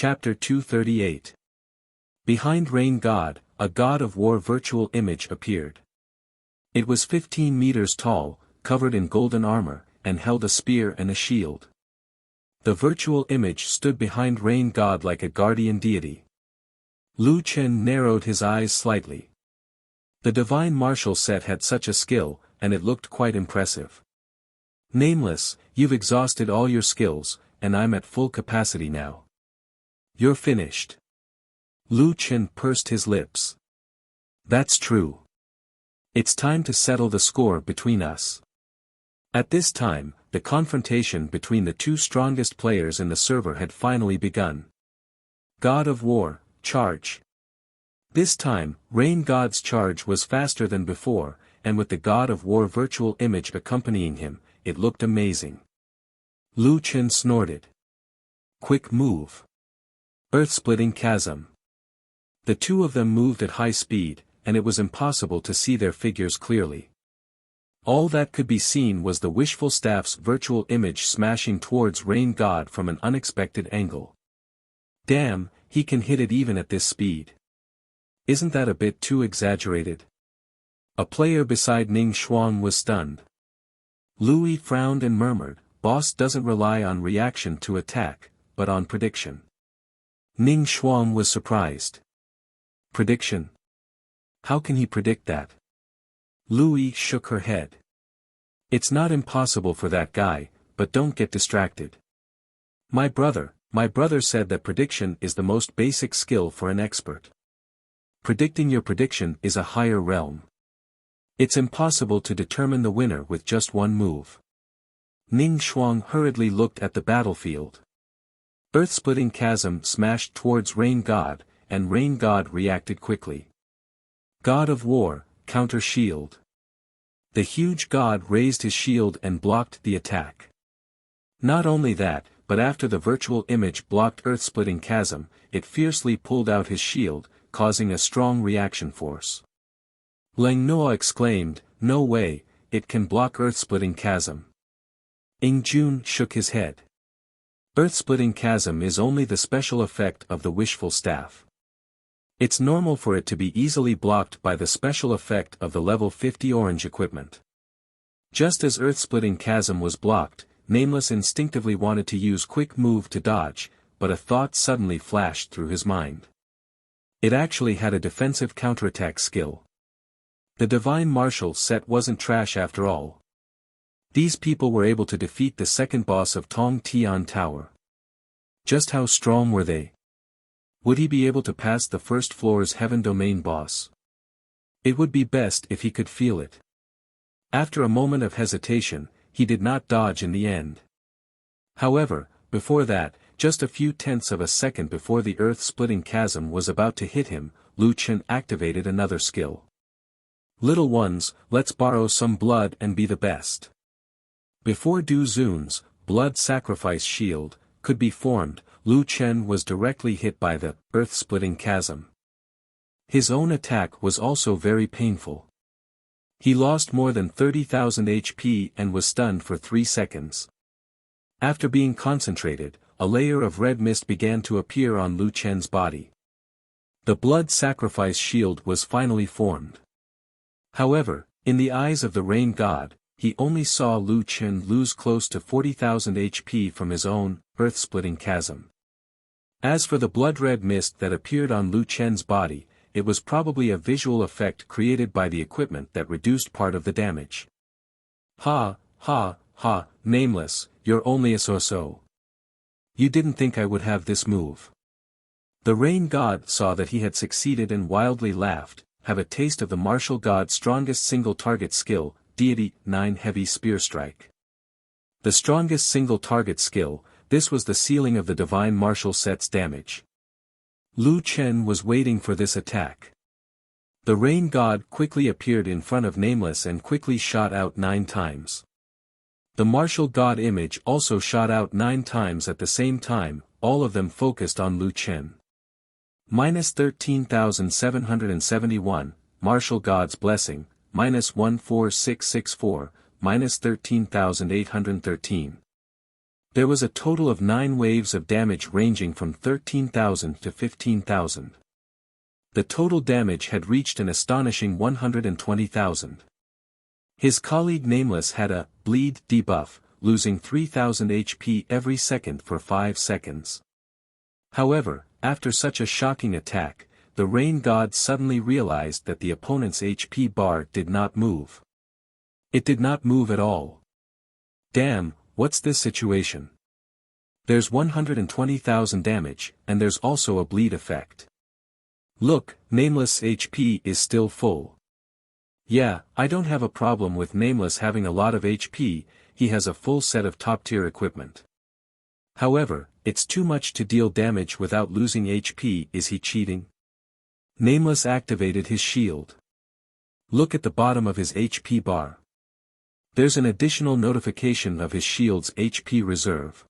Chapter 238. Behind Rain God, a god of war virtual image appeared. It was 15 meters tall, covered in golden armor, and held a spear and a shield. The virtual image stood behind Rain God like a guardian deity. Lu Chen narrowed his eyes slightly. The divine martial set had such a skill, and it looked quite impressive. Nameless, you've exhausted all your skills, and I'm at full capacity now. You're finished. Lu Chen pursed his lips. That's true. It's time to settle the score between us. At this time, the confrontation between the two strongest players in the server had finally begun. God of War, charge. This time, Rain God's charge was faster than before, and with the God of War virtual image accompanying him, it looked amazing. Lu Chen snorted. Quick move. Earth-splitting chasm. The two of them moved at high speed, and it was impossible to see their figures clearly. All that could be seen was the wishful staff's virtual image smashing towards Rain God from an unexpected angle. Damn, he can hit it even at this speed. Isn't that a bit too exaggerated? A player beside Ning Xuan was stunned. Louis frowned and murmured, boss doesn't rely on reaction to attack, but on prediction. Ning Xuan was surprised. Prediction? How can he predict that? Louis shook her head. It's not impossible for that guy, but don't get distracted. My brother said that prediction is the most basic skill for an expert. Predicting your prediction is a higher realm. It's impossible to determine the winner with just one move. Ning Xuan hurriedly looked at the battlefield. Earth-splitting chasm smashed towards Rain God, and Rain God reacted quickly. God of War, counter shield. The huge god raised his shield and blocked the attack. Not only that, but after the virtual image blocked earth-splitting chasm, it fiercely pulled out his shield, causing a strong reaction force. Lang Noa exclaimed, no way, it can block earth-splitting chasm. Ing Jun shook his head. Earth-splitting chasm is only the special effect of the wishful staff. It's normal for it to be easily blocked by the special effect of the level 50 orange equipment. Just as earth-splitting chasm was blocked, Nameless instinctively wanted to use quick move to dodge, but a thought suddenly flashed through his mind. It actually had a defensive counterattack skill. The divine martial set wasn't trash after all. These people were able to defeat the second boss of Tong Tian Tower. Just how strong were they? Would he be able to pass the first floor's Heaven Domain boss? It would be best if he could feel it. After a moment of hesitation, he did not dodge in the end. However, before that, just a few tenths of a second before the earth-splitting chasm was about to hit him, Lu Chen activated another skill. Little ones, let's borrow some blood and be the best. Before Du Zun's blood sacrifice shield could be formed, Lu Chen was directly hit by the earth-splitting chasm. His own attack was also very painful. He lost more than 30,000 HP and was stunned for 3 seconds. After being concentrated, a layer of red mist began to appear on Lu Chen's body. The blood sacrifice shield was finally formed. However, in the eyes of the Rain God, he only saw Lu Chen lose close to 40,000 HP from his own earth-splitting chasm. As for the blood-red mist that appeared on Lu Chen's body, it was probably a visual effect created by the equipment that reduced part of the damage. Ha, ha, ha, Nameless, you're only a so-so. You didn't think I would have this move. The Rain God saw that he had succeeded and wildly laughed. Have a taste of the martial god's strongest single-target skill, Deity 9 Heavy Spear Strike. The strongest single-target skill, this was the ceiling of the divine martial set's damage. Lu Chen was waiting for this attack. The Rain God quickly appeared in front of Nameless and quickly shot out 9 times. The martial god image also shot out 9 times at the same time, all of them focused on Lu Chen. Minus 13,771, Martial God's Blessing, minus 14664, minus 13,813. There was a total of 9 waves of damage ranging from 13,000 to 15,000. The total damage had reached an astonishing 120,000. His colleague Nameless had a bleed debuff, losing 3,000 HP every second for 5 seconds. However, after such a shocking attack, the Rain God suddenly realized that the opponent's HP bar did not move. It did not move at all. Damn, what's this situation? There's 120,000 damage, and there's also a bleed effect. Look, Nameless HP is still full. Yeah, I don't have a problem with Nameless having a lot of HP, he has a full set of top-tier equipment. However, it's too much to deal damage without losing HP. Is he cheating? Nameless activated his shield. Look at the bottom of his HP bar. There's an additional notification of his shield's HP reserve.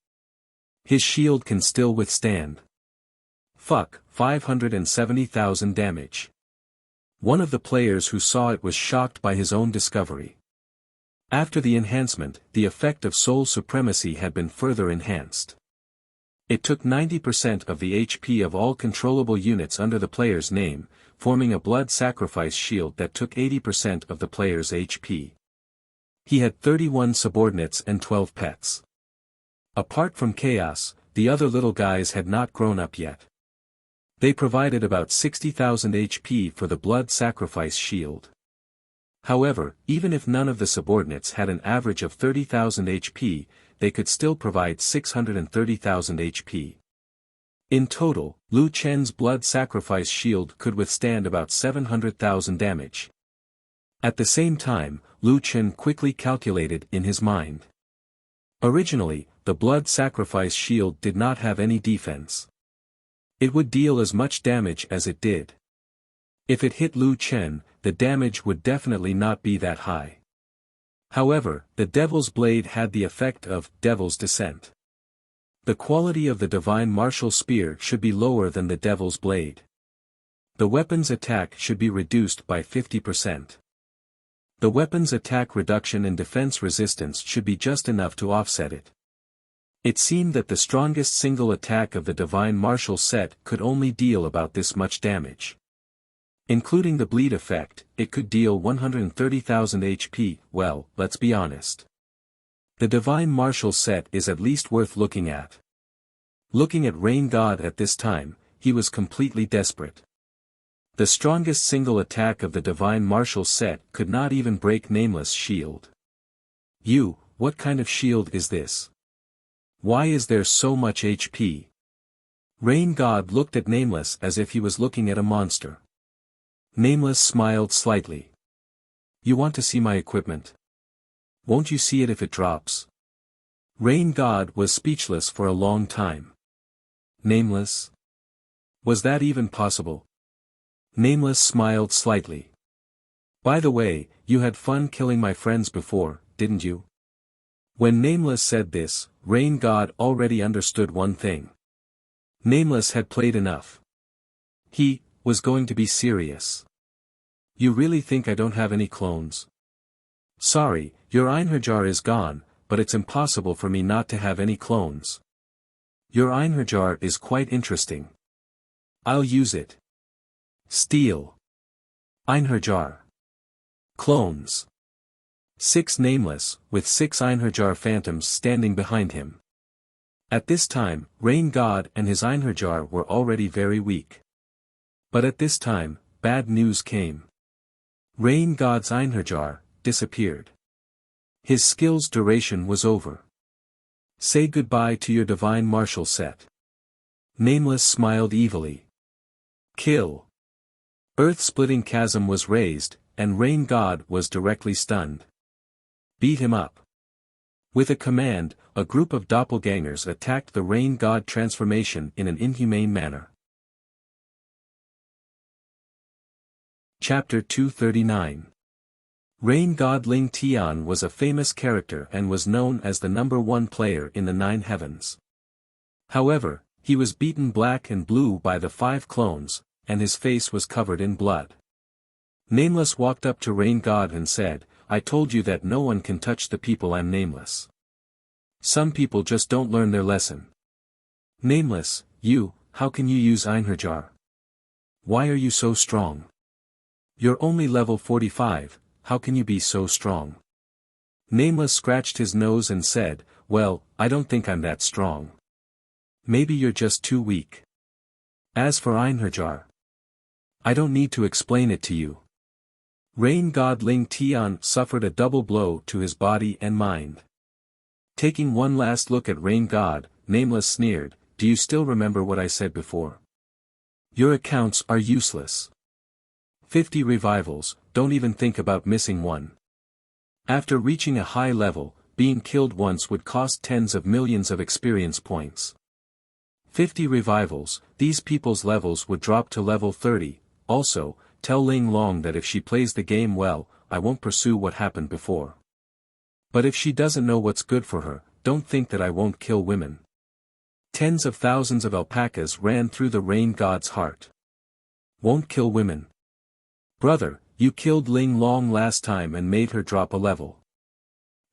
His shield can still withstand. Fuck, 570,000 damage. One of the players who saw it was shocked by his own discovery. After the enhancement, the effect of Soul Supremacy had been further enhanced. It took 90% of the HP of all controllable units under the player's name, forming a blood sacrifice shield that took 80% of the player's HP. He had 31 subordinates and 12 pets. Apart from Chaos, the other little guys had not grown up yet. They provided about 60,000 HP for the blood sacrifice shield. However, even if none of the subordinates had an average of 30,000 HP, they could still provide 630,000 HP. In total, Liu Chen's blood sacrifice shield could withstand about 700,000 damage. At the same time, Liu Chen quickly calculated in his mind. Originally, the blood sacrifice shield did not have any defense. It would deal as much damage as it did. If it hit Liu Chen, the damage would definitely not be that high. However, the Devil's Blade had the effect of Devil's Descent. The quality of the Divine Martial Spear should be lower than the Devil's Blade. The weapon's attack should be reduced by 50%. The weapon's attack reduction and defense resistance should be just enough to offset it. It seemed that the strongest single attack of the Divine Martial set could only deal about this much damage. Including the bleed effect, it could deal 130,000 HP. Well, let's be honest. The Divine Martial set is at least worth looking at. Looking at Rain God at this time, he was completely desperate. The strongest single attack of the Divine Martial set could not even break Nameless' shield. What kind of shield is this? Why is there so much HP? Rain God looked at Nameless as if he was looking at a monster. Nameless smiled slightly. You want to see my equipment? Won't you see it if it drops? Rain God was speechless for a long time. Nameless? Was that even possible? Nameless smiled slightly. By the way, you had fun killing my friends before, didn't you? When Nameless said this, Rain God already understood one thing. Nameless had played enough. He was going to be serious. You really think I don't have any clones? Sorry, your Einherjar is gone, but it's impossible for me not to have any clones. Your Einherjar is quite interesting. I'll use it. Steal. Einherjar. Clones. 6 Nameless, with 6 Einherjar phantoms standing behind him. At this time, Rain God and his Einherjar were already very weak. But at this time, bad news came. Rain God's Einherjar disappeared. His skill's duration was over. Say goodbye to your Divine Martial set. Nameless smiled evilly. Kill. Earth-splitting chasm was raised, and Rain God was directly stunned. Beat him up. With a command, a group of doppelgangers attacked the Rain God transformation in an inhumane manner. Chapter 239. Rain God Ling Tian was a famous character and was known as the #1 player in the 9 heavens. However, he was beaten black and blue by the 5 clones, and his face was covered in blood. Nameless walked up to Rain God and said, I told you that no one can touch the people. I'm Nameless. Some people just don't learn their lesson. Nameless, how can you use Einherjar? Why are you so strong? You're only level 45, how can you be so strong? Nameless scratched his nose and said, well, I don't think I'm that strong. Maybe you're just too weak. As for Einherjar, I don't need to explain it to you. Rain god Ling Tian suffered a double blow to his body and mind. Taking one last look at Rain god, Nameless sneered, do you still remember what I said before? Your accounts are useless. 50 revivals, don't even think about missing one. After reaching a high level, being killed once would cost tens of millions of experience points. 50 revivals, these people's levels would drop to level 30, also, tell Ling Long that if she plays the game well, I won't pursue what happened before. But if she doesn't know what's good for her, don't think that I won't kill women. Tens of thousands of alpacas ran through the rain god's heart. Won't kill women. Brother, you killed Ling Long last time and made her drop a level.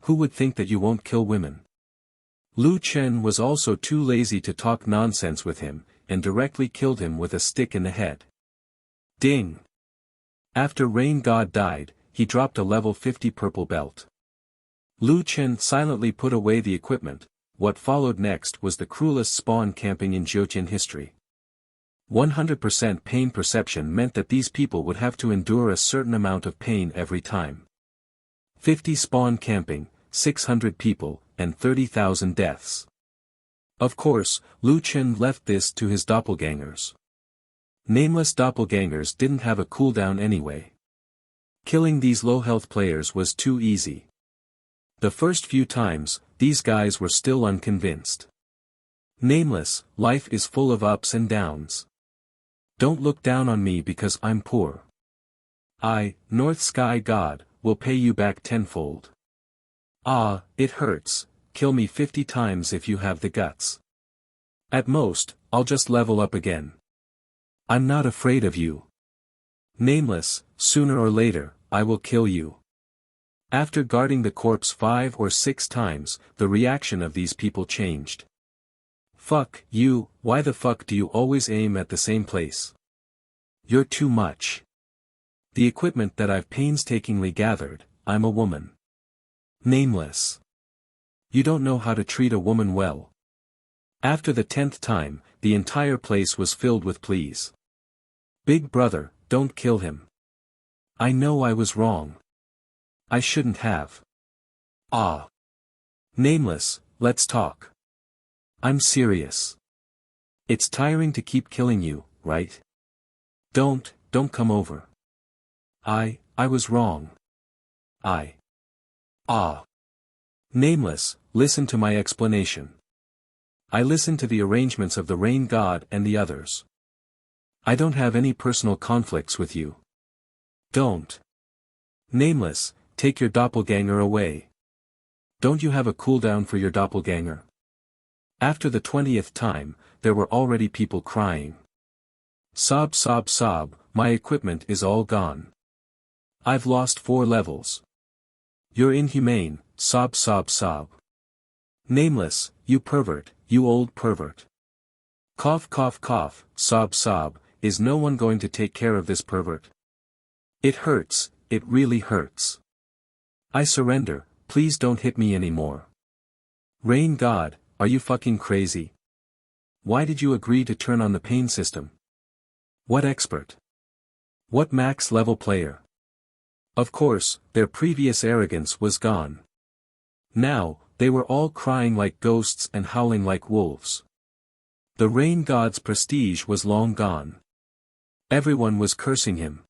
Who would think that you won't kill women? Lu Chen was also too lazy to talk nonsense with him, and directly killed him with a stick in the head. Ding! After Rain God died, he dropped a level 50 purple belt. Lu Chen silently put away the equipment. What followed next was the cruelest spawn camping in Jiuqian history. 100% pain perception meant that these people would have to endure a certain amount of pain every time. 50 spawn camping, 600 people, and 30,000 deaths. Of course, Lu Chen left this to his doppelgangers. Nameless doppelgangers didn't have a cooldown anyway. Killing these low-health players was too easy. The first few times, these guys were still unconvinced. Nameless, life is full of ups and downs. Don't look down on me because I'm poor. I, North Sky God, will pay you back tenfold. Ah, it hurts, kill me 50 times if you have the guts. At most, I'll just level up again. I'm not afraid of you. Nameless, sooner or later, I will kill you. After guarding the corpse 5 or 6 times, the reaction of these people changed. Fuck you, why the fuck do you always aim at the same place? You're too much. The equipment that I've painstakingly gathered, I'm a woman. Nameless. You don't know how to treat a woman well. After the 10th time, the entire place was filled with pleas. Big brother, don't kill him. I know I was wrong. I shouldn't have. Ah. Nameless, let's talk. I'm serious. It's tiring to keep killing you, right? Don't come over. I was wrong. Nameless, listen to my explanation. I listened to the arrangements of the Rain God and the others. I don't have any personal conflicts with you. Don't. Nameless, take your doppelganger away. Don't you have a cooldown for your doppelganger? After the 20th time, there were already people crying. Sob sob sob, my equipment is all gone. I've lost 4 levels. You're inhumane, sob sob sob. Nameless, you pervert, you old pervert. Cough cough cough, sob sob, is no one going to take care of this pervert? It hurts, it really hurts. I surrender, please don't hit me anymore. Rain God, are you fucking crazy? Why did you agree to turn on the pain system? What expert? What max level player? Of course, their previous arrogance was gone. Now, they were all crying like ghosts and howling like wolves. The Rain God's prestige was long gone. Everyone was cursing him.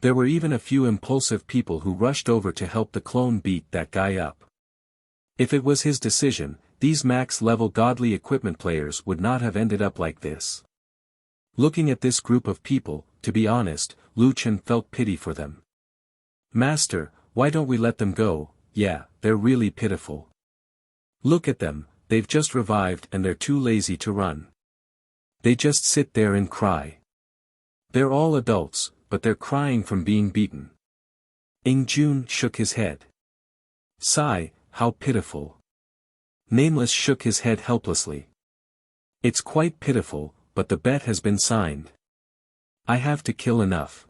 There were even a few impulsive people who rushed over to help the clone beat that guy up. If it was his decision, these max-level godly equipment players would not have ended up like this. Looking at this group of people, to be honest, Lu Chen felt pity for them. Master, why don't we let them go? Yeah, they're really pitiful. Look at them, they've just revived and they're too lazy to run. They just sit there and cry. They're all adults, but they're crying from being beaten. Ing Jun shook his head. Sigh, how pitiful. Nameless shook his head helplessly. It's quite pitiful, but the bet has been signed. I have to kill enough.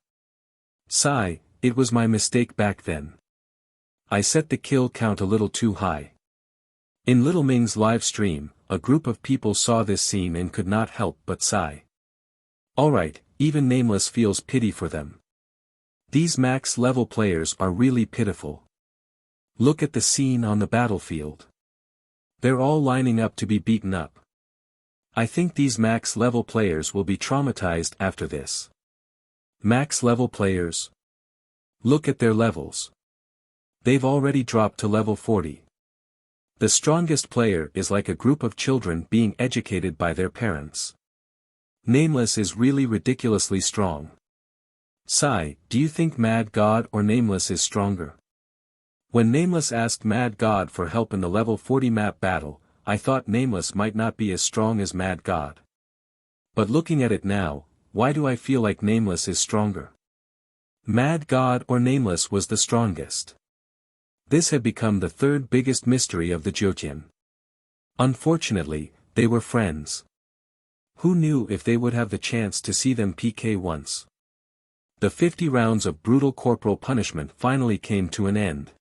Sigh, it was my mistake back then. I set the kill count a little too high. In Little Ming's live stream, a group of people saw this scene and could not help but sigh. Alright, even Nameless feels pity for them. These max level players are really pitiful. Look at the scene on the battlefield. They're all lining up to be beaten up. I think these max level players will be traumatized after this. Max level players. Look at their levels. They've already dropped to level 40. The strongest player is like a group of children being educated by their parents. Nameless is really ridiculously strong. Sigh, do you think Mad God or Nameless is stronger? When Nameless asked Mad God for help in the level 40 map battle, I thought Nameless might not be as strong as Mad God. But looking at it now, why do I feel like Nameless is stronger? Mad God or Nameless was the strongest. This had become the third biggest mystery of the Jyotian. Unfortunately, they were friends. Who knew if they would have the chance to see them PK once? The 50 rounds of brutal corporal punishment finally came to an end.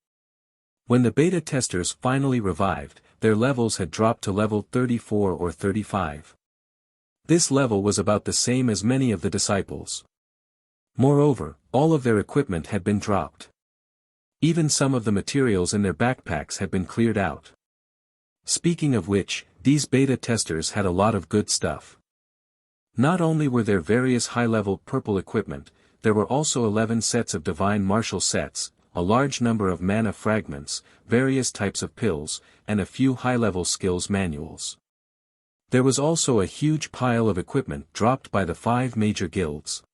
When the beta testers finally revived, their levels had dropped to level 34 or 35. This level was about the same as many of the disciples. Moreover, all of their equipment had been dropped. Even some of the materials in their backpacks had been cleared out. Speaking of which, these beta testers had a lot of good stuff. Not only were there various high-level purple equipment, there were also 11 sets of divine martial sets, a large number of mana fragments, various types of pills, and a few high-level skills manuals. There was also a huge pile of equipment dropped by the 5 major guilds.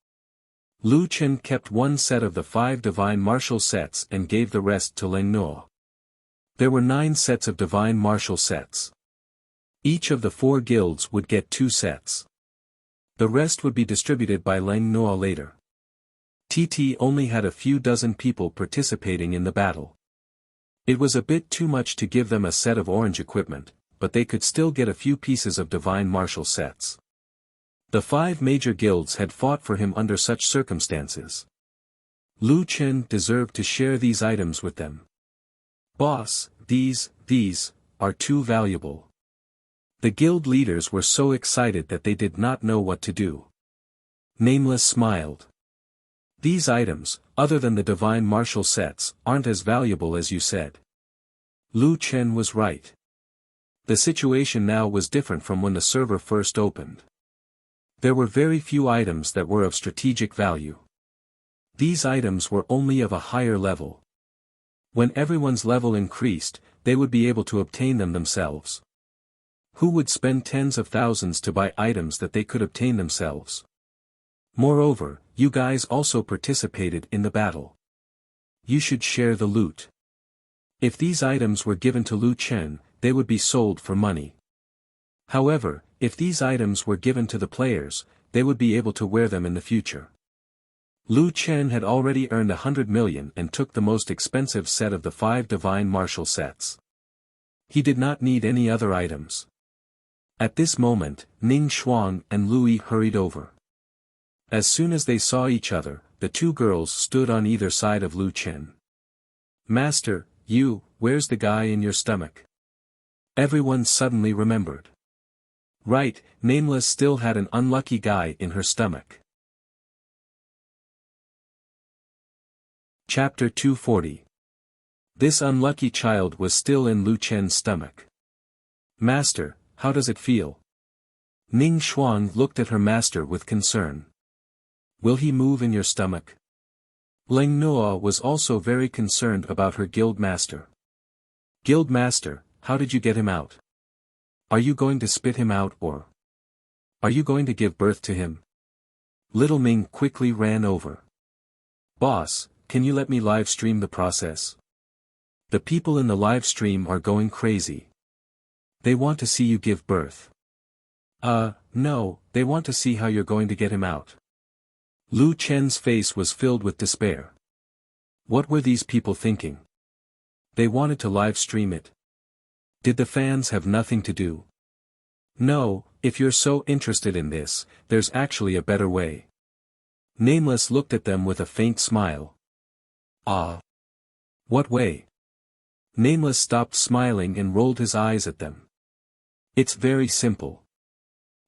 Lu Chen kept one set of the 5 divine martial sets and gave the rest to Leng Nuo. There were 9 sets of divine martial sets. Each of the 4 guilds would get 2 sets. The rest would be distributed by Leng Nuo later. TT only had a few dozen people participating in the battle. It was a bit too much to give them a set of orange equipment, but they could still get a few pieces of divine martial sets. The 5 major guilds had fought for him under such circumstances. Lu Chen deserved to share these items with them. Boss, these are too valuable. The guild leaders were so excited that they did not know what to do. Nameless smiled. These items, other than the divine martial sets, aren't as valuable as you said. Lu Chen was right. The situation now was different from when the server first opened. There were very few items that were of strategic value. These items were only of a higher level. When everyone's level increased, they would be able to obtain them themselves. Who would spend tens of thousands to buy items that they could obtain themselves? Moreover, you guys also participated in the battle. You should share the loot. If these items were given to Lu Chen, they would be sold for money. However, if these items were given to the players, they would be able to wear them in the future. Lu Chen had already earned 100 million and took the most expensive set of the 5 divine martial sets. He did not need any other items. At this moment, Ning Xuang and Lui hurried over. As soon as they saw each other, the 2 girls stood on either side of Lu Chen. Master, where's the guy in your stomach? Everyone suddenly remembered. Right, Nameless still had an unlucky guy in her stomach. Chapter 240. This unlucky child was still in Lu Chen's stomach. Master, how does it feel? Ning Xuang looked at her master with concern. Will he move in your stomach? Leng Nuo was also very concerned about her guild master. Guild master, how did you get him out? Are you going to spit him out or? Are you going to give birth to him? Little Ming quickly ran over. Boss, can you let me live stream the process? The people in the live stream are going crazy. They want to see you give birth. No, they want to see how you're going to get him out. Lu Chen's face was filled with despair. What were these people thinking? They wanted to live stream it. Did the fans have nothing to do? No, if you're so interested in this, there's actually a better way. Nameless looked at them with a faint smile. Ah. What way? Nameless stopped smiling and rolled his eyes at them. It's very simple.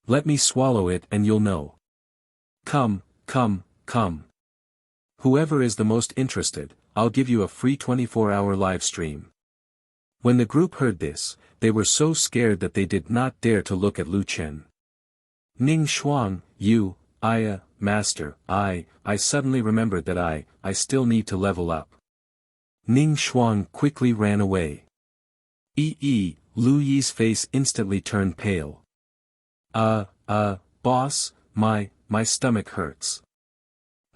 Let me swallow it and you'll know. Come, come, come. Whoever is the most interested, I'll give you a free 24-hour live stream. When the group heard this, they were so scared that they did not dare to look at Lu Chen. Ning Shuang, you, Master, I suddenly remembered that I still need to level up. Ning Shuang quickly ran away. Lu Yi's face instantly turned pale. Boss, my stomach hurts.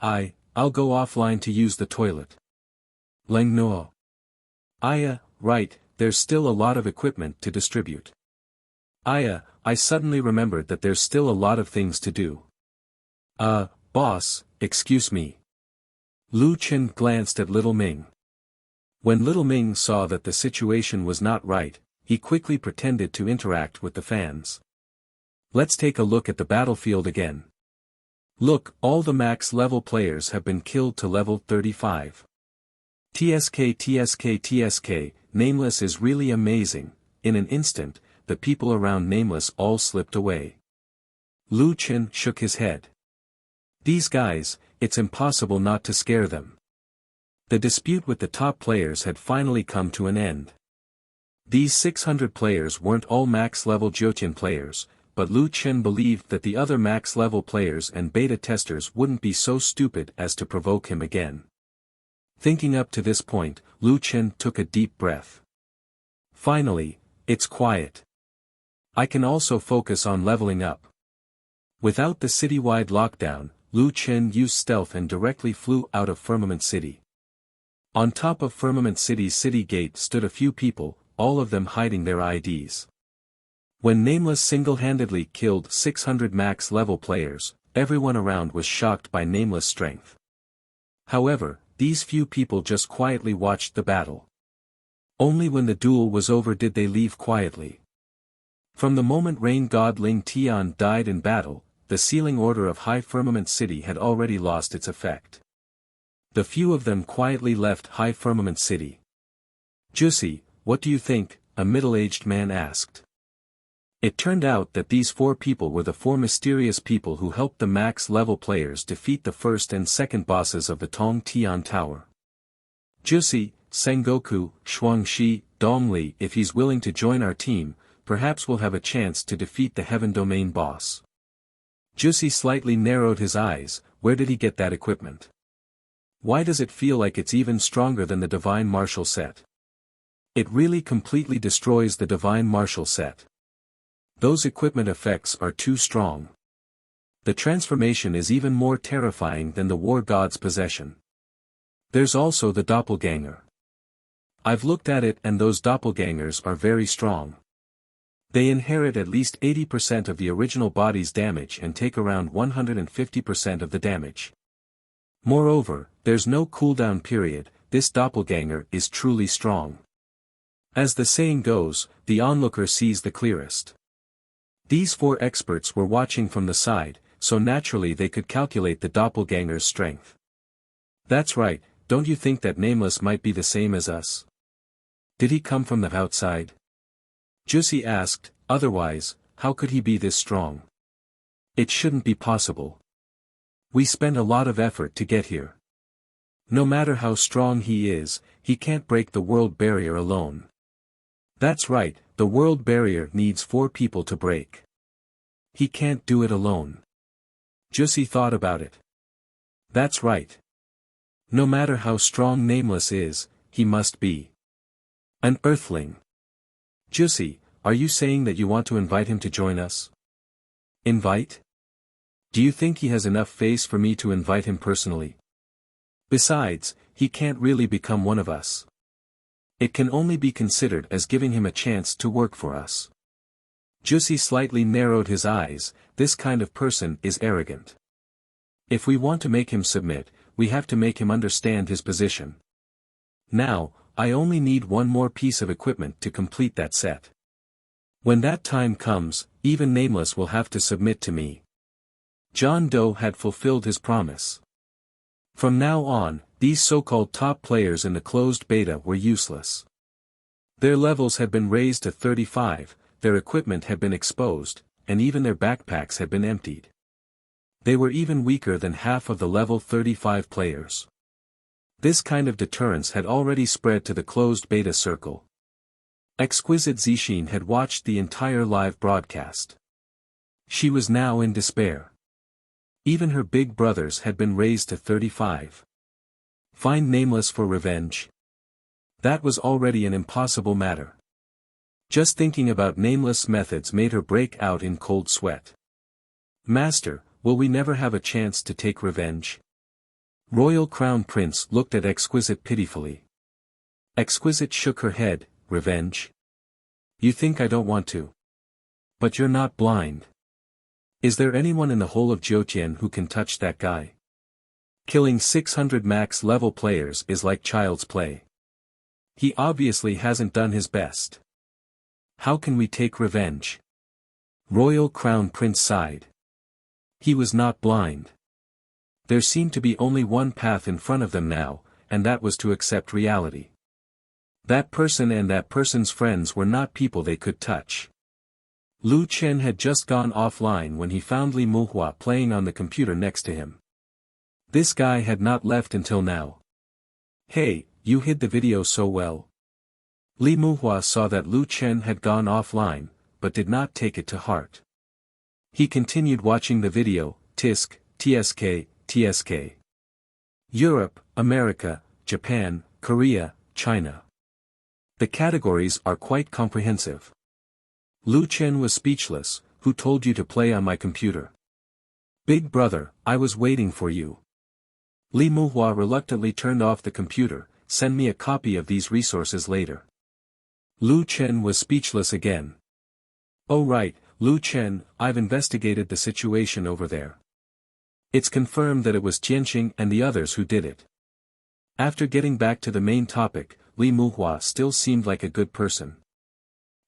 I'll go offline to use the toilet. Leng Nuo. Right, there's still a lot of equipment to distribute. I suddenly remembered that there's still a lot of things to do. Boss, excuse me. Lu Chen glanced at Little Ming. When Little Ming saw that the situation was not right, he quickly pretended to interact with the fans. Let's take a look at the battlefield again. Look, all the max level players have been killed to level 35. TSK, Nameless is really amazing. In an instant, the people around Nameless all slipped away. Lu Chen shook his head. These guys, it's impossible not to scare them. The dispute with the top players had finally come to an end. These 600 players weren't all max-level Jyotian players, but Lu Chen believed that the other max-level players and beta testers wouldn't be so stupid as to provoke him again. Thinking up to this point, Lu Chen took a deep breath. Finally, it's quiet. I can also focus on leveling up. Without the citywide lockdown, Lu Chen used stealth and directly flew out of Firmament City. On top of Firmament City's city gate stood a few people, all of them hiding their IDs. When Nameless single-handedly killed 600 max-level players, everyone around was shocked by Nameless' strength. However, these few people just quietly watched the battle. Only when the duel was over did they leave quietly. From the moment Rain God Ling Tian died in battle, the sealing order of High Firmament City had already lost its effect. The few of them quietly left High Firmament City. Jussi, what do you think? A middle-aged man asked. It turned out that these 4 people were the 4 mysterious people who helped the max-level players defeat the first and second bosses of the Tong Tian Tower. Jussi, Sengoku, Shuangxi, Dongli, if he's willing to join our team, perhaps we'll have a chance to defeat the Heaven Domain boss. Jussi slightly narrowed his eyes. Where did he get that equipment? Why does it feel like it's even stronger than the Divine Martial set? It really completely destroys the Divine Martial set. Those equipment effects are too strong. The transformation is even more terrifying than the War God's possession. There's also the doppelganger. I've looked at it and those doppelgangers are very strong. They inherit at least 80% of the original body's damage and take around 150% of the damage. Moreover, there's no cooldown period. This doppelganger is truly strong. As the saying goes, the onlooker sees the clearest. These 4 experts were watching from the side, so naturally they could calculate the doppelganger's strength. That's right, don't you think that Nameless might be the same as us? Did he come from the outside? Jussi asked, otherwise, how could he be this strong? It shouldn't be possible. We spent a lot of effort to get here. No matter how strong he is, he can't break the world barrier alone. That's right, the world barrier needs 4 people to break. He can't do it alone. Jussi thought about it. That's right. No matter how strong Nameless is, he must be an Earthling. Jussi, are you saying that you want to invite him to join us? Invite? Do you think he has enough face for me to invite him personally? Besides, he can't really become one of us. It can only be considered as giving him a chance to work for us. Jussi slightly narrowed his eyes. This kind of person is arrogant. If we want to make him submit, we have to make him understand his position. Now, I only need one more piece of equipment to complete that set. When that time comes, even Nameless will have to submit to me. John Doe had fulfilled his promise. From now on, these so-called top players in the closed beta were useless. Their levels had been raised to 35, their equipment had been exposed, and even their backpacks had been emptied. They were even weaker than half of the level 35 players. This kind of deterrence had already spread to the closed beta circle. Exquisite Zixin had watched the entire live broadcast. She was now in despair. Even her big brothers had been raised to 35. Find Nameless for revenge? That was already an impossible matter. Just thinking about Nameless' methods made her break out in cold sweat. Master, will we never have a chance to take revenge? Royal Crown Prince looked at Exquisite pitifully. Exquisite shook her head. Revenge? You think I don't want to? But you're not blind. Is there anyone in the whole of Jiutian who can touch that guy? Killing 600 max level players is like child's play. He obviously hasn't done his best. How can we take revenge? Royal Crown Prince sighed. He was not blind. There seemed to be only one path in front of them now, and that was to accept reality. That person and that person's friends were not people they could touch. Lu Chen had just gone offline when he found Li Muhua playing on the computer next to him. This guy had not left until now. Hey, you hid the video so well. Li Muhua saw that Lu Chen had gone offline, but did not take it to heart. He continued watching the video, tisk, tsk, tsk. Europe, America, Japan, Korea, China. The categories are quite comprehensive. Lu Chen was speechless. Who told you to play on my computer? Big brother, I was waiting for you. Li Muhua reluctantly turned off the computer. Send me a copy of these resources later. Lu Chen was speechless again. Oh right, Lu Chen, I've investigated the situation over there. It's confirmed that it was Tianqing and the others who did it. After getting back to the main topic, Li Muhua still seemed like a good person.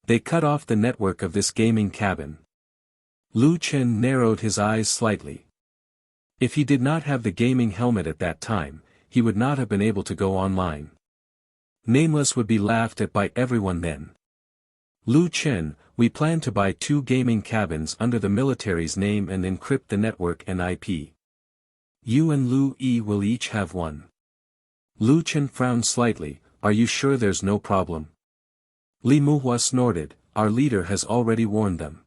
They cut off the network of this gaming cabin. Lu Chen narrowed his eyes slightly. If he did not have the gaming helmet at that time, he would not have been able to go online. Nameless would be laughed at by everyone then. Lu Chen, we plan to buy 2 gaming cabins under the military's name and encrypt the network and IP. You and Lu Yi will each have one. Lu Chen frowned slightly. Are you sure there's no problem? Li Muhua snorted. Our leader has already warned them.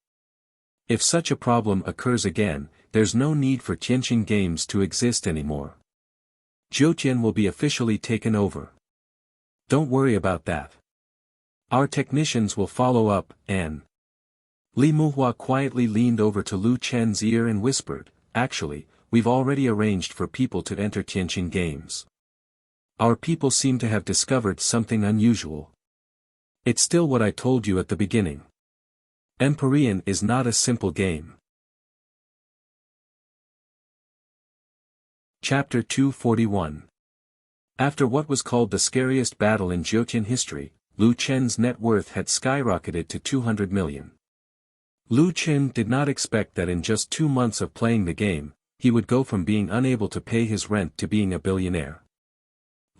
If such a problem occurs again, there's no need for Tianqing Games to exist anymore. Jiutian will be officially taken over. Don't worry about that. Our technicians will follow up, and... Li Muhua quietly leaned over to Lu Chen's ear and whispered, actually, we've already arranged for people to enter Tianqing Games. Our people seem to have discovered something unusual. It's still what I told you at the beginning. Empyrean is not a simple game. Chapter 241. After what was called the scariest battle in Jiutian history, Lu Chen's net worth had skyrocketed to 200 million. Lu Chen did not expect that in just 2 months of playing the game, he would go from being unable to pay his rent to being a billionaire.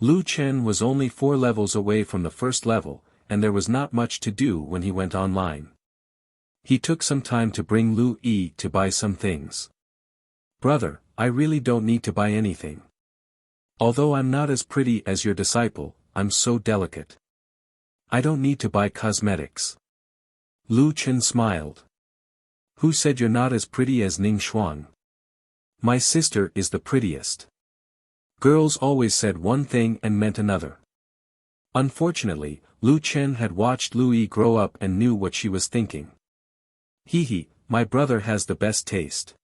Lu Chen was only 4 levels away from the first level, and there was not much to do when he went online. He took some time to bring Lu Yi to buy some things. Brother, I really don't need to buy anything. Although I'm not as pretty as your disciple, I'm so delicate. I don't need to buy cosmetics. Lu Chen smiled. Who said you're not as pretty as Ning Shuang? My sister is the prettiest. Girls always said one thing and meant another. Unfortunately, Lu Chen had watched Lu Yi grow up and knew what she was thinking. Hee, my brother has the best taste.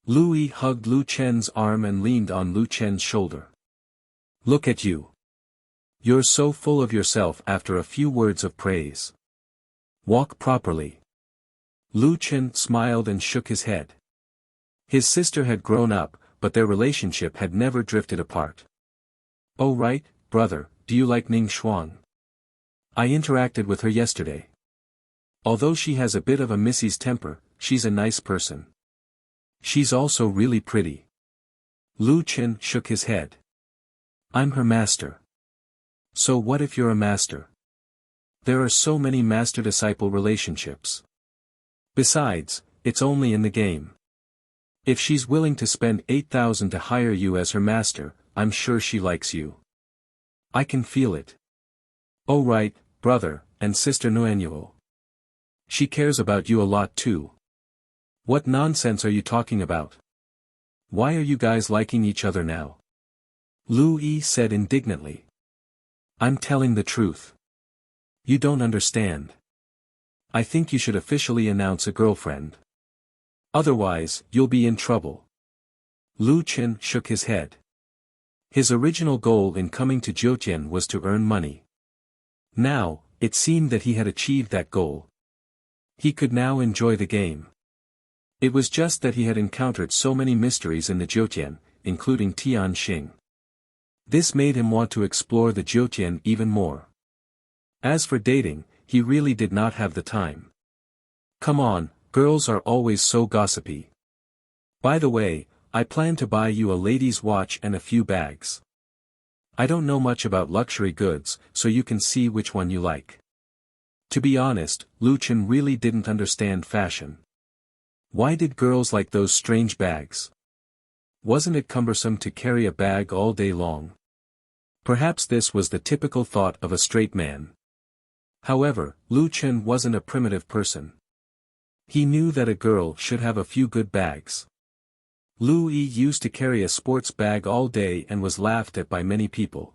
Lu Yi hugged Lu Chen's arm and leaned on Lu Chen's shoulder. Look at you. You're so full of yourself after a few words of praise. Walk properly. Lu Chen smiled and shook his head. His sister had grown up, but their relationship had never drifted apart. Oh right, brother, do you like Ning Shuang? I interacted with her yesterday. Although she has a bit of a Missy's temper, she's a nice person. She's also really pretty. Lu Chen shook his head. I'm her master. So what if you're a master? There are so many master-disciple relationships. Besides, it's only in the game. If she's willing to spend 8,000 to hire you as her master, I'm sure she likes you. I can feel it. Oh right, brother, and sister Nuanuo. She cares about you a lot too. What nonsense are you talking about? Why are you guys liking each other now? Lu Yi said indignantly. I'm telling the truth. You don't understand. I think you should officially announce a girlfriend. Otherwise, you'll be in trouble. Lu Chen shook his head. His original goal in coming to Jiutian was to earn money. Now, it seemed that he had achieved that goal. He could now enjoy the game. It was just that he had encountered so many mysteries in the Jiutian, including Tianxing. This made him want to explore the Jiutian even more. As for dating, he really did not have the time. Come on, girls are always so gossipy. By the way, I plan to buy you a lady's watch and a few bags. I don't know much about luxury goods, so you can see which one you like. To be honest, Lu Chen really didn't understand fashion. Why did girls like those strange bags? Wasn't it cumbersome to carry a bag all day long? Perhaps this was the typical thought of a straight man. However, Lu Chen wasn't a primitive person. He knew that a girl should have a few good bags. Lu Yi used to carry a sports bag all day and was laughed at by many people.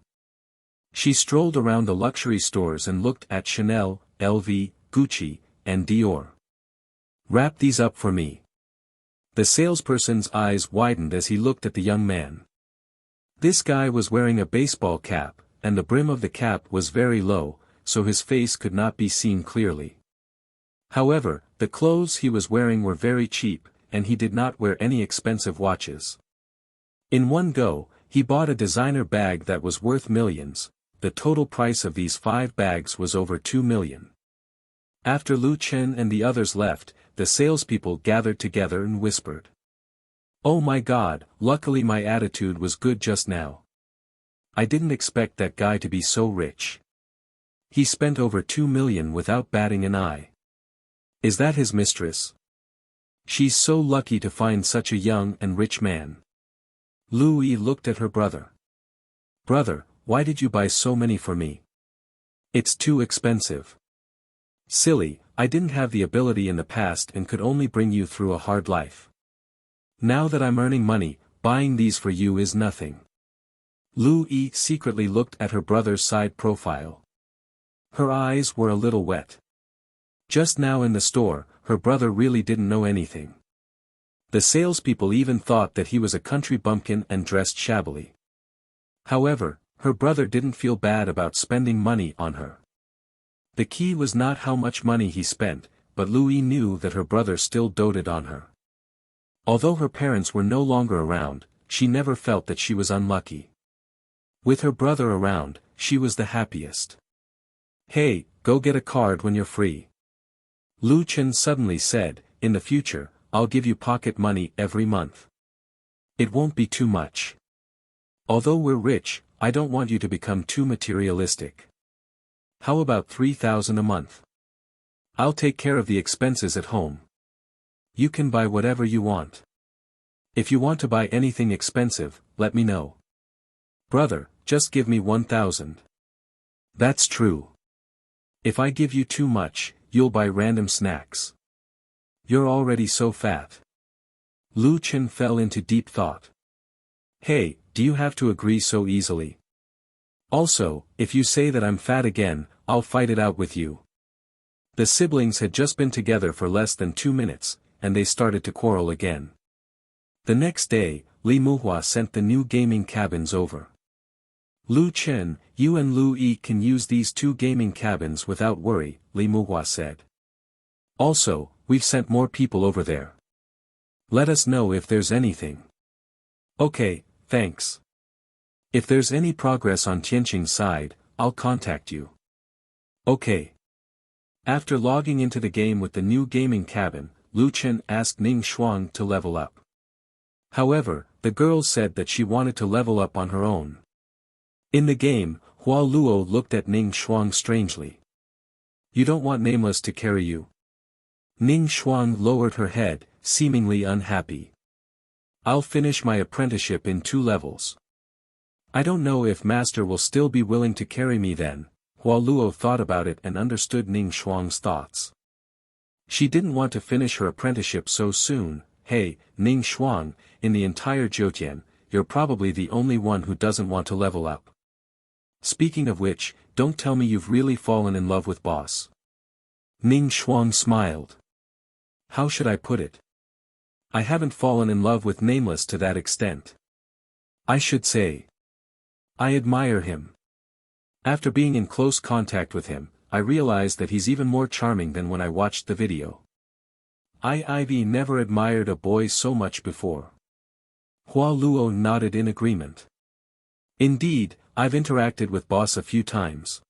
She strolled around the luxury stores and looked at Chanel, LV, Gucci, and Dior. Wrap these up for me. The salesperson's eyes widened as he looked at the young man. This guy was wearing a baseball cap, and the brim of the cap was very low, so his face could not be seen clearly. However, the clothes he was wearing were very cheap, and he did not wear any expensive watches. In one go, he bought a designer bag that was worth millions. The total price of these 5 bags was over 2 million. After Lu Chen and the others left, the salespeople gathered together and whispered. Oh my God, luckily my attitude was good just now. I didn't expect that guy to be so rich. He spent over 2 million without batting an eye. Is that his mistress? She's so lucky to find such a young and rich man. Lu Yi looked at her brother. Brother, why did you buy so many for me? It's too expensive. Silly, I didn't have the ability in the past and could only bring you through a hard life. Now that I'm earning money, buying these for you is nothing. Lu Yi secretly looked at her brother's side profile. Her eyes were a little wet. Just now in the store, her brother really didn't know anything. The salespeople even thought that he was a country bumpkin and dressed shabbily. However, her brother didn't feel bad about spending money on her. The key was not how much money he spent, but Lu Yi knew that her brother still doted on her. Although her parents were no longer around, she never felt that she was unlucky. With her brother around, she was the happiest. Hey, go get a card when you're free. Lu Chen suddenly said, in the future, I'll give you pocket money every month. It won't be too much. Although we're rich, I don't want you to become too materialistic. How about 3,000 a month? I'll take care of the expenses at home. You can buy whatever you want. If you want to buy anything expensive, let me know. Brother, just give me 1,000. That's true. If I give you too much, you'll buy random snacks. You're already so fat. Lu Chen fell into deep thought. Hey, do you have to agree so easily? Also, if you say that I'm fat again, I'll fight it out with you. The siblings had just been together for less than 2 minutes, and they started to quarrel again. The next day, Li Muhua sent the new gaming cabins over. Lu Chen, you and Lu Yi can use these 2 gaming cabins without worry, Li Muhua said. Also, we've sent more people over there. Let us know if there's anything. Okay, thanks. If there's any progress on Tianqing's side, I'll contact you. Okay. After logging into the game with the new gaming cabin, Lu Chen asked Ning Shuang to level up. However, the girl said that she wanted to level up on her own. In the game, Hua Luo looked at Ning Shuang strangely. You don't want Nameless to carry you? Ning Shuang lowered her head, seemingly unhappy. I'll finish my apprenticeship in 2 levels. I don't know if Master will still be willing to carry me then. Hua Luo thought about it and understood Ning Shuang's thoughts. She didn't want to finish her apprenticeship so soon. Hey, Ning Shuang, in the entire Zhoutian, you're probably the only one who doesn't want to level up. Speaking of which, don't tell me you've really fallen in love with Boss. Ning Shuang smiled. How should I put it? I haven't fallen in love with Nameless to that extent. I should say, I admire him. After being in close contact with him, I realized that he's even more charming than when I watched the video. I've never admired a boy so much before. Hua Luo nodded in agreement. Indeed, I've interacted with Boss a few times.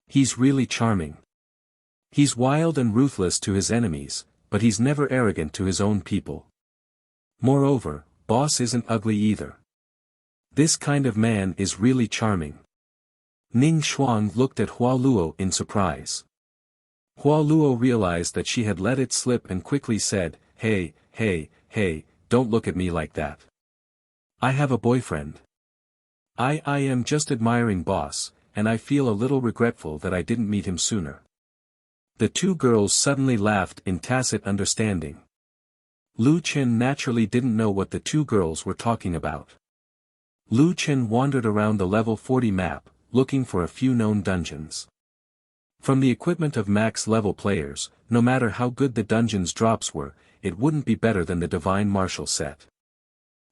He's really charming. He's wild and ruthless to his enemies, but he's never arrogant to his own people. Moreover, Boss isn't ugly either. This kind of man is really charming. Ning Shuang looked at Hua Luo in surprise. Hua Luo realized that she had let it slip and quickly said, Hey, don't look at me like that. I have a boyfriend. I am just admiring Boss, and I feel a little regretful that I didn't meet him sooner. The 2 girls suddenly laughed in tacit understanding. Lu Chen naturally didn't know what the 2 girls were talking about. Lu Chen wandered around the level 40 map, looking for a few known dungeons. From the equipment of max-level players, no matter how good the dungeon's drops were, it wouldn't be better than the Divine Martial set.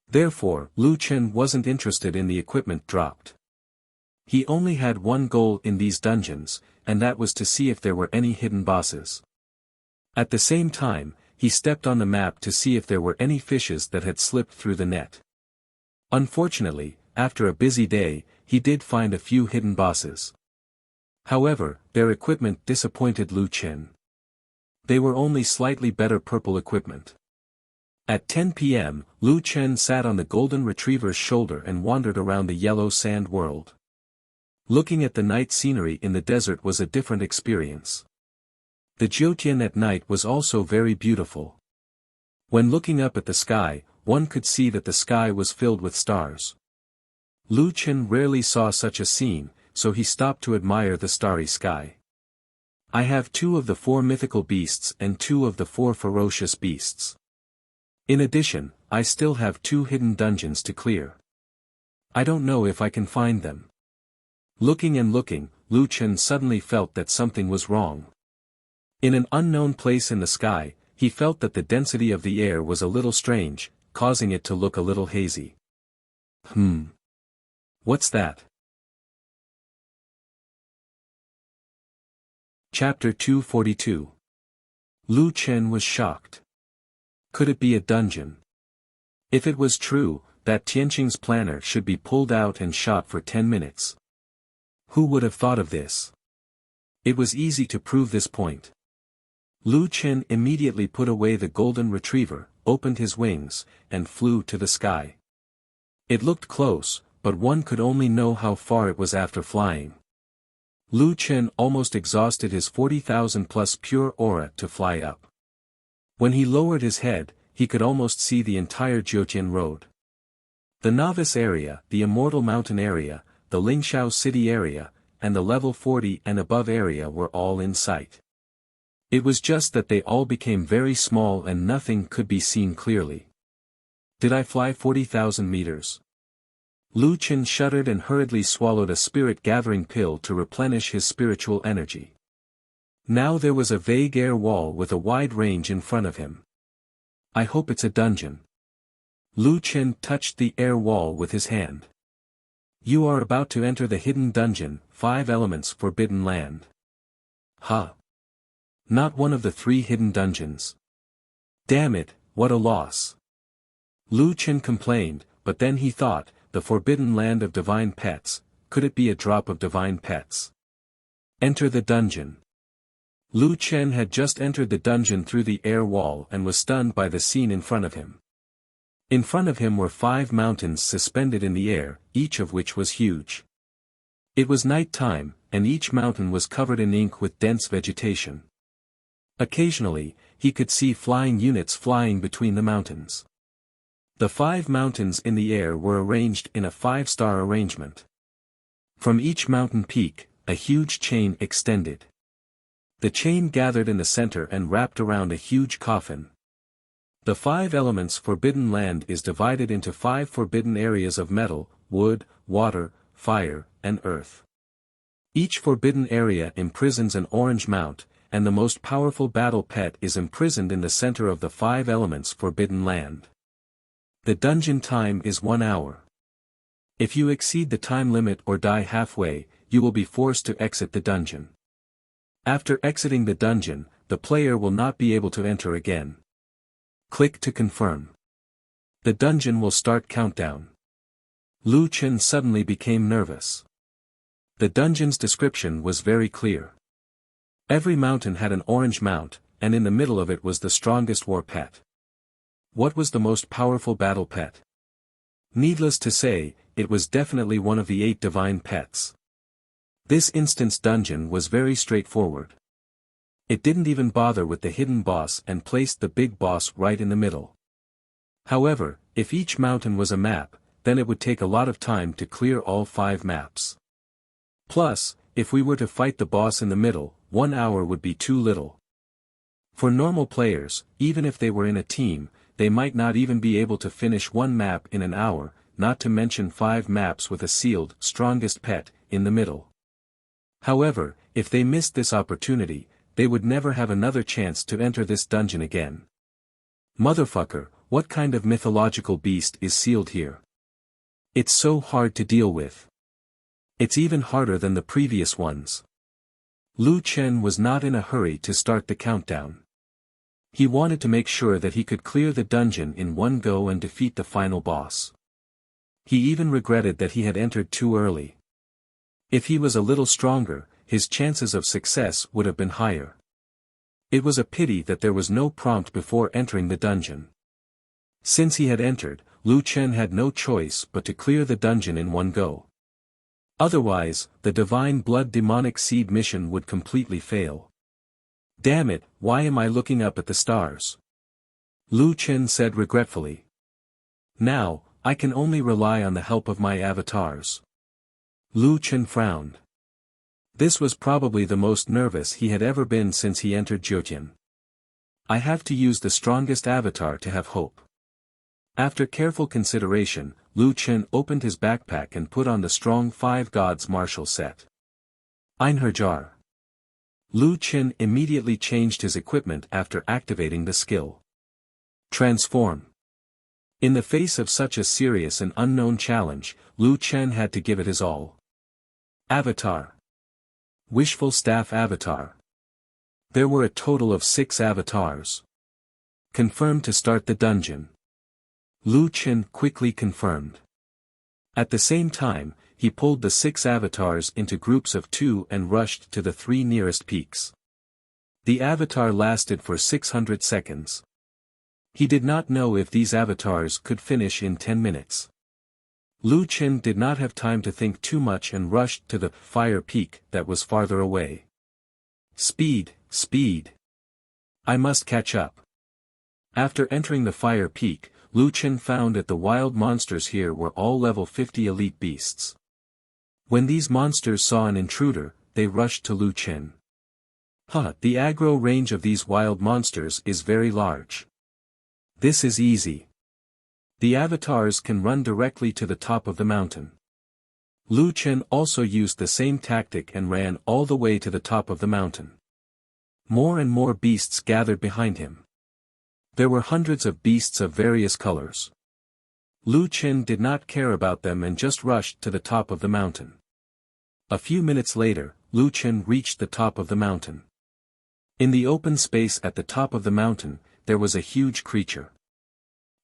Therefore, Lu Chen wasn't interested in the equipment dropped. He only had one goal in these dungeons, and that was to see if there were any hidden bosses. At the same time, he stepped on the map to see if there were any fishes that had slipped through the net. Unfortunately, after a busy day, he did find a few hidden bosses. However, their equipment disappointed Lu Chen. They were only slightly better purple equipment. At 10 p.m., Lu Chen sat on the golden retriever's shoulder and wandered around the yellow sand world. Looking at the night scenery in the desert was a different experience. The Zhoutian at night was also very beautiful. When looking up at the sky, one could see that the sky was filled with stars. Lu Chen rarely saw such a scene, so he stopped to admire the starry sky. I have 2 of the 4 mythical beasts and 2 of the 4 ferocious beasts. In addition, I still have 2 hidden dungeons to clear. I don't know if I can find them. Looking and looking, Lu Chen suddenly felt that something was wrong. In an unknown place in the sky, he felt that the density of the air was a little strange, causing it to look a little hazy. What's that? Chapter 242. Lu Chen was shocked. Could it be a dungeon? If it was true, that Tianqing's planner should be pulled out and shot for 10 minutes. Who would have thought of this? It was easy to prove this point. Lu Chen immediately put away the golden retriever, opened his wings, and flew to the sky. It looked close, but one could only know how far it was after flying. Lu Chen almost exhausted his 40,000 plus pure aura to fly up. When he lowered his head, he could almost see the entire Zhoutian road. The novice area, the immortal mountain area, the Lingxiao city area, and the level 40 and above area were all in sight. It was just that they all became very small and nothing could be seen clearly. Did I fly 40,000 meters? Lu Chen shuddered and hurriedly swallowed a spirit-gathering pill to replenish his spiritual energy. Now there was a vague air wall with a wide range in front of him. I hope it's a dungeon. Lu Chen touched the air wall with his hand. You are about to enter the hidden dungeon, 5 elements forbidden land. Huh. Not one of the 3 hidden dungeons. Damn it, what a loss. Lu Chen complained, but then he thought, the forbidden land of divine pets, could it be a drop of divine pets? Enter the dungeon. Lu Chen had just entered the dungeon through the air wall and was stunned by the scene in front of him. In front of him were 5 mountains suspended in the air, each of which was huge. It was night time, and each mountain was covered in ink with dense vegetation. Occasionally, he could see flying units flying between the mountains. The 5 mountains in the air were arranged in a 5-star arrangement. From each mountain peak, a huge chain extended. The chain gathered in the center and wrapped around a huge coffin. The 5 elements forbidden land is divided into 5 forbidden areas of metal, wood, water, fire, and earth. Each forbidden area imprisons an orange mount, and the most powerful battle pet is imprisoned in the center of the 5 elements forbidden land. The dungeon time is 1 hour. If you exceed the time limit or die halfway, you will be forced to exit the dungeon. After exiting the dungeon, the player will not be able to enter again. Click to confirm. The dungeon will start countdown. Lu Chen suddenly became nervous. The dungeon's description was very clear. Every mountain had an orange mount, and in the middle of it was the strongest war pet. What was the most powerful battle pet? Needless to say, it was definitely one of the 8 divine pets. This instant's dungeon was very straightforward. It didn't even bother with the hidden boss and placed the big boss right in the middle. However, if each mountain was a map, then it would take a lot of time to clear all 5 maps. Plus, if we were to fight the boss in the middle, 1 hour would be too little. For normal players, even if they were in a team, they might not even be able to finish 1 map in an hour, not to mention 5 maps with a sealed, strongest pet, in the middle. However, if they missed this opportunity, they would never have another chance to enter this dungeon again. Motherfucker, what kind of mythological beast is sealed here? It's so hard to deal with. It's even harder than the previous ones. Lu Chen was not in a hurry to start the countdown. He wanted to make sure that he could clear the dungeon in one go and defeat the final boss. He even regretted that he had entered too early. If he was a little stronger, his chances of success would have been higher. It was a pity that there was no prompt before entering the dungeon. Since he had entered, Lu Chen had no choice but to clear the dungeon in one go. Otherwise, the Divine Blood Demonic Seed mission would completely fail. Damn it, why am I looking up at the stars? Lu Chen said regretfully. Now, I can only rely on the help of my avatars. Lu Chen frowned. This was probably the most nervous he had ever been since he entered Jyotian. I have to use the strongest avatar to have hope. After careful consideration, Lu Chen opened his backpack and put on the strong 5 gods martial set. Einherjar. Lu Chen immediately changed his equipment after activating the skill. Transform. In the face of such a serious and unknown challenge, Lu Chen had to give it his all. Avatar. Wishful Staff Avatar. There were a total of 6 avatars. Confirmed to start the dungeon. Lu Chen quickly confirmed. At the same time, he pulled the 6 avatars into groups of 2 and rushed to the 3 nearest peaks. The avatar lasted for 600 seconds. He did not know if these avatars could finish in 10 minutes. Lu Chen did not have time to think too much and rushed to the fire peak that was farther away. Speed, speed. I must catch up. After entering the fire peak, Lu Chen found that the wild monsters here were all level 50 elite beasts. When these monsters saw an intruder, they rushed to Lu Chen. The aggro range of these wild monsters is very large. This is easy. The avatars can run directly to the top of the mountain. Lu Chen also used the same tactic and ran all the way to the top of the mountain. More and more beasts gathered behind him. There were hundreds of beasts of various colors. Lu Chen did not care about them and just rushed to the top of the mountain. A few minutes later, Lu Chen reached the top of the mountain. In the open space at the top of the mountain, there was a huge creature.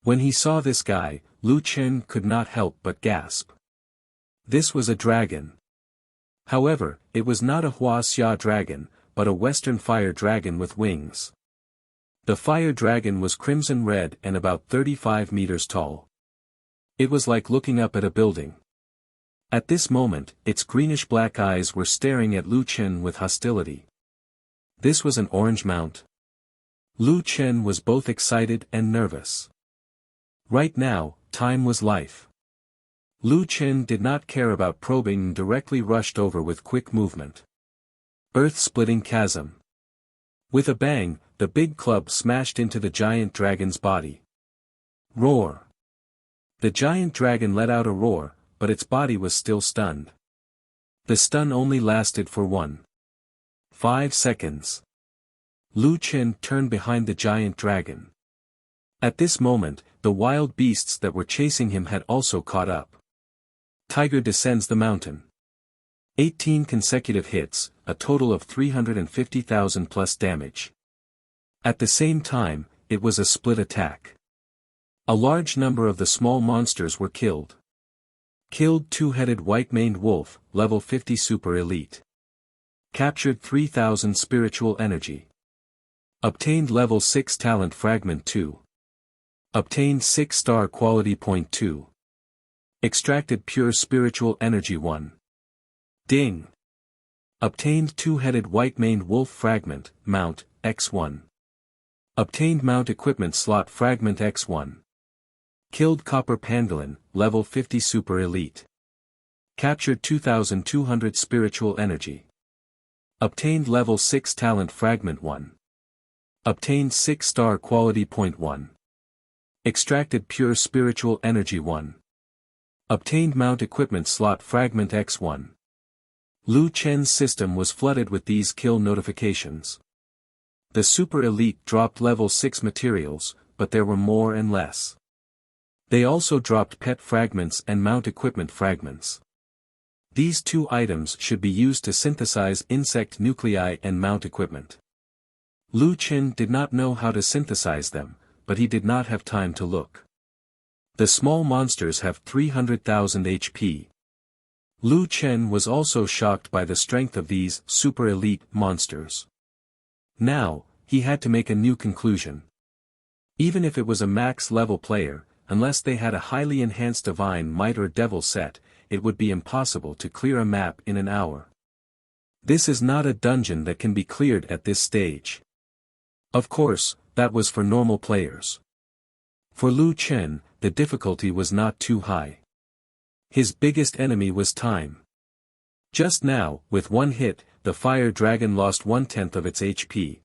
When he saw this guy, Lu Chen could not help but gasp. This was a dragon. However, it was not a Wuxia dragon, but a Western fire dragon with wings. The fire dragon was crimson red and about 35 meters tall. It was like looking up at a building. At this moment, its greenish-black eyes were staring at Lu Chen with hostility. This was an orange mount. Lu Chen was both excited and nervous. Right now, time was life. Lu Chen did not care about probing and directly rushed over with quick movement. Earth-splitting chasm. With a bang, the big club smashed into the giant dragon's body. Roar. The giant dragon let out a roar, but its body was still stunned. The stun only lasted for 1.5 seconds. Lu Chen turned behind the giant dragon. At this moment, the wild beasts that were chasing him had also caught up. Tiger descends the mountain. 18 consecutive hits, a total of 350,000 plus damage. At the same time, it was a split attack. A large number of the small monsters were killed. Killed two-headed white-maned wolf, level 50 super elite. Captured 3,000 spiritual energy. Obtained level 6 talent fragment 2. Obtained 6-star quality point 2. Extracted pure spiritual energy 1. Ding. Obtained two-headed white-maned wolf fragment, mount, X1. Obtained mount equipment slot fragment X1. Killed copper pangolin, level 50 super elite. Captured 2,200 spiritual energy. Obtained level 6 talent fragment 1. Obtained 6-star quality point 1. Extracted pure spiritual energy 1. Obtained mount equipment slot fragment X1. Lu Chen's system was flooded with these kill notifications. The super elite dropped level 6 materials, but there were more and less. They also dropped pet fragments and mount equipment fragments. These two items should be used to synthesize insect nuclei and mount equipment. Lu Chen did not know how to synthesize them, but he did not have time to look. The small monsters have 300,000 HP. Lu Chen was also shocked by the strength of these super elite monsters. Now, he had to make a new conclusion. Even if it was a max-level player, unless they had a highly enhanced divine might or devil set, it would be impossible to clear a map in an hour. This is not a dungeon that can be cleared at this stage. Of course, that was for normal players. For Lu Chen, the difficulty was not too high. His biggest enemy was time. Just now, with one hit, the fire dragon lost 1/10 of its HP.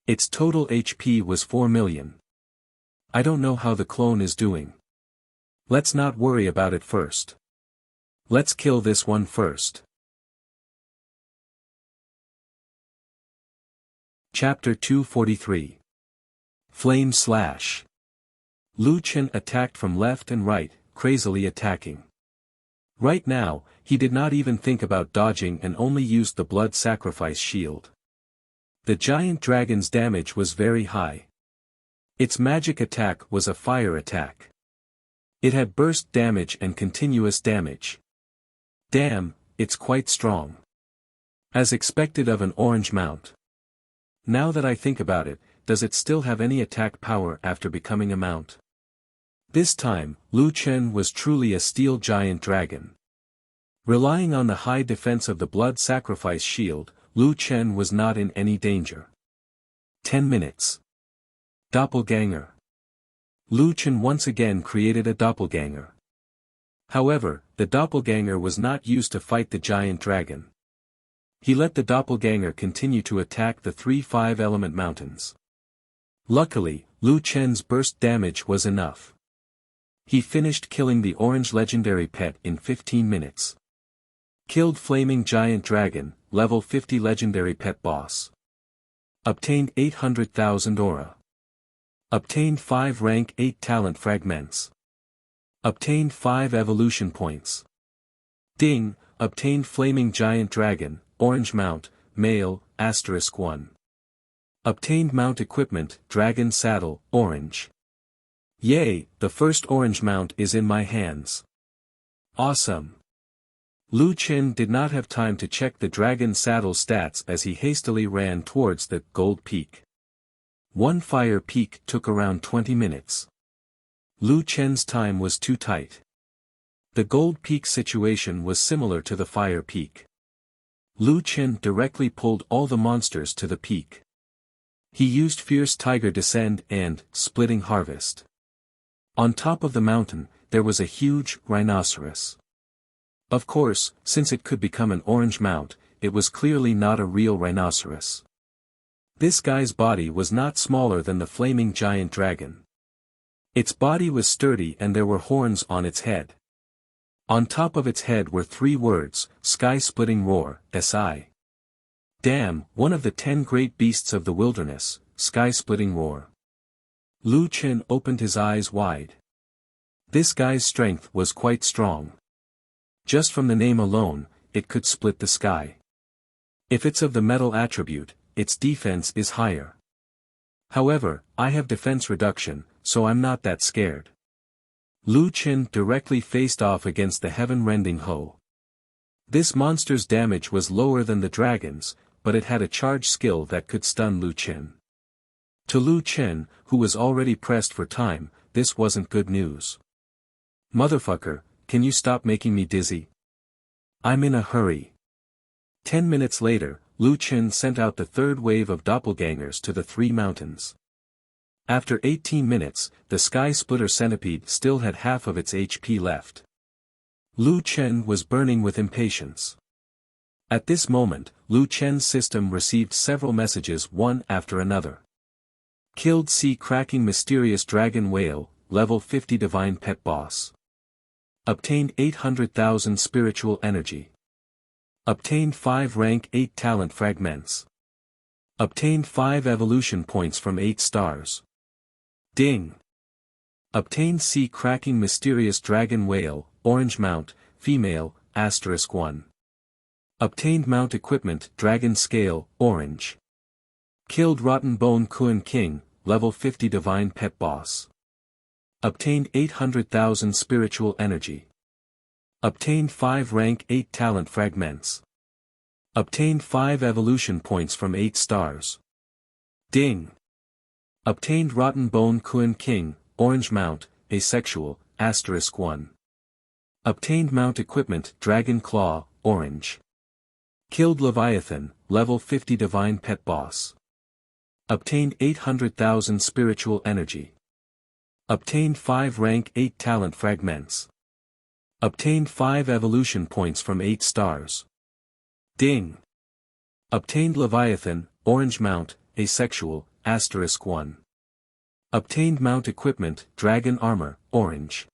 Its total HP was 4 million. I don't know how the clone is doing. Let's not worry about it first. Let's kill this one first. Chapter 243. Flame Slash. Lu Chen attacked from left and right, crazily attacking. Right now, he did not even think about dodging and only used the blood sacrifice shield. The giant dragon's damage was very high. Its magic attack was a fire attack. It had burst damage and continuous damage. Damn, it's quite strong. As expected of an orange mount. Now that I think about it, does it still have any attack power after becoming a mount? This time, Lu Chen was truly a steel giant dragon. Relying on the high defense of the blood sacrifice shield, Lu Chen was not in any danger. 10 minutes. Doppelganger. Lu Chen once again created a doppelganger. However, the doppelganger was not used to fight the giant dragon. He let the doppelganger continue to attack the 3-5 element mountains. Luckily, Lu Chen's burst damage was enough. He finished killing the orange legendary pet in 15 minutes. Killed flaming giant dragon, level 50 legendary pet boss. Obtained 800,000 aura. Obtained 5 rank 8 talent fragments. Obtained 5 evolution points. Ding, obtained flaming giant dragon, orange mount, male, *1. Obtained mount equipment, dragon saddle, orange. Yay, the first orange mount is in my hands. Awesome. Lu Qin did not have time to check the dragon saddle stats as he hastily ran towards the gold peak. One fire peak took around 20 minutes. Lu Chen's time was too tight. The gold peak situation was similar to the fire peak. Lu Chen directly pulled all the monsters to the peak. He used Fierce Tiger Descend and Splitting Harvest. On top of the mountain, there was a huge rhinoceros. Of course, since it could become an orange mount, it was clearly not a real rhinoceros. This guy's body was not smaller than the flaming giant dragon. Its body was sturdy and there were horns on its head. On top of its head were 3 words, Sky-Splitting Roar, SI. Damn, one of the 10 great beasts of the wilderness, Sky-Splitting Roar. Lu Chen opened his eyes wide. This guy's strength was quite strong. Just from the name alone, it could split the sky. If it's of the metal attribute, its defense is higher. However, I have defense reduction, so I'm not that scared. Lu Chen directly faced off against the heaven-rending Ho. This monster's damage was lower than the dragon's, but it had a charge skill that could stun Lu Chen. To Lu Chen, who was already pressed for time, this wasn't good news. Motherfucker, can you stop making me dizzy? I'm in a hurry. 10 minutes later, Lu Chen sent out the 3rd wave of doppelgangers to the 3 mountains. After 18 minutes, the Sky Splitter Centipede still had half of its HP left. Lu Chen was burning with impatience. At this moment, Lu Chen's system received several messages one after another. Killed Sea-Cracking Mysterious Dragon Whale, Level 50 Divine Pet Boss. Obtained 800,000 Spiritual Energy. Obtained 5 Rank 8 Talent Fragments. Obtained 5 Evolution Points from 8 stars. Ding! Obtained Sea-Cracking Mysterious Dragon Whale, Orange Mount, Female, *1. Obtained Mount Equipment Dragon Scale, Orange. Killed Rotten Bone Kuan King, Level 50 Divine Pet Boss. Obtained 800,000 Spiritual Energy. Obtained 5 Rank 8 Talent Fragments. Obtained 5 Evolution Points from 8 stars. Ding! Obtained Rotten Bone Kuan King, Orange Mount, Asexual, *1. Obtained Mount Equipment Dragon Claw, Orange. Killed Leviathan, Level 50 Divine Pet Boss. Obtained 800,000 Spiritual Energy. Obtained 5 Rank 8 Talent Fragments. Obtained 5 Evolution Points from 8 stars. Ding! Obtained Leviathan, Orange Mount, Asexual, *1. Obtained Mount Equipment Dragon Armor, Orange.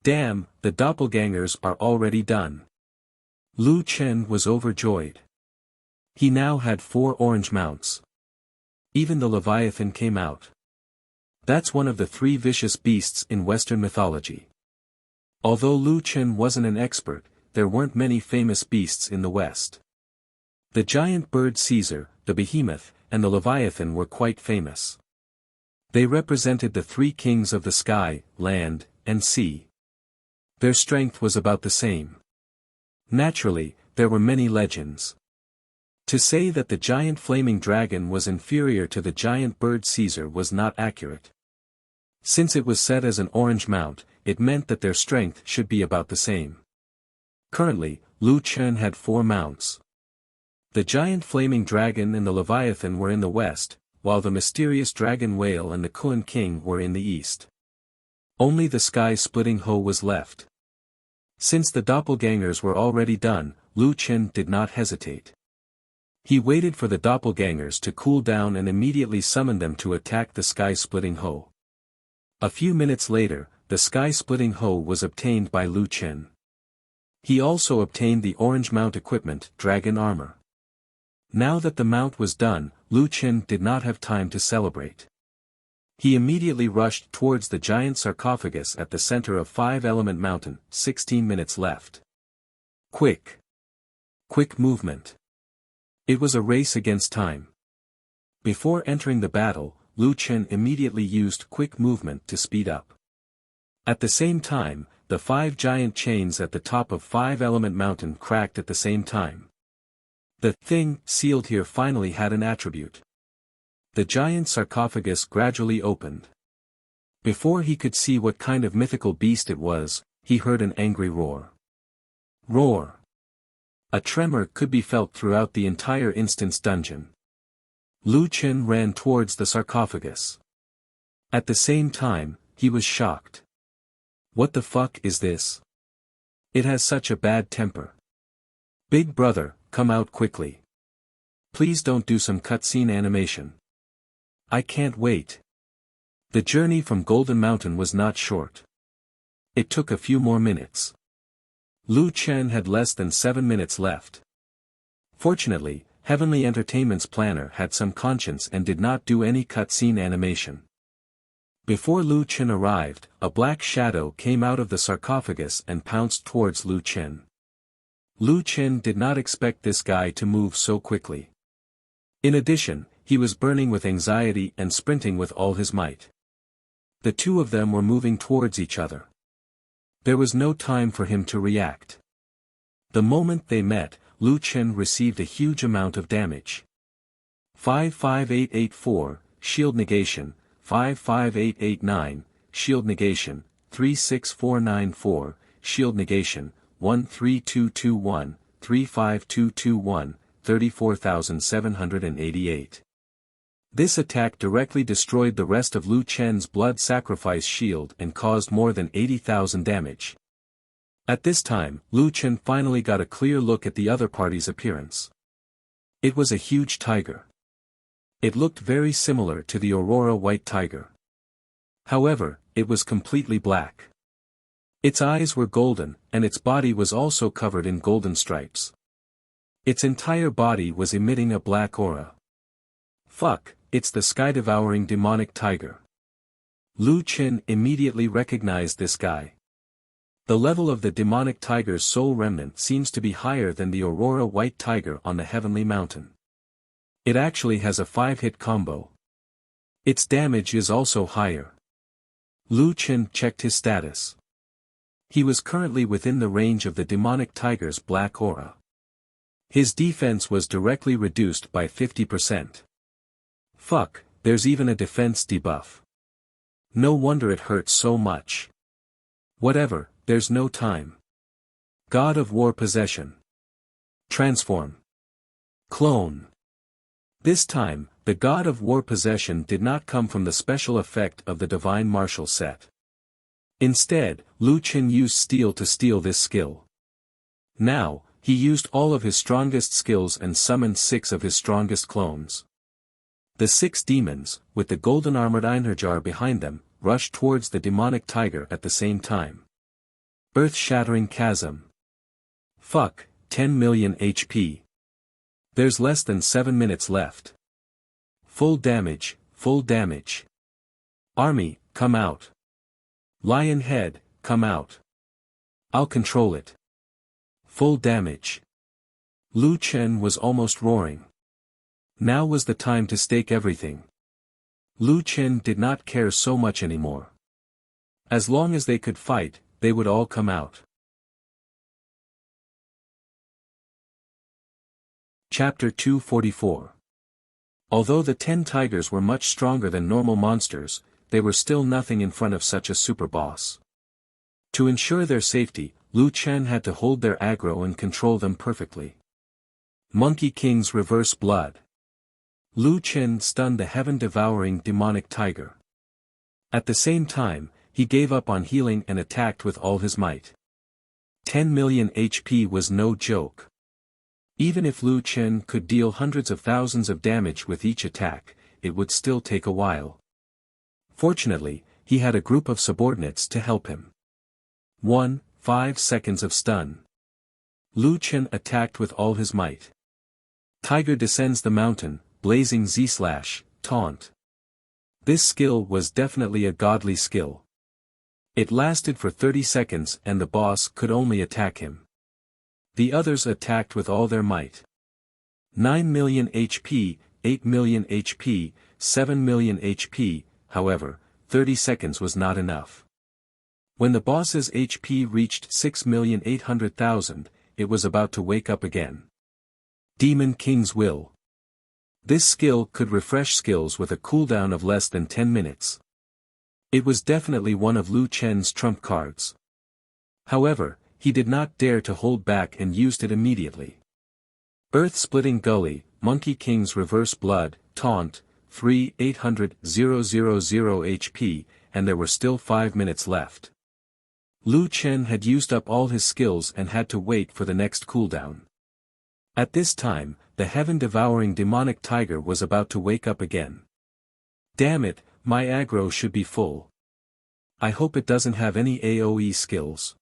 Damn, the doppelgangers are already done. Lu Chen was overjoyed. He now had 4 orange mounts. Even the Leviathan came out. That's one of the 3 vicious beasts in Western mythology. Although Lu Chen wasn't an expert, there weren't many famous beasts in the West. The giant bird Caesar, the behemoth, and the Leviathan were quite famous. They represented the 3 kings of the sky, land, and sea. Their strength was about the same. Naturally, there were many legends. To say that the giant flaming dragon was inferior to the giant bird Caesar was not accurate. Since it was set as an orange mount, it meant that their strength should be about the same. Currently, Lu Chen had 4 mounts. The giant flaming dragon and the Leviathan were in the west, while the mysterious dragon whale and the Kuan King were in the east. Only the Sky-Splitting Ho was left. Since the doppelgangers were already done, Lu Chen did not hesitate. He waited for the doppelgangers to cool down and immediately summoned them to attack the Sky-Splitting Ho. A few minutes later, the Sky-Splitting Ho was obtained by Lu Chen. He also obtained the orange mount equipment, Dragon Armor. Now that the mount was done, Lu Chen did not have time to celebrate. He immediately rushed towards the giant sarcophagus at the center of 5-element mountain, 16 minutes left. Quick! Quick movement. It was a race against time. Before entering the battle, Lu Chen immediately used quick movement to speed up. At the same time, the 5 giant chains at the top of 5-element mountain cracked at the same time. The thing sealed here finally had an attribute. The giant sarcophagus gradually opened. Before he could see what kind of mythical beast it was, he heard an angry roar. Roar! A tremor could be felt throughout the entire instant's dungeon. Lu Chen ran towards the sarcophagus. At the same time, he was shocked. What the fuck is this? It has such a bad temper. Big brother, come out quickly. Please don't do some cutscene animation. I can't wait. The journey from Golden Mountain was not short. It took a few more minutes. Lu Chen had less than 7 minutes left. Fortunately, Heavenly Entertainment's planner had some conscience and did not do any cutscene animation. Before Lu Chen arrived, a black shadow came out of the sarcophagus and pounced towards Lu Chen. Lu Chen did not expect this guy to move so quickly. In addition, he was burning with anxiety and sprinting with all his might. The two of them were moving towards each other. There was no time for him to react. The moment they met, Lu Chen received a huge amount of damage. 55884, shield negation, 55889, shield negation, 36494, shield negation, 13221, 35221, 34,788. This attack directly destroyed the rest of Lu Chen's blood sacrifice shield and caused more than 80,000 damage. At this time, Lu Chen finally got a clear look at the other party's appearance. It was a huge tiger. It looked very similar to the Aurora White Tiger. However, it was completely black. Its eyes were golden, and its body was also covered in golden stripes. Its entire body was emitting a black aura. Fuck, it's the sky-devouring demonic tiger. Lu Chen immediately recognized this guy. The level of the demonic tiger's soul remnant seems to be higher than the Aurora White Tiger on the Heavenly Mountain. It actually has a 5-hit combo. Its damage is also higher. Lu Chen checked his status. He was currently within the range of the demonic tiger's black aura. His defense was directly reduced by 50%. Fuck, there's even a defense debuff. No wonder it hurts so much. Whatever, there's no time. God of War Possession. Transform. Clone. This time, the God of War Possession did not come from the special effect of the Divine Martial set. Instead, Lu Chen used steel to steal this skill. Now, he used all of his strongest skills and summoned 6 of his strongest clones. The 6 demons, with the golden armored Einherjar behind them, rushed towards the demonic tiger at the same time. Earth-shattering chasm. Fuck, 10 million HP. There's less than 7 minutes left. Full damage, full damage. Army, come out. Lion head, come out. I'll control it. Full damage. Lu Chen was almost roaring. Now was the time to stake everything. Lu Chen did not care so much anymore. As long as they could fight, they would all come out. Chapter 244. Although the 10 tigers were much stronger than normal monsters, they were still nothing in front of such a super boss. To ensure their safety, Lu Chen had to hold their aggro and control them perfectly. Monkey King's Reverse Blood. Lu Chen stunned the heaven-devouring demonic tiger. At the same time, he gave up on healing and attacked with all his might. 10 million HP was no joke. Even if Lu Chen could deal hundreds of thousands of damage with each attack, it would still take a while. Fortunately, he had a group of subordinates to help him. 5 seconds of stun. Lu Chen attacked with all his might. Tiger descends the mountain, blazing Z/, taunt. This skill was definitely a godly skill. It lasted for 30 seconds and the boss could only attack him. The others attacked with all their might. 9 million HP, 8 million HP, 7 million HP, however, 30 seconds was not enough. When the boss's HP reached 6,800,000, it was about to wake up again. Demon King's Will. This skill could refresh skills with a cooldown of less than 10 minutes. It was definitely one of Lu Chen's trump cards. However, he did not dare to hold back and used it immediately. Earth-splitting Gully, Monkey King's Reverse Blood, Taunt, 3,800,000 HP, and there were still 5 minutes left. Lu Chen had used up all his skills and had to wait for the next cooldown. At this time, the heaven-devouring demonic tiger was about to wake up again. Damn it, my aggro should be full. I hope it doesn't have any AoE skills.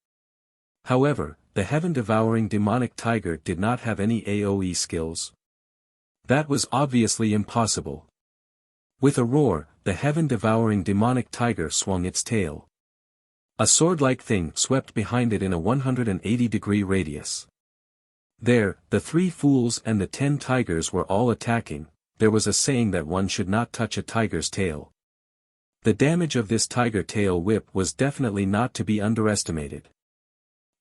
However, the heaven-devouring demonic tiger did not have any AoE skills. That was obviously impossible. With a roar, the heaven-devouring demonic tiger swung its tail. A sword-like thing swept behind it in a 180-degree radius. There, the 3 fools and the 10 tigers were all attacking. There was a saying that one should not touch a tiger's tail. The damage of this tiger tail whip was definitely not to be underestimated.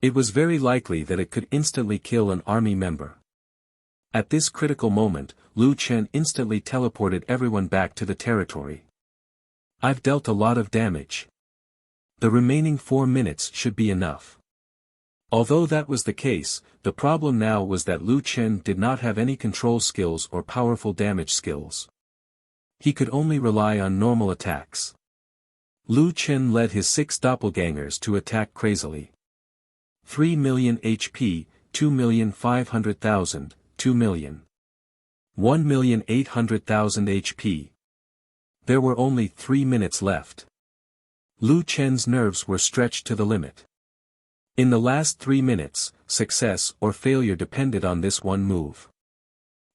It was very likely that it could instantly kill an army member. At this critical moment, Lu Chen instantly teleported everyone back to the territory. I've dealt a lot of damage. The remaining 4 minutes should be enough. Although that was the case, the problem now was that Lu Chen did not have any control skills or powerful damage skills. He could only rely on normal attacks. Lu Chen led his 6 doppelgangers to attack crazily. 3 million HP, 2,500,000, 2 million. 1,800,000 HP. There were only 3 minutes left. Lu Chen's nerves were stretched to the limit. In the last 3 minutes, success or failure depended on this one move.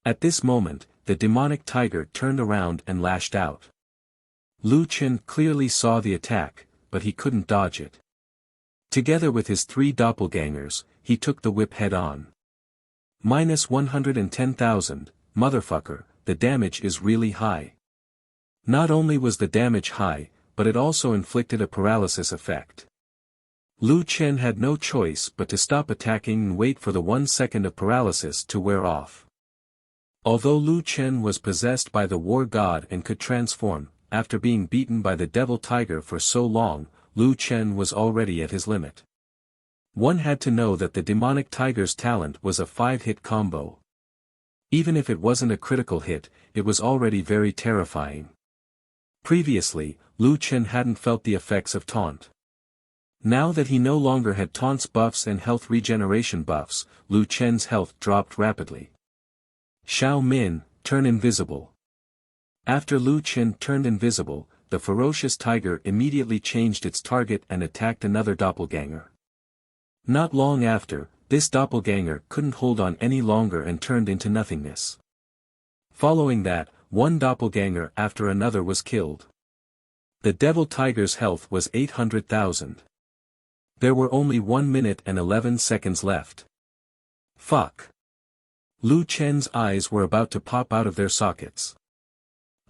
At this moment, the demonic tiger turned around and lashed out. Lu Chen clearly saw the attack, but he couldn't dodge it. Together with his 3 doppelgangers, he took the whip head-on. Minus 110,000, motherfucker, the damage is really high. Not only was the damage high, but it also inflicted a paralysis effect. Lu Chen had no choice but to stop attacking and wait for the 1 second of paralysis to wear off. Although Lu Chen was possessed by the war god and could transform, after being beaten by the devil tiger for so long, Lu Chen was already at his limit. One had to know that the demonic tiger's talent was a 5-hit combo. Even if it wasn't a critical hit, it was already very terrifying. Previously, Lu Chen hadn't felt the effects of taunt. Now that he no longer had taunts buffs and health regeneration buffs, Lu Chen's health dropped rapidly. Xiao Min, turn invisible. After Lu Chen turned invisible, the ferocious tiger immediately changed its target and attacked another doppelganger. Not long after, this doppelganger couldn't hold on any longer and turned into nothingness. Following that, one doppelganger after another was killed. The devil tiger's health was 800,000. There were only 1 minute and 11 seconds left. Fuck. Lu Chen's eyes were about to pop out of their sockets.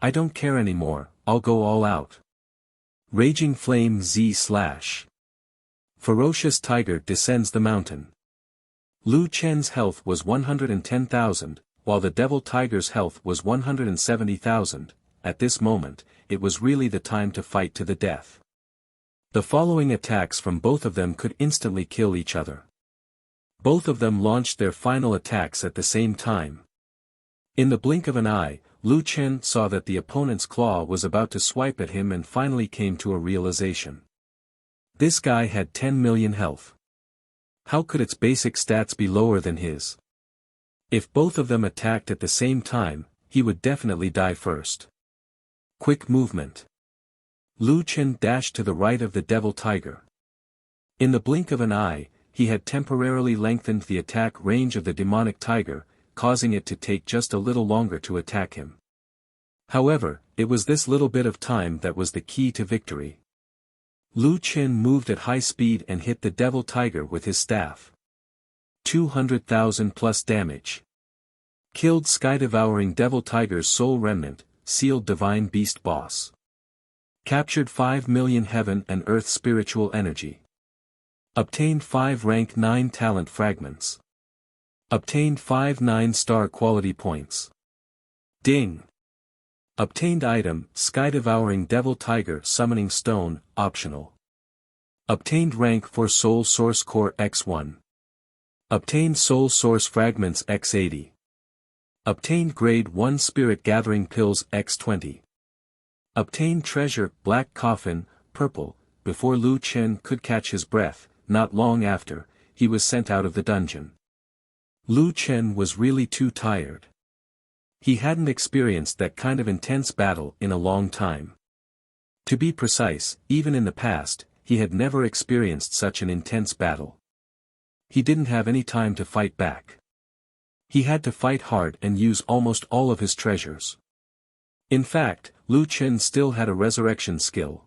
I don't care anymore, I'll go all out. Raging Flame Z/. Ferocious Tiger descends the mountain. Lu Chen's health was 110,000, while the devil tiger's health was 170,000. At this moment, it was really the time to fight to the death. The following attacks from both of them could instantly kill each other. Both of them launched their final attacks at the same time. In the blink of an eye, Lu Chen saw that the opponent's claw was about to swipe at him and finally came to a realization. This guy had 10 million health. How could its basic stats be lower than his? If both of them attacked at the same time, he would definitely die first. Quick movement. Lu Chen dashed to the right of the devil tiger. In the blink of an eye, he had temporarily lengthened the attack range of the demonic tiger, causing it to take just a little longer to attack him. However, it was this little bit of time that was the key to victory. Lu Chen moved at high speed and hit the devil tiger with his staff. 200,000 plus damage. Killed sky-devouring devil tiger's soul remnant, sealed divine beast boss. Captured 5 million heaven and earth spiritual energy. Obtained 5 rank 9 talent fragments. Obtained 5 9-star quality points. Ding! Obtained item, Sky Devouring Devil Tiger Summoning Stone, optional. Obtained rank for Soul Source Core X1. Obtained Soul Source Fragments X80. Obtained Grade 1 Spirit Gathering Pills X20. Obtained treasure, Black Coffin, purple. Before Lu Chen could catch his breath, not long after, he was sent out of the dungeon. Lu Chen was really too tired. He hadn't experienced that kind of intense battle in a long time. To be precise, even in the past, he had never experienced such an intense battle. He didn't have any time to fight back. He had to fight hard and use almost all of his treasures. In fact, Lu Chen still had a resurrection skill.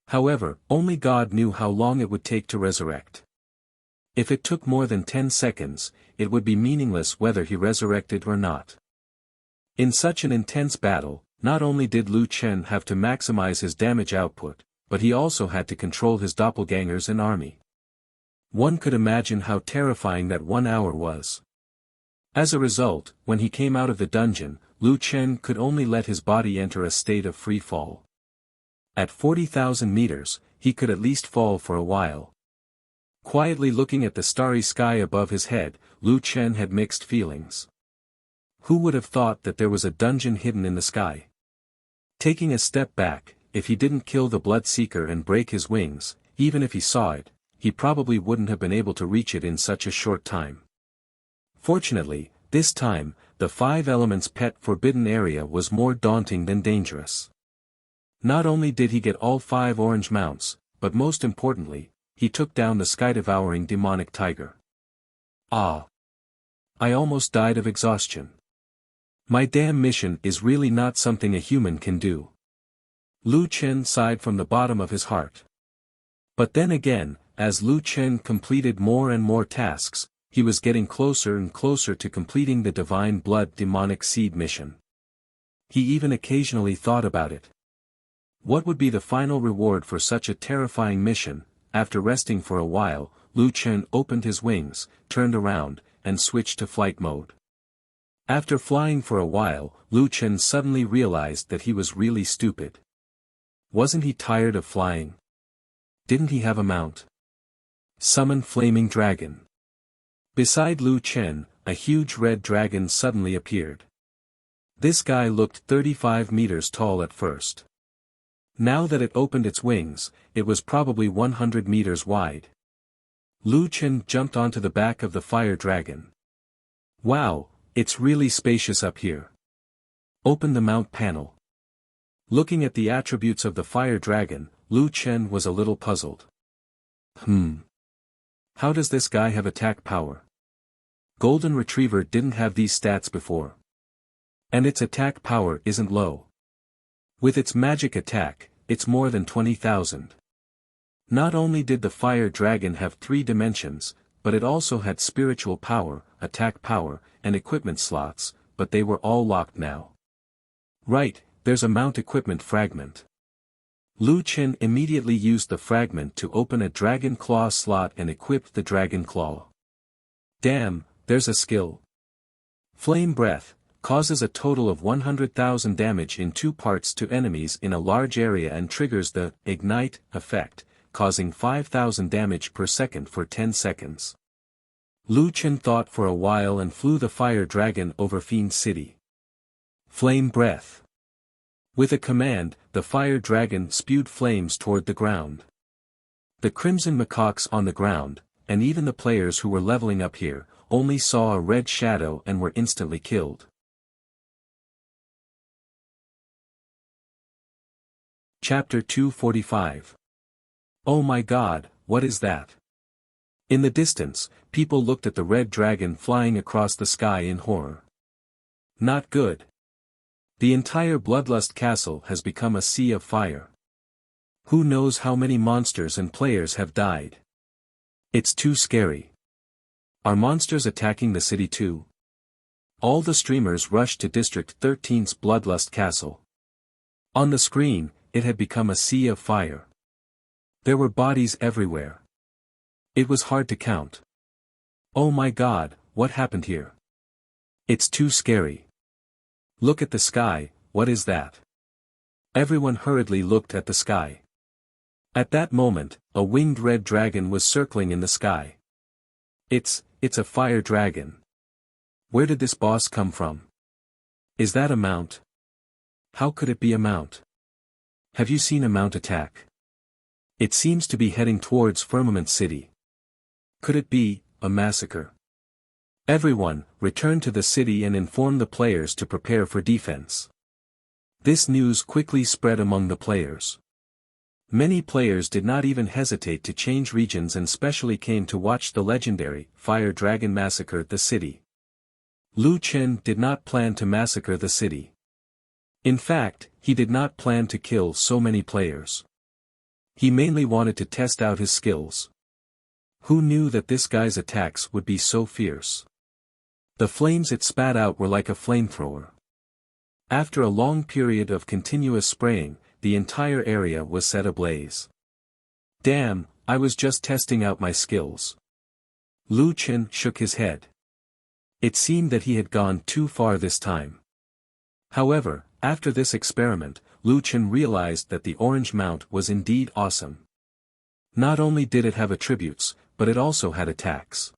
However, only God knew how long it would take to resurrect. If it took more than 10 seconds, it would be meaningless whether he resurrected or not. In such an intense battle, not only did Lu Chen have to maximize his damage output, but he also had to control his doppelgangers and army. One could imagine how terrifying that 1 hour was. As a result, when he came out of the dungeon, Lu Chen could only let his body enter a state of free fall. At 40,000 meters, he could at least fall for a while. Quietly looking at the starry sky above his head, Lu Chen had mixed feelings. Who would have thought that there was a dungeon hidden in the sky? Taking a step back, if he didn't kill the Bloodseeker and break his wings, even if he saw it, he probably wouldn't have been able to reach it in such a short time. Fortunately, this time, the 5 elements pet forbidden area was more daunting than dangerous. Not only did he get all 5 orange mounts, but most importantly, he took down the sky-devouring demonic tiger. Ah! I almost died of exhaustion. My damn mission is really not something a human can do. Lu Chen sighed from the bottom of his heart. But then again, as Lu Chen completed more and more tasks, he was getting closer and closer to completing the Divine Blood Demonic Seed mission. He even occasionally thought about it. What would be the final reward for such a terrifying mission? After resting for a while, Lu Chen opened his wings, turned around, and switched to flight mode. After flying for a while, Lu Chen suddenly realized that he was really stupid. Wasn't he tired of flying? Didn't he have a mount? Summon Flaming Dragon. Beside Lu Chen, a huge red dragon suddenly appeared. This guy looked 35 meters tall at first. Now that it opened its wings, it was probably 100 meters wide. Lu Chen jumped onto the back of the fire dragon. Wow, it's really spacious up here. Open the mount panel. Looking at the attributes of the fire dragon, Lu Chen was a little puzzled. How does this guy have attack power? Golden Retriever didn't have these stats before. And its attack power isn't low. With its magic attack, it's more than 20,000. Not only did the fire dragon have 3 dimensions, but it also had spiritual power, attack power, and equipment slots, but they were all locked now. Right, there's a mount equipment fragment. Lu Chen immediately used the fragment to open a dragon claw slot and equipped the dragon claw. Damn, there's a skill. Flame Breath causes a total of 100,000 damage in 2 parts to enemies in a large area and triggers the Ignite effect, causing 5,000 damage per second for 10 seconds. Lu Chen thought for a while and flew the fire dragon over Fiend City. Flame Breath. With a command, the fire dragon spewed flames toward the ground. The crimson macaques on the ground, and even the players who were leveling up here, only saw a red shadow and were instantly killed. Chapter 245. Oh my God, what is that? In the distance, people looked at the red dragon flying across the sky in horror. Not good. The entire Bloodlust Castle has become a sea of fire. Who knows how many monsters and players have died? It's too scary. Are monsters attacking the city too? All the streamers rushed to District 13's Bloodlust Castle. On the screen, it had become a sea of fire. There were bodies everywhere. It was hard to count. Oh my God, what happened here? It's too scary. Look at the sky, what is that? Everyone hurriedly looked at the sky. At that moment, a winged red dragon was circling in the sky. It's a fire dragon. Where did this boss come from? Is that a mount? How could it be a mount? Have you seen a mount attack? It seems to be heading towards Firmament City. Could it be a massacre? Everyone, return to the city and inform the players to prepare for defense. This news quickly spread among the players. Many players did not even hesitate to change regions and specially came to watch the legendary Fire Dragon massacre the city. Lu Chen did not plan to massacre the city. In fact, he did not plan to kill so many players. He mainly wanted to test out his skills. Who knew that this guy's attacks would be so fierce? The flames it spat out were like a flamethrower. After a long period of continuous spraying, the entire area was set ablaze. Damn, I was just testing out my skills. Lu Chen shook his head. It seemed that he had gone too far this time. However, after this experiment, Lu Chen realized that the orange mount was indeed awesome. Not only did it have attributes, but it also had attacks.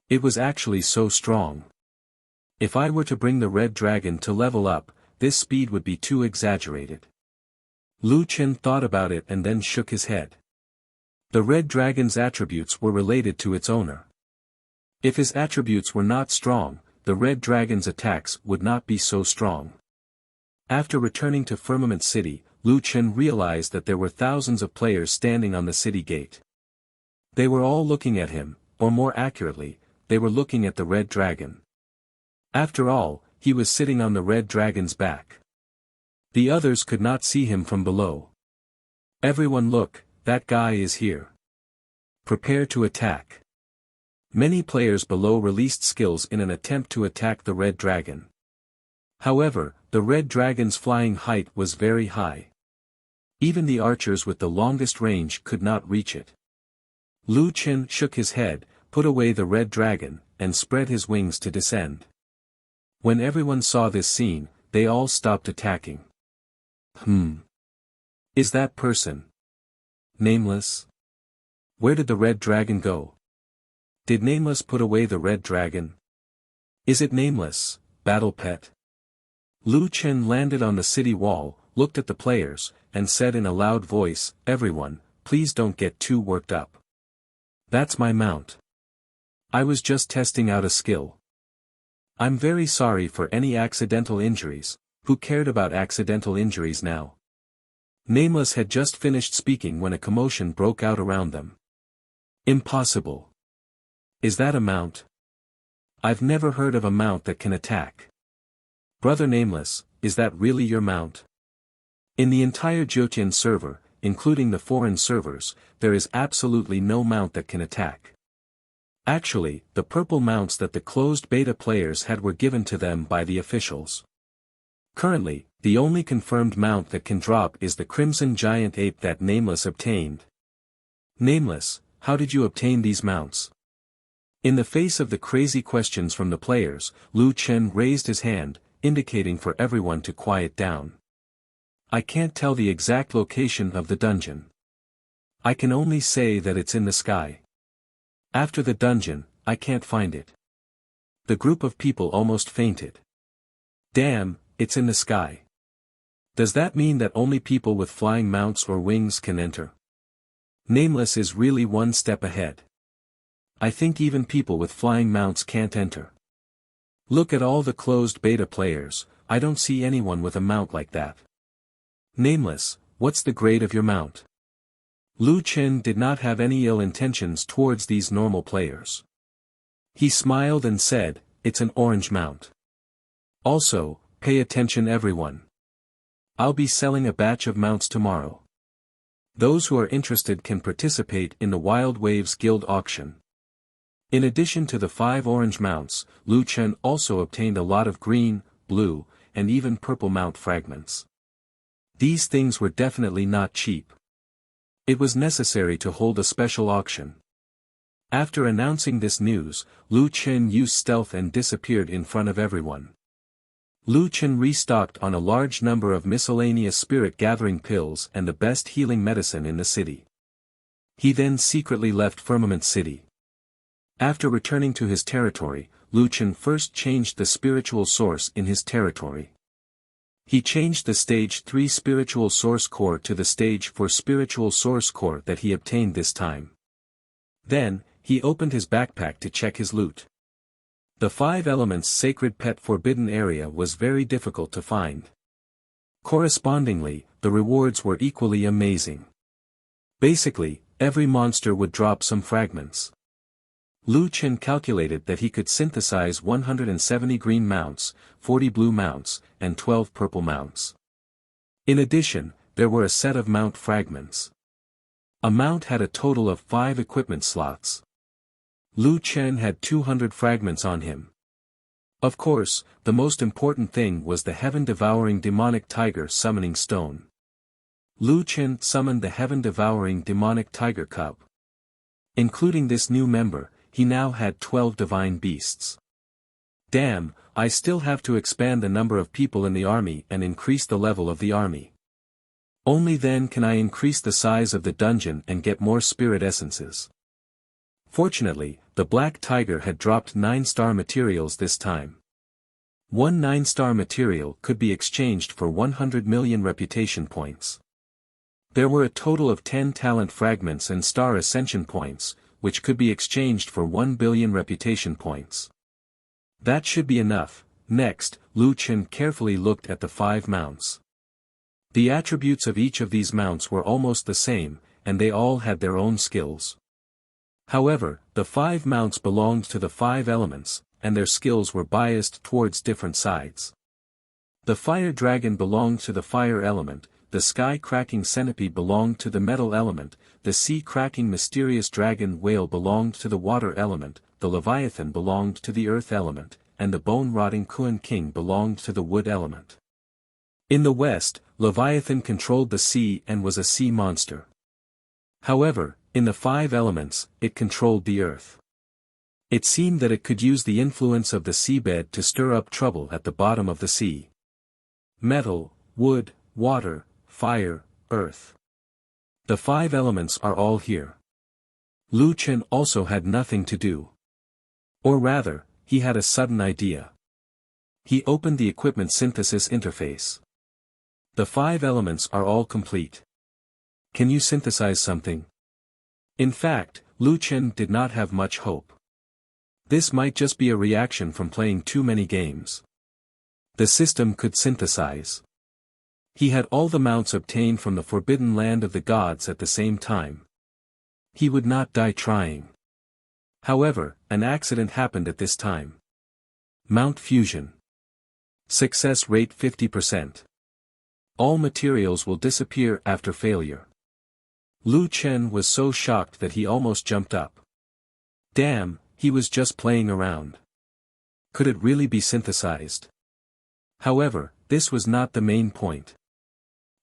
It was actually so strong. If I were to bring the red dragon to level up, this speed would be too exaggerated. Lu Chen thought about it and then shook his head. The red dragon's attributes were related to its owner. If his attributes were not strong, the red dragon's attacks would not be so strong. After returning to Firmament City, Lu Chen realized that there were thousands of players standing on the city gate. They were all looking at him, or more accurately, they were looking at the red dragon. After all, he was sitting on the red dragon's back. The others could not see him from below. Everyone look, that guy is here. Prepare to attack. Many players below released skills in an attempt to attack the red dragon. However, the red dragon's flying height was very high. Even the archers with the longest range could not reach it. Lu Chen shook his head, put away the red dragon, and spread his wings to descend. When everyone saw this scene, they all stopped attacking. Is that person Nameless? Where did the red dragon go? Did Nameless put away the red dragon? Is it Nameless, battle pet? Lu Chen landed on the city wall, looked at the players, and said in a loud voice, "Everyone, please don't get too worked up. That's my mount. I was just testing out a skill. I'm very sorry for any accidental injuries. Who cared about accidental injuries now?" Nameless had just finished speaking when a commotion broke out around them. Impossible. Is that a mount? I've never heard of a mount that can attack. Brother Nameless, is that really your mount? In the entire Jyotian server, including the foreign servers, there is absolutely no mount that can attack. Actually, the purple mounts that the closed beta players had were given to them by the officials. Currently, the only confirmed mount that can drop is the Crimson Giant Ape that Nameless obtained. Nameless, how did you obtain these mounts? In the face of the crazy questions from the players, Lu Chen raised his hand, indicating for everyone to quiet down. I can't tell the exact location of the dungeon. I can only say that it's in the sky. After the dungeon, I can't find it. The group of people almost fainted. Damn, it's in the sky. Does that mean that only people with flying mounts or wings can enter? Nameless is really one step ahead. I think even people with flying mounts can't enter. Look at all the closed beta players, I don't see anyone with a mount like that. Nameless, what's the grade of your mount? Lu Chen did not have any ill intentions towards these normal players. He smiled and said, it's an orange mount. Also, pay attention everyone. I'll be selling a batch of mounts tomorrow. Those who are interested can participate in the Wild Waves Guild auction. In addition to the 5 orange mounts, Lu Chen also obtained a lot of green, blue, and even purple mount fragments. These things were definitely not cheap. It was necessary to hold a special auction. After announcing this news, Lu Chen used stealth and disappeared in front of everyone. Lu Chen restocked on a large number of miscellaneous spirit-gathering pills and the best healing medicine in the city. He then secretly left Firmament City. After returning to his territory, Lu Chen first changed the spiritual source in his territory. He changed the Stage 3 Spiritual Source Core to the Stage 4 Spiritual Source Core that he obtained this time. Then, he opened his backpack to check his loot. The 5 Elements Sacred Pet Forbidden Area was very difficult to find. Correspondingly, the rewards were equally amazing. Basically, every monster would drop some fragments. Lu Chen calculated that he could synthesize 170 green mounts, 40 blue mounts, and 12 purple mounts. In addition, there were a set of mount fragments. A mount had a total of 5 equipment slots. Lu Chen had 200 fragments on him. Of course, the most important thing was the heaven-devouring demonic tiger summoning stone. Lu Chen summoned the heaven-devouring demonic tiger cub. Including this new member, he now had 12 divine beasts. Damn, I still have to expand the number of people in the army and increase the level of the army. Only then can I increase the size of the dungeon and get more spirit essences. Fortunately, the Black Tiger had dropped 9-star materials this time. One 9-star material could be exchanged for 100 million reputation points. There were a total of 10 talent fragments and star ascension points, which could be exchanged for 1 billion reputation points. That should be enough. Next, Lu Chen carefully looked at the 5 mounts. The attributes of each of these mounts were almost the same, and they all had their own skills. However, the 5 mounts belonged to the 5 elements, and their skills were biased towards different sides. The fire dragon belonged to the fire element, the sky-cracking centipede belonged to the metal element, the sea-cracking mysterious dragon whale belonged to the water element, the leviathan belonged to the earth element, and the bone-rotting Kuan King belonged to the wood element. In the west, Leviathan controlled the sea and was a sea monster. However, in the 5 elements, it controlled the earth. It seemed that it could use the influence of the seabed to stir up trouble at the bottom of the sea. Metal, wood, water, fire, earth. The 5 elements are all here. Lu Chen also had nothing to do. Or rather, he had a sudden idea. He opened the equipment synthesis interface. The 5 elements are all complete. Can you synthesize something? In fact, Lu Chen did not have much hope. This might just be a reaction from playing too many games. The system could synthesize. He had all the mounts obtained from the forbidden land of the gods at the same time. He would not die trying. However, an accident happened at this time. Mount fusion. Success rate 50%. All materials will disappear after failure. Lu Chen was so shocked that he almost jumped up. Damn, he was just playing around. Could it really be synthesized? However, this was not the main point.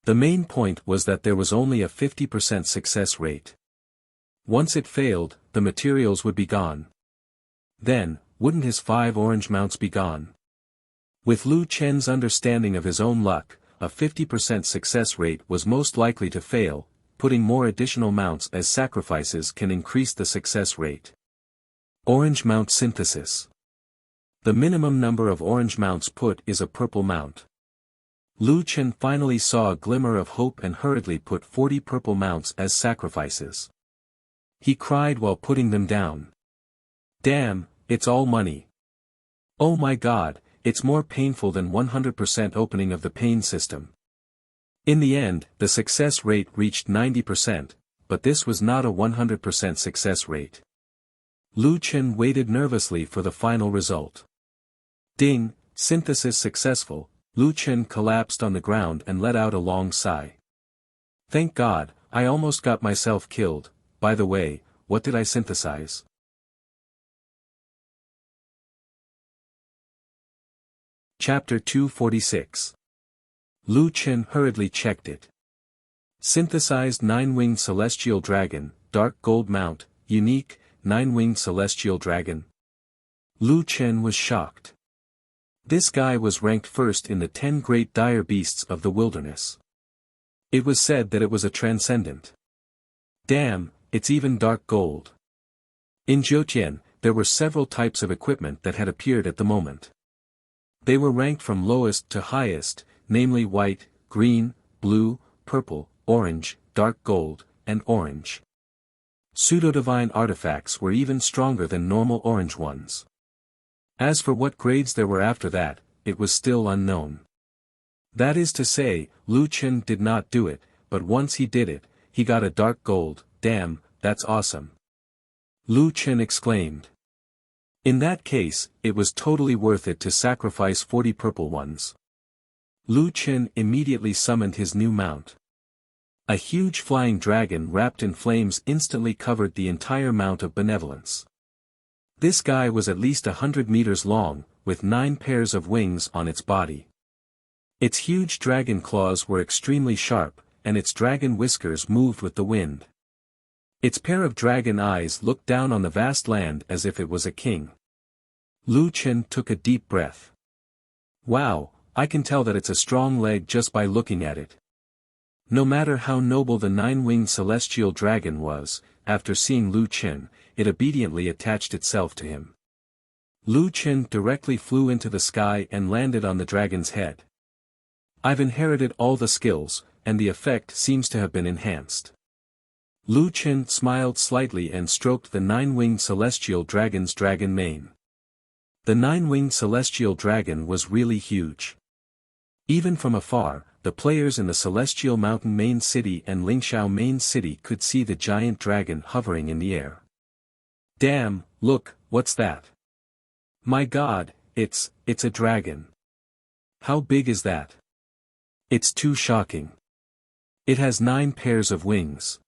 The main point was that there was only a 50% success rate. Once it failed, the materials would be gone. Then, wouldn't his 5 orange mounts be gone? With Lu Chen's understanding of his own luck, a 50% success rate was most likely to fail. Putting more additional mounts as sacrifices can increase the success rate. Orange mount synthesis. The minimum number of orange mounts put is a purple mount. Lu Chen finally saw a glimmer of hope and hurriedly put 40 purple mounts as sacrifices. He cried while putting them down. Damn, it's all money. Oh my god, it's more painful than 100% opening of the pain system. In the end, the success rate reached 90%, but this was not a 100% success rate. Lu Chen waited nervously for the final result. Ding, synthesis successful. Lu Chen collapsed on the ground and let out a long sigh. Thank God, I almost got myself killed. By the way, what did I synthesize? Chapter 246. Lu Chen hurriedly checked it. Synthesized 9-winged celestial dragon, dark gold mount, unique, 9-winged celestial dragon. Lu Chen was shocked. This guy was ranked first in the 10 great dire beasts of the wilderness. It was said that it was a transcendent. Damn, it's even dark gold. In Zhoutian, there were several types of equipment that had appeared at the moment. They were ranked from lowest to highest, namely white, green, blue, purple, orange, dark gold, and orange. Pseudo-divine artifacts were even stronger than normal orange ones. As for what grades there were after that, it was still unknown. That is to say, Lu Chen did not do it, but once he did it, he got a dark gold. Damn, that's awesome. Lu Chen exclaimed. In that case, it was totally worth it to sacrifice 40 purple ones. Lu Chen immediately summoned his new mount. A huge flying dragon wrapped in flames instantly covered the entire Mount of Benevolence. This guy was at least 100 meters long, with 9 pairs of wings on its body. Its huge dragon claws were extremely sharp, and its dragon whiskers moved with the wind. Its pair of dragon eyes looked down on the vast land as if it was a king. Lu Chen took a deep breath. Wow, I can tell that it's a strong leg just by looking at it. No matter how noble the 9-winged celestial dragon was, after seeing Lu Chen, it obediently attached itself to him. Lu Chen directly flew into the sky and landed on the dragon's head. I've inherited all the skills, and the effect seems to have been enhanced. Lu Chen smiled slightly and stroked the 9-winged celestial dragon's dragon mane. The 9-winged celestial dragon was really huge. Even from afar, the players in the Celestial Mountain Main City and Lingxiao Main City could see the giant dragon hovering in the air. Damn, look, what's that? My god, it's a dragon. How big is that? It's too shocking. It has 9 pairs of wings.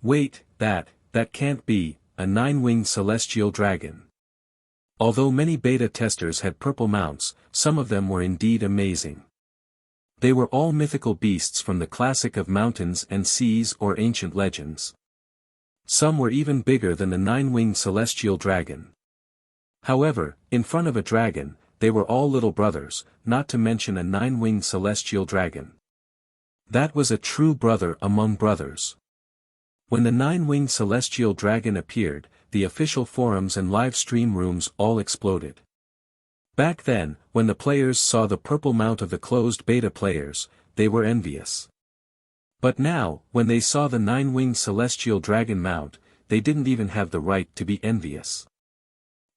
Wait, that can't be, a 9-winged celestial dragon. Although many beta testers had purple mounts, some of them were indeed amazing. They were all mythical beasts from the classic of mountains and seas or ancient legends. Some were even bigger than the 9-winged celestial dragon. However, in front of a dragon, they were all little brothers, not to mention a 9-winged celestial dragon. That was a true brother among brothers. When the 9-winged celestial dragon appeared, the official forums and live stream rooms all exploded. Back then, when the players saw the purple mount of the closed beta players, they were envious. But now, when they saw the 9-winged celestial dragon mount, they didn't even have the right to be envious.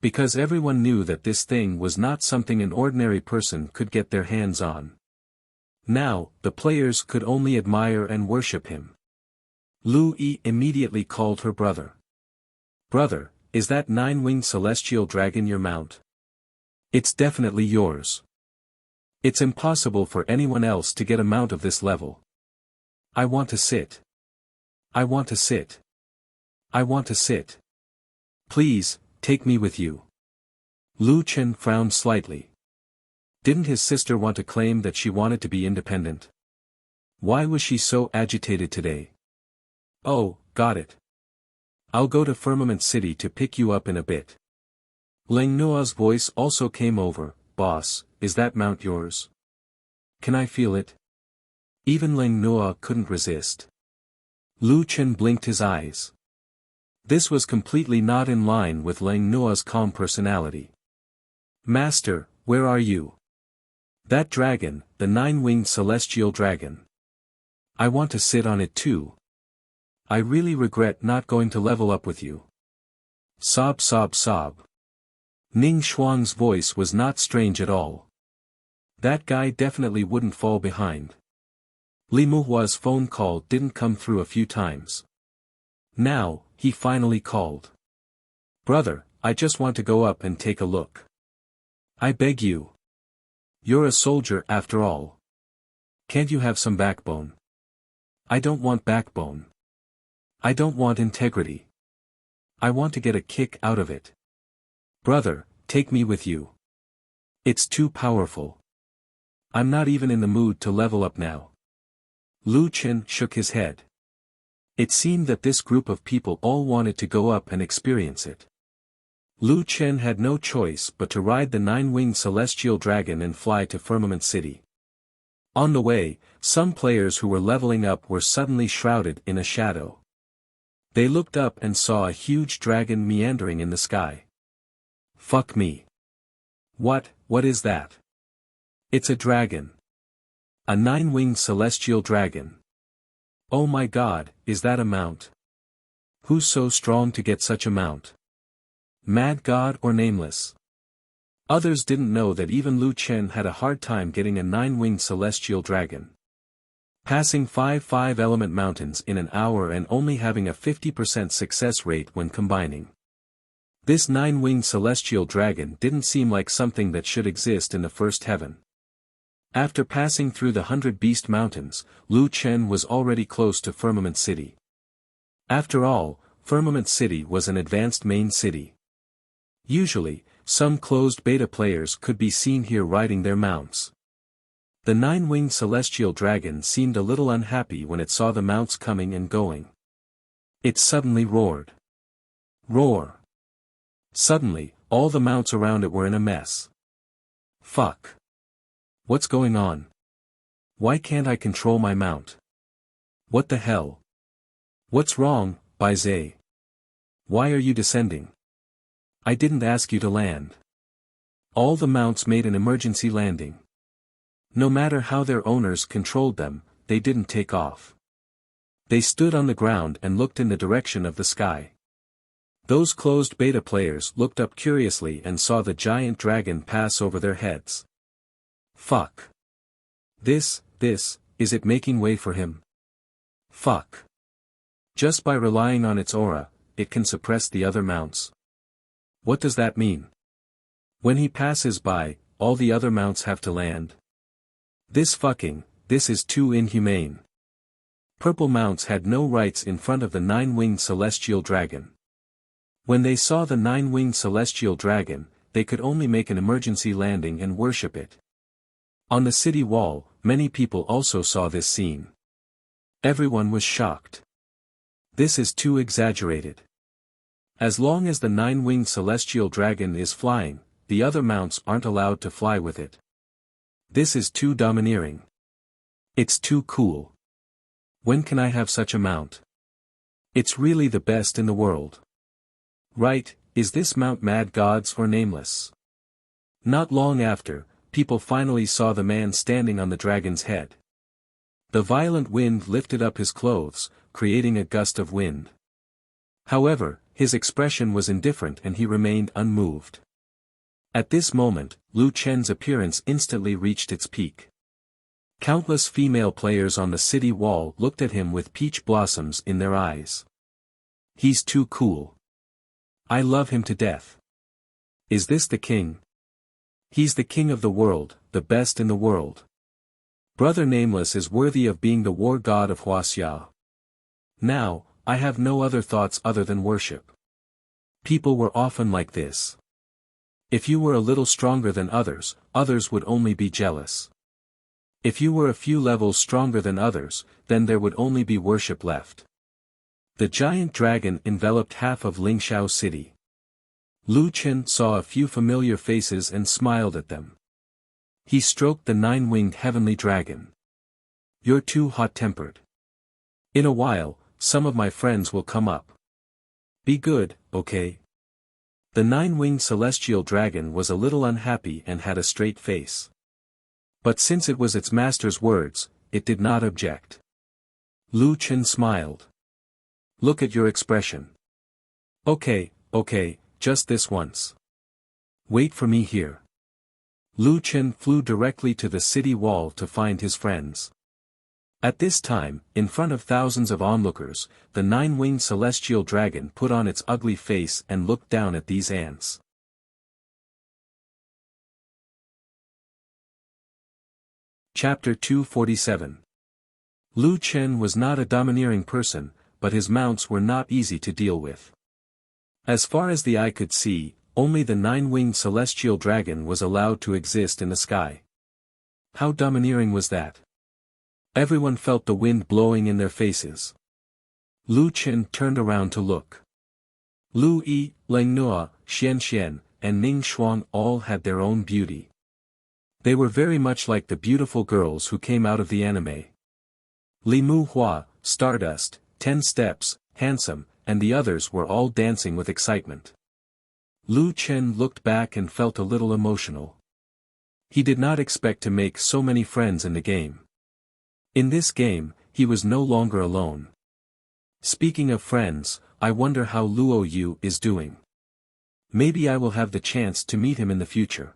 Because everyone knew that this thing was not something an ordinary person could get their hands on. Now, the players could only admire and worship him. Lu Yi immediately called her brother. Brother, is that 9-winged celestial dragon your mount? It's definitely yours. It's impossible for anyone else to get a mount of this level. I want to sit. I want to sit. I want to sit. Please, take me with you. Lu Chen frowned slightly. Didn't his sister want to claim that she wanted to be independent? Why was she so agitated today? Oh, got it. I'll go to Firmament City to pick you up in a bit. Leng Nua's voice also came over. Boss, is that mount yours? Can I feel it? Even Leng Nua couldn't resist. Lu Chen blinked his eyes. This was completely not in line with Leng Nua's calm personality. Master, where are you? That dragon, the 9-winged celestial dragon. I want to sit on it too. I really regret not going to level up with you. Sob sob sob. Ning Shuang's voice was not strange at all. That guy definitely wouldn't fall behind. Li Muhua's phone call didn't come through a few times. Now, he finally called. Brother, I just want to go up and take a look. I beg you. You're a soldier after all. Can't you have some backbone? I don't want backbone. I don't want integrity. I want to get a kick out of it. Brother, take me with you. It's too powerful. I'm not even in the mood to level up now. Lu Chen shook his head. It seemed that this group of people all wanted to go up and experience it. Lu Chen had no choice but to ride the nine-winged celestial dragon and fly to Firmament City. On the way, some players who were leveling up were suddenly shrouded in a shadow. They looked up and saw a huge dragon meandering in the sky. Fuck me. What is that? It's a dragon. A nine-winged celestial dragon. Oh my god, is that a mount? Who's so strong to get such a mount? Mad God or Nameless? Others didn't know that even Lu Chen had a hard time getting a nine-winged celestial dragon. Passing 5 element mountains in an hour and only having a 50% success rate when combining. This nine-winged celestial dragon didn't seem like something that should exist in the first heaven. After passing through the 100 Beast Mountains, Lu Chen was already close to Firmament City. After all, Firmament City was an advanced main city. Usually, some closed beta players could be seen here riding their mounts. The nine-winged celestial dragon seemed a little unhappy when it saw the mounts coming and going. It suddenly roared. Roar. Suddenly, all the mounts around it were in a mess. Fuck. What's going on? Why can't I control my mount? What the hell? What's wrong, Baizé? Why are you descending? I didn't ask you to land. All the mounts made an emergency landing. No matter how their owners controlled them, they didn't take off. They stood on the ground and looked in the direction of the sky. Those closed beta players looked up curiously and saw the giant dragon pass over their heads. Fuck. Is it making way for him? Fuck. Just by relying on its aura, it can suppress the other mounts. What does that mean? When he passes by, all the other mounts have to land. This is too inhumane. Purple mounts had no rights in front of the nine-winged celestial dragon. When they saw the nine-winged celestial dragon, they could only make an emergency landing and worship it. On the city wall, many people also saw this scene. Everyone was shocked. This is too exaggerated. As long as the nine-winged celestial dragon is flying, the other mounts aren't allowed to fly with it. This is too domineering. It's too cool. When can I have such a mount? It's really the best in the world. Right, is this mount Mad Gods or Nameless? Not long after, people finally saw the man standing on the dragon's head. The violent wind lifted up his clothes, creating a gust of wind. However, his expression was indifferent and he remained unmoved. At this moment, Lu Chen's appearance instantly reached its peak. Countless female players on the city wall looked at him with peach blossoms in their eyes. He's too cool. I love him to death. Is this the king? He's the king of the world, the best in the world. Brother Nameless is worthy of being the war god of Wuxia. Now, I have no other thoughts other than worship. People were often like this. If you were a little stronger than others, others would only be jealous. If you were a few levels stronger than others, then there would only be worship left. The giant dragon enveloped half of Lingxiao City. Lu Chen saw a few familiar faces and smiled at them. He stroked the nine-winged heavenly dragon. You're too hot-tempered. In a while, some of my friends will come up. Be good, okay? The nine-winged celestial dragon was a little unhappy and had a straight face. But since it was its master's words, it did not object. Lu Chen smiled. Look at your expression. Okay, just this once. Wait for me here. Lu Chen flew directly to the city wall to find his friends. At this time, in front of thousands of onlookers, the nine-winged celestial dragon put on its ugly face and looked down at these ants. Chapter 247. Lu Chen was not a domineering person, but his mounts were not easy to deal with. As far as the eye could see, only the nine-winged celestial dragon was allowed to exist in the sky. How domineering was that? Everyone felt the wind blowing in their faces. Lu Chen turned around to look. Lu Yi, Leng Nuo, Xian Xian, and Ning Xuang all had their own beauty. They were very much like the beautiful girls who came out of the anime. Li Mu Hua, Stardust, 10 Steps, Handsome, and the others were all dancing with excitement. Lu Chen looked back and felt a little emotional. He did not expect to make so many friends in the game. In this game, he was no longer alone. Speaking of friends, I wonder how Luo Yu is doing. Maybe I will have the chance to meet him in the future.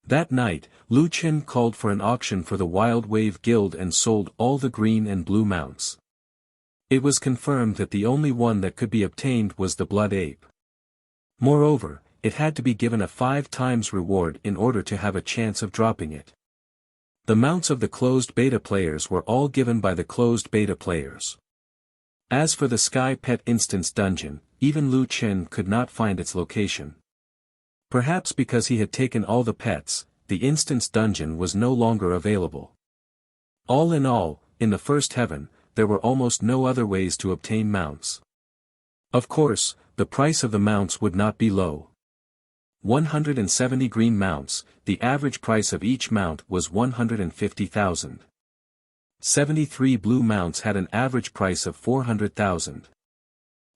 That night, Lu Chen called for an auction for the Wild Wave Guild and sold all the green and blue mounts. It was confirmed that the only one that could be obtained was the Blood Ape. Moreover, it had to be given a 5 times reward in order to have a chance of dropping it. The mounts of the closed beta players were all given by the closed beta players. As for the Sky Pet Instance Dungeon, even Lu Chen could not find its location. Perhaps because he had taken all the pets, the Instance Dungeon was no longer available. All in all, in the first heaven, there were almost no other ways to obtain mounts. Of course, the price of the mounts would not be low. 170 green mounts, the average price of each mount was 150,000. 73 blue mounts had an average price of 400,000.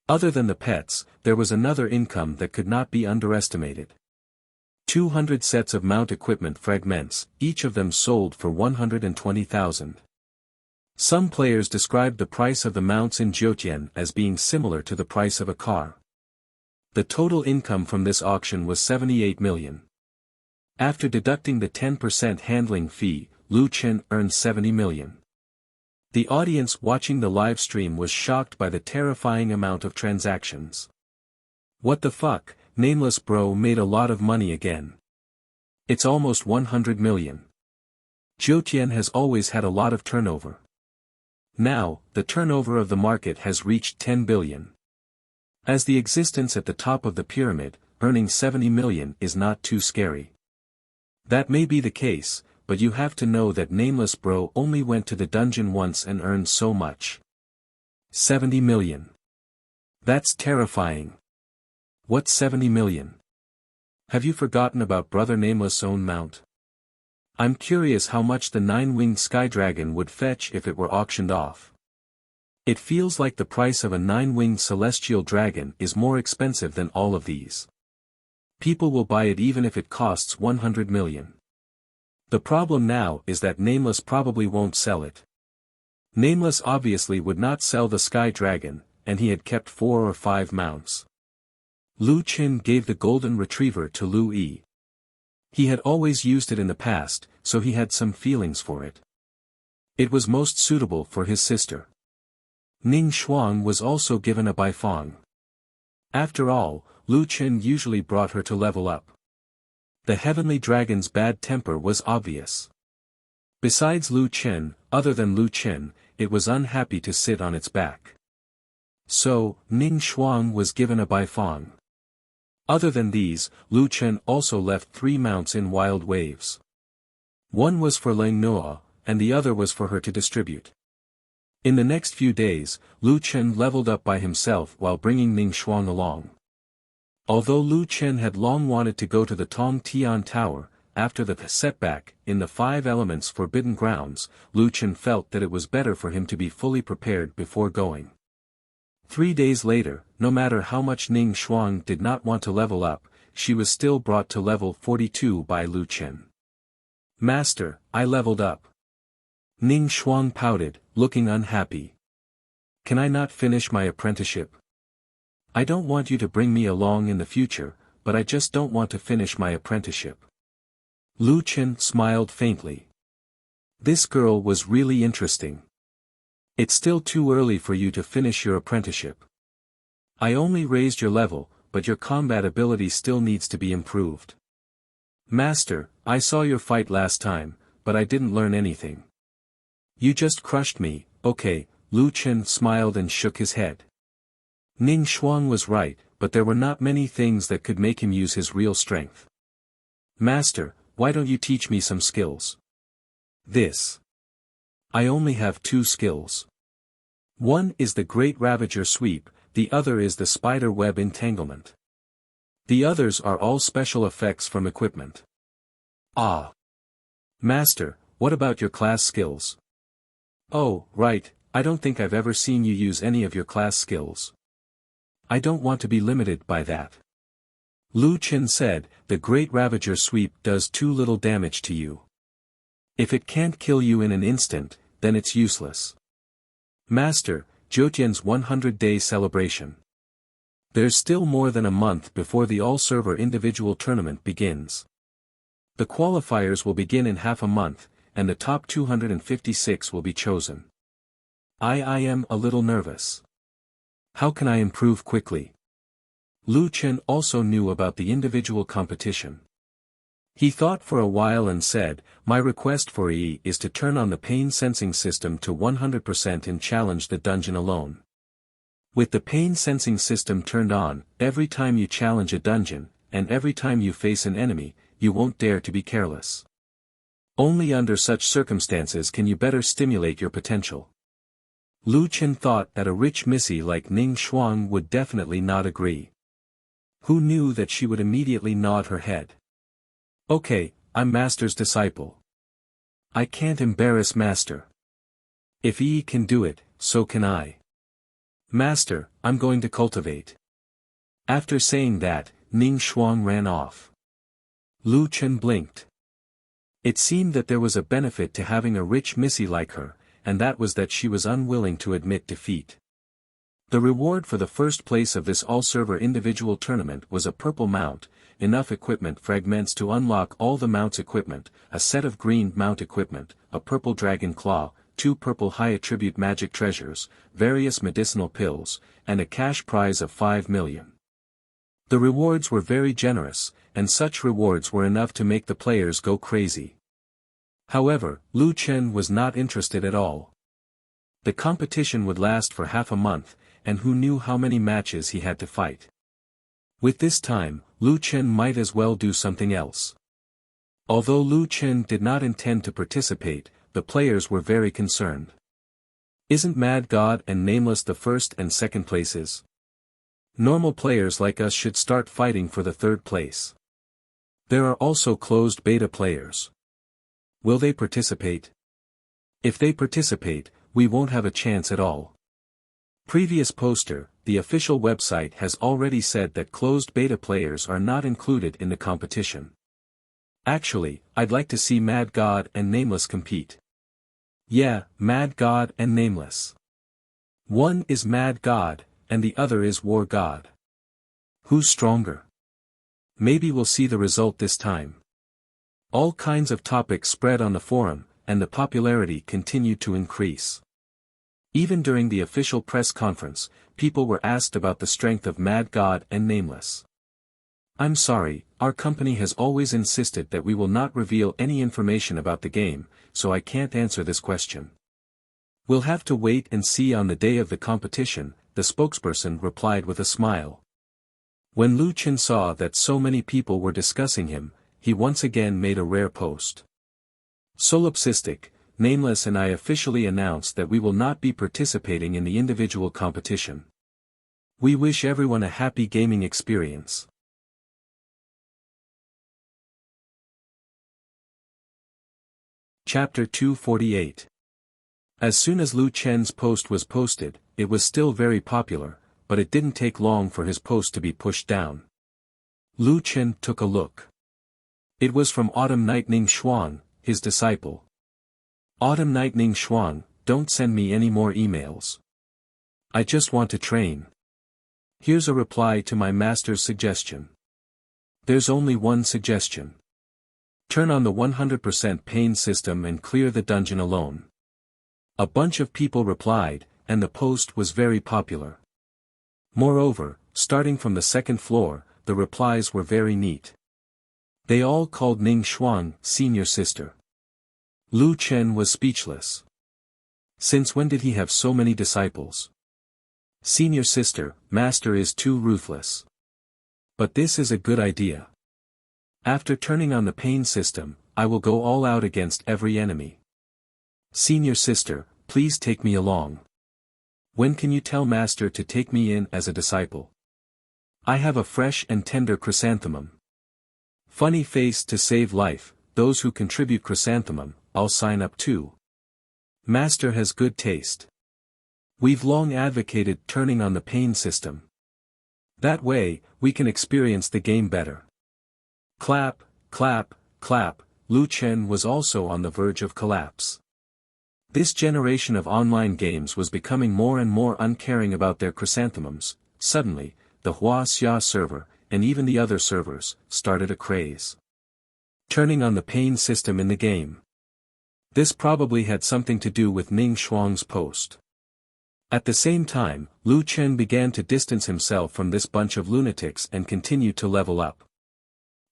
Other than the pets, there was another income that could not be underestimated. 200 sets of mount equipment fragments, each of them sold for 120,000. Some players described the price of the mounts in Jiutian as being similar to the price of a car. The total income from this auction was 78 million. After deducting the 10% handling fee, Lu Chen earned 70 million. The audience watching the live stream was shocked by the terrifying amount of transactions. What the fuck, Nameless Bro made a lot of money again. It's almost 100 million. Jiutian has always had a lot of turnover. Now, the turnover of the market has reached 10 billion. As the existence at the top of the pyramid, earning 70 million is not too scary. That may be the case, but you have to know that Nameless Bro only went to the dungeon once and earned so much. 70 million. That's terrifying. What's 70 million? Have you forgotten about Brother Nameless' own mount? I'm curious how much the 9-winged sky dragon would fetch if it were auctioned off. It feels like the price of a 9-winged celestial dragon is more expensive than all of these. People will buy it even if it costs 100 million. The problem now is that Nameless probably won't sell it. Nameless obviously would not sell the sky dragon, and he had kept 4 or 5 mounts. Lu Chen gave the golden retriever to Lu Yi. He had always used it in the past, so he had some feelings for it. It was most suitable for his sister. Ning Xuang was also given a Baifeng. After all, Lu Chen usually brought her to level up. The heavenly dragon's bad temper was obvious. Besides Lu Chen, other than Lu Chen, it was unhappy to sit on its back. So, Ning Xuang was given a Baifeng. Other than these, Lu Chen also left 3 mounts in Wild Waves. One was for Leng Nuo, and the other was for her to distribute. In the next few days, Lu Chen leveled up by himself while bringing Ning Xuang along. Although Lu Chen had long wanted to go to the Tong Tian Tower, after the setback in the 5 Elements Forbidden Grounds, Lu Chen felt that it was better for him to be fully prepared before going. 3 days later, no matter how much Ning Xuang did not want to level up, she was still brought to level 42 by Lu Chen. Master, I leveled up. Ning Xuang pouted, looking unhappy. Can I not finish my apprenticeship? I don't want you to bring me along in the future, but I just don't want to finish my apprenticeship. Lu Chen smiled faintly. This girl was really interesting. It's still too early for you to finish your apprenticeship. I only raised your level, but your combat ability still needs to be improved. Master, I saw your fight last time, but I didn't learn anything. You just crushed me, okay, Lu Chen smiled and shook his head. Ning Xuang was right, but there were not many things that could make him use his real strength. Master, why don't you teach me some skills? This. I only have two skills. One is the Great Ravager Sweep, the other is the Spider Web Entanglement. The others are all special effects from equipment. Ah. Master, what about your class skills? Oh, right, I don't think I've ever seen you use any of your class skills. I don't want to be limited by that. Lu Qin said, the Great Ravager Sweep does too little damage to you. If it can't kill you in an instant, then it's useless. Master, Zhoutian's 100-day celebration. There's still more than a month before the all-server individual tournament begins. The qualifiers will begin in half a month, and the top 256 will be chosen. I am a little nervous. How can I improve quickly? Lu Qin also knew about the individual competition. He thought for a while and said, my request for E is to turn on the pain sensing system to 100% and challenge the dungeon alone. With the pain sensing system turned on, every time you challenge a dungeon, and every time you face an enemy, you won't dare to be careless. Only under such circumstances can you better stimulate your potential. Lu Qin thought that a rich missy like Ning Xuang would definitely not agree. Who knew that she would immediately nod her head? Okay, I'm Master's disciple. I can't embarrass Master. If Yi can do it, so can I. Master, I'm going to cultivate. After saying that, Ning Xuang ran off. Lu Qin blinked. It seemed that there was a benefit to having a rich missy like her, and that was that she was unwilling to admit defeat. The reward for the first place of this all-server individual tournament was a purple mount, enough equipment fragments to unlock all the mounts equipment, a set of green mount equipment, a purple dragon claw, 2 purple high-attribute magic treasures, various medicinal pills, and a cash prize of 5 million. The rewards were very generous, and such rewards were enough to make the players go crazy. However, Lu Qin was not interested at all. The competition would last for half a month, and who knew how many matches he had to fight. With this time, Lu Qin might as well do something else. Although Lu Qin did not intend to participate, the players were very concerned. Isn't Mad God and Nameless the first and second places? Normal players like us should start fighting for the third place. There are also closed beta players. Will they participate? If they participate, we won't have a chance at all. Previous poster, the official website has already said that closed beta players are not included in the competition. Actually, I'd like to see Mad God and Nameless compete. Yeah, Mad God and Nameless. One is Mad God, and the other is War God. Who's stronger? Maybe we'll see the result this time. All kinds of topics spread on the forum, and the popularity continued to increase. Even during the official press conference, people were asked about the strength of Mad God and Nameless. I'm sorry, our company has always insisted that we will not reveal any information about the game, so I can't answer this question. We'll have to wait and see on the day of the competition, the spokesperson replied with a smile. When Lu Qin saw that so many people were discussing him, he once again made a rare post. Solipsistic, Nameless and I officially announced that we will not be participating in the individual competition. We wish everyone a happy gaming experience. Chapter 248. As soon as Lu Chen's post was posted, it was still very popular, but it didn't take long for his post to be pushed down. Lu Chen took a look. It was from Autumn Night Ning Xuang, his disciple. Autumn Night Ning Xuang, don't send me any more emails. I just want to train. Here's a reply to my master's suggestion. There's only one suggestion. Turn on the 100% pain system and clear the dungeon alone. A bunch of people replied, and the post was very popular. Moreover, starting from the second floor, the replies were very neat. They all called Ning Xuang senior sister. Lu Chen was speechless. Since when did he have so many disciples? Senior sister, master is too ruthless. But this is a good idea. After turning on the pain system, I will go all out against every enemy. Senior sister, please take me along. When can you tell master to take me in as a disciple? I have a fresh and tender chrysanthemum. Funny face to save life, those who contribute chrysanthemum, I'll sign up too. Master has good taste. We've long advocated turning on the pain system. That way, we can experience the game better. Clap, clap, clap, Lu Chen was also on the verge of collapse. This generation of online games was becoming more and more uncaring about their chrysanthemums. Suddenly, the Wuxia server, and even the other servers, started a craze. Turning on the pain system in the game. This probably had something to do with Ning Shuang's post. At the same time, Lu Chen began to distance himself from this bunch of lunatics and continued to level up.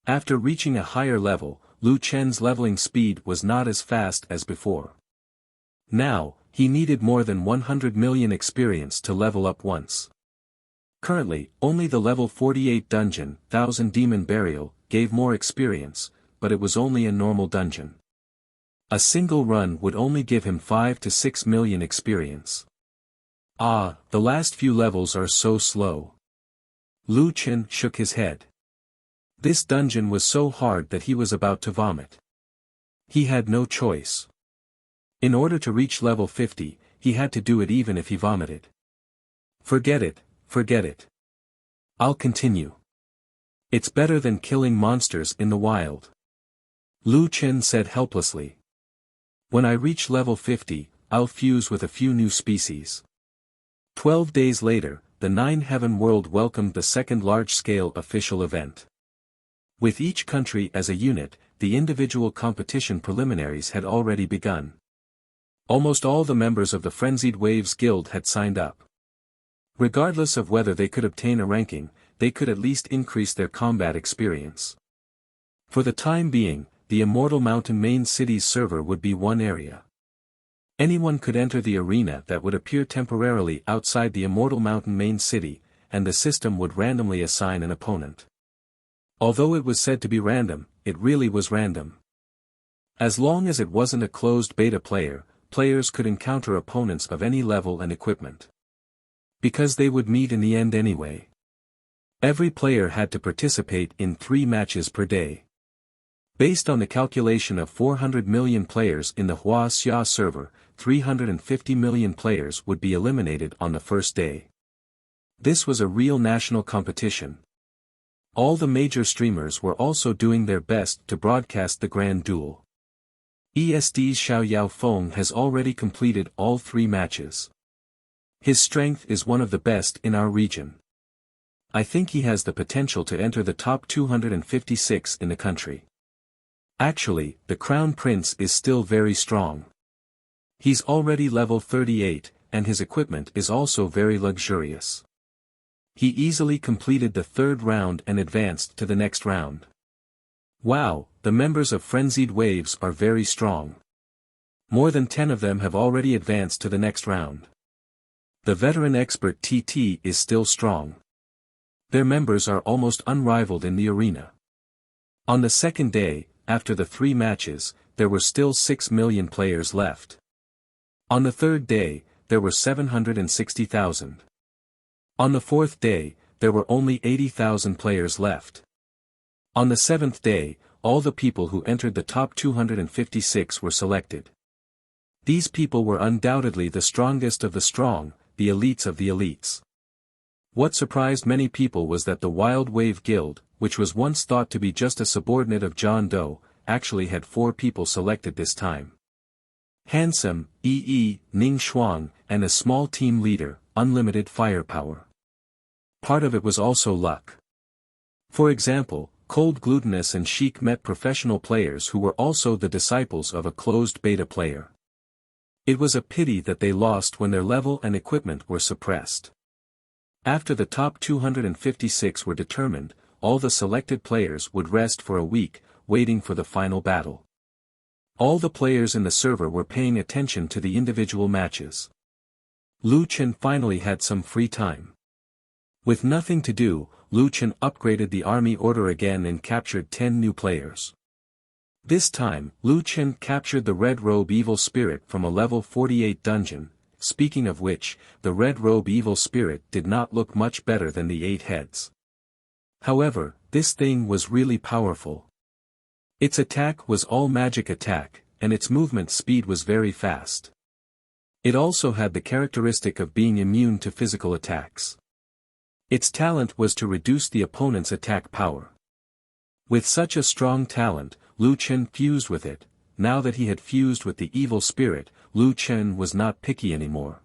After reaching a higher level, Lu Chen's leveling speed was not as fast as before. Now, he needed more than 100 million experience to level up once. Currently, only the level 48 dungeon, Thousand Demon Burial, gave more experience, but it was only a normal dungeon. A single run would only give him 5 to 6 million experience. Ah, the last few levels are so slow. Lu Chen shook his head. This dungeon was so hard that he was about to vomit. He had no choice. In order to reach level 50, he had to do it even if he vomited. Forget it, forget it. I'll continue. It's better than killing monsters in the wild. Lu Chen said helplessly. When I reach level 50, I'll fuse with a few new species. 12 days later, the Nine Heaven World welcomed the second large-scale official event. With each country as a unit, the individual competition preliminaries had already begun. Almost all the members of the Frenzied Waves Guild had signed up. Regardless of whether they could obtain a ranking, they could at least increase their combat experience. For the time being, the Immortal Mountain main city's server would be one area. Anyone could enter the arena that would appear temporarily outside the Immortal Mountain main city, and the system would randomly assign an opponent. Although it was said to be random, it really was random. As long as it wasn't a closed beta player, players could encounter opponents of any level and equipment. Because they would meet in the end anyway. Every player had to participate in 3 matches per day. Based on the calculation of 400 million players in the Wuxia server, 350 million players would be eliminated on the first day. This was a real national competition. All the major streamers were also doing their best to broadcast the grand duel. ESD's Xiao Yaofeng has already completed all 3 matches. His strength is one of the best in our region. I think he has the potential to enter the top 256 in the country. Actually, the Crown Prince is still very strong. He's already level 38, and his equipment is also very luxurious. He easily completed the 3rd round and advanced to the next round. Wow, the members of Frenzied Waves are very strong. More than 10 of them have already advanced to the next round. The veteran expert TT is still strong. Their members are almost unrivaled in the arena. On the second day, after the 3 matches, there were still 6 million players left. On the 3rd day, there were 760,000. On the 4th day, there were only 80,000 players left. On the 7th day, all the people who entered the top 256 were selected. These people were undoubtedly the strongest of the strong, the elites of the elites. What surprised many people was that the Wild Wave Guild, which was once thought to be just a subordinate of John Doe, actually had 4 people selected this time. Handsome, Yi, Ning Shuang, and a small team leader, unlimited firepower. Part of it was also luck. For example, Cold Glutinous and Sheik met professional players who were also the disciples of a closed beta player. It was a pity that they lost when their level and equipment were suppressed. After the top 256 were determined, all the selected players would rest for a week, waiting for the final battle. All the players in the server were paying attention to the individual matches. Lu Chen finally had some free time. With nothing to do, Lu Chen upgraded the army order again and captured 10 new players. This time, Lu Chen captured the Red Robe Evil Spirit from a level 48 dungeon. Speaking of which, the Red Robe Evil Spirit did not look much better than the 8 heads. However, this thing was really powerful. Its attack was all magic attack, and its movement speed was very fast. It also had the characteristic of being immune to physical attacks. Its talent was to reduce the opponent's attack power. With such a strong talent, Lu Chen fused with it. Now that he had fused with the evil spirit, Lu Chen was not picky anymore.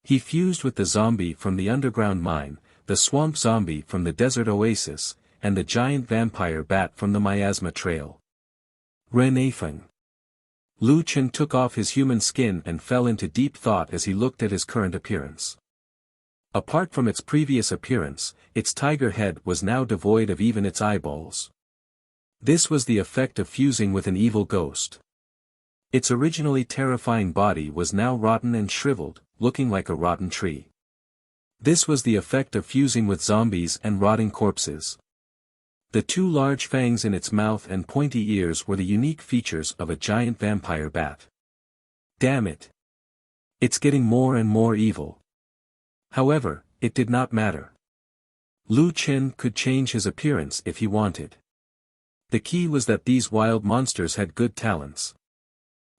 He fused with the zombie from the underground mine, the swamp zombie from the desert oasis, and the giant vampire bat from the miasma trail. Renafeng. Lu Chen took off his human skin and fell into deep thought as he looked at his current appearance. Apart from its previous appearance, its tiger head was now devoid of even its eyeballs. This was the effect of fusing with an evil ghost. Its originally terrifying body was now rotten and shriveled, looking like a rotten tree. This was the effect of fusing with zombies and rotting corpses. The 2 large fangs in its mouth and pointy ears were the unique features of a giant vampire bat. Damn it! It's getting more and more evil. However, it did not matter. Lu Chen could change his appearance if he wanted. The key was that these wild monsters had good talents.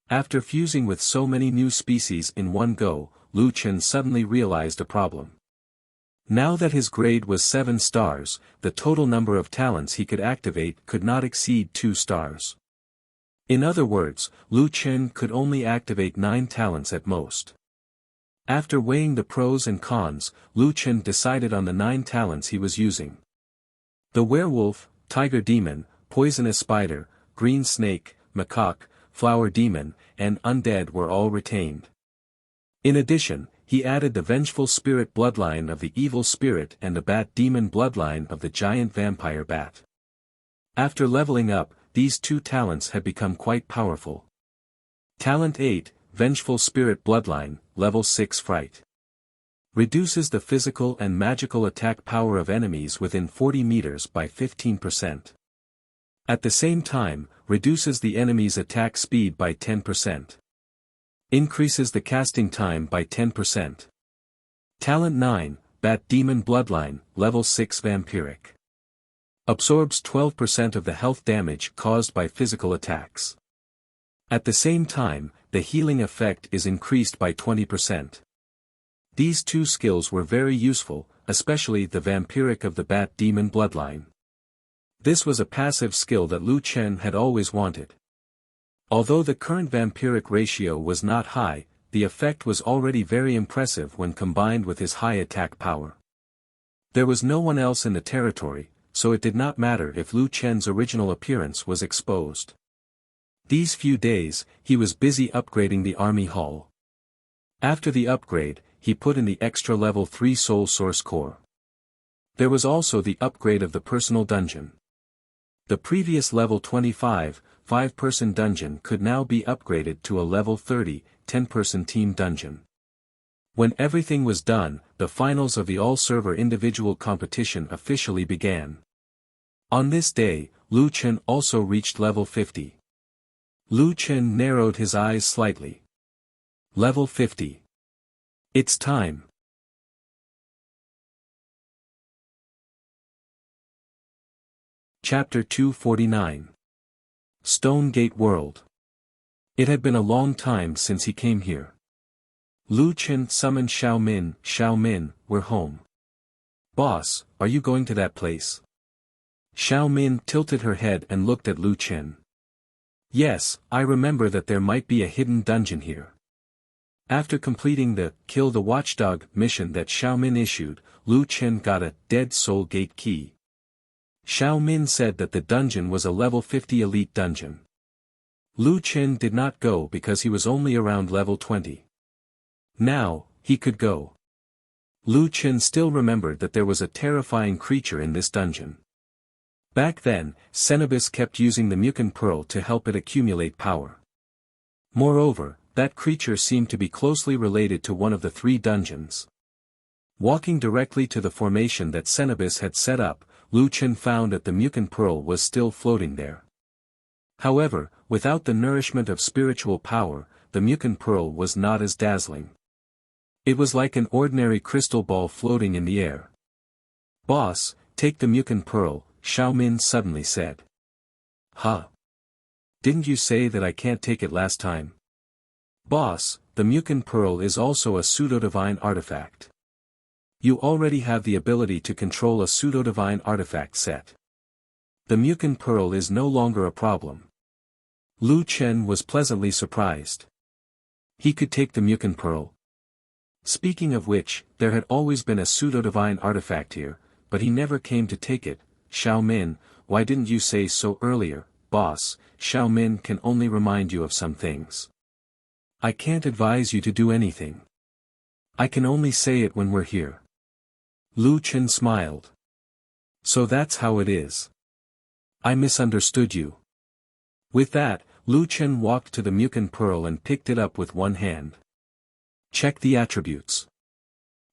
After fusing with so many new species in one go, Lu Chen suddenly realized a problem. Now that his grade was 7 stars, the total number of talents he could activate could not exceed 2 stars. In other words, Lu Chen could only activate 9 talents at most. After weighing the pros and cons, Lu Chen decided on the 9 talents he was using. The werewolf, tiger demon, poisonous spider, green snake, macaque, flower demon, and undead were all retained. In addition, he added the vengeful spirit bloodline of the evil spirit and the bat demon bloodline of the giant vampire bat. After leveling up, these 2 talents had become quite powerful. Talent 8, Vengeful Spirit Bloodline, Level 6 Fright. Reduces the physical and magical attack power of enemies within 40 meters by 15%. At the same time, reduces the enemy's attack speed by 10%. Increases the casting time by 10%. Talent 9, Bat Demon Bloodline, Level 6 Vampiric. Absorbs 12% of the health damage caused by physical attacks. At the same time, the healing effect is increased by 20%. These 2 skills were very useful, especially the Vampiric of the Bat Demon Bloodline. This was a passive skill that Lu Chen had always wanted. Although the current vampiric ratio was not high, the effect was already very impressive when combined with his high attack power. There was no one else in the territory, so it did not matter if Lu Chen's original appearance was exposed. These few days, he was busy upgrading the army hall. After the upgrade, he put in the extra level 3 soul source core. There was also the upgrade of the personal dungeon. The previous level 25, 5-person dungeon could now be upgraded to a level 30, 10-person team dungeon. When everything was done, the finals of the all-server individual competition officially began. On this day, Lu Chen also reached level 50. Lu Chen narrowed his eyes slightly. Level 50. It's time. Chapter 249. Stone Gate World. It had been a long time since he came here. Lu Chen summoned Xiao Min. Xiao Min, we're home. Boss, are you going to that place? Xiao Min tilted her head and looked at Lu Chen. Yes, I remember that there might be a hidden dungeon here. After completing the Kill the Watchdog mission that Xiao Min issued, Lu Chen got a Dead Soul Gate key. Xiao Min said that the dungeon was a level 50 elite dungeon. Lu Chen did not go because he was only around level 20. Now, he could go. Lu Chen still remembered that there was a terrifying creature in this dungeon. Back then, Cenobus kept using the Mucin Pearl to help it accumulate power. Moreover, that creature seemed to be closely related to one of the 3 dungeons. Walking directly to the formation that Cenobus had set up, Lu Chen found that the Mucin Pearl was still floating there. However, without the nourishment of spiritual power, the Mukin pearl was not as dazzling. It was like an ordinary crystal ball floating in the air. "Boss, take the Mukin pearl," Xiaomin suddenly said. "Huh? Didn't you say that I can't take it last time?" "Boss, the Mukin pearl is also a pseudo-divine artifact. You already have the ability to control a pseudo-divine artifact set. The Mukin pearl is no longer a problem." Lu Chen was pleasantly surprised. He could take the Mukin pearl. Speaking of which, there had always been a pseudo-divine artifact here, but he never came to take it. "Xiaomin, why didn't you say so earlier, boss?" "Xiaomin can only remind you of some things. I can't advise you to do anything. I can only say it when we're here." Lu Chen smiled. "So that's how it is. I misunderstood you." With that, Lu Chen walked to the Mukin pearl and picked it up with one hand. Check the attributes.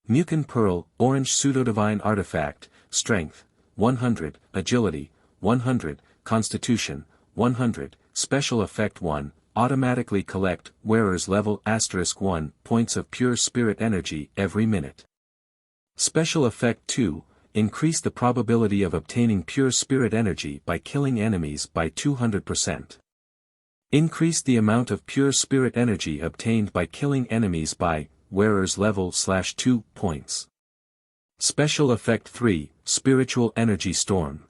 Mukin pearl, orange pseudo-divine artifact, strength, 100, agility, 100, constitution, 100, special effect 1, automatically collect, wearer's level *1, points of pure spirit energy every minute. Special effect 2, increase the probability of obtaining pure spirit energy by killing enemies by 200%. Increase the amount of pure spirit energy obtained by killing enemies by, wearer's level /2 points. Special effect 3, spiritual energy storm.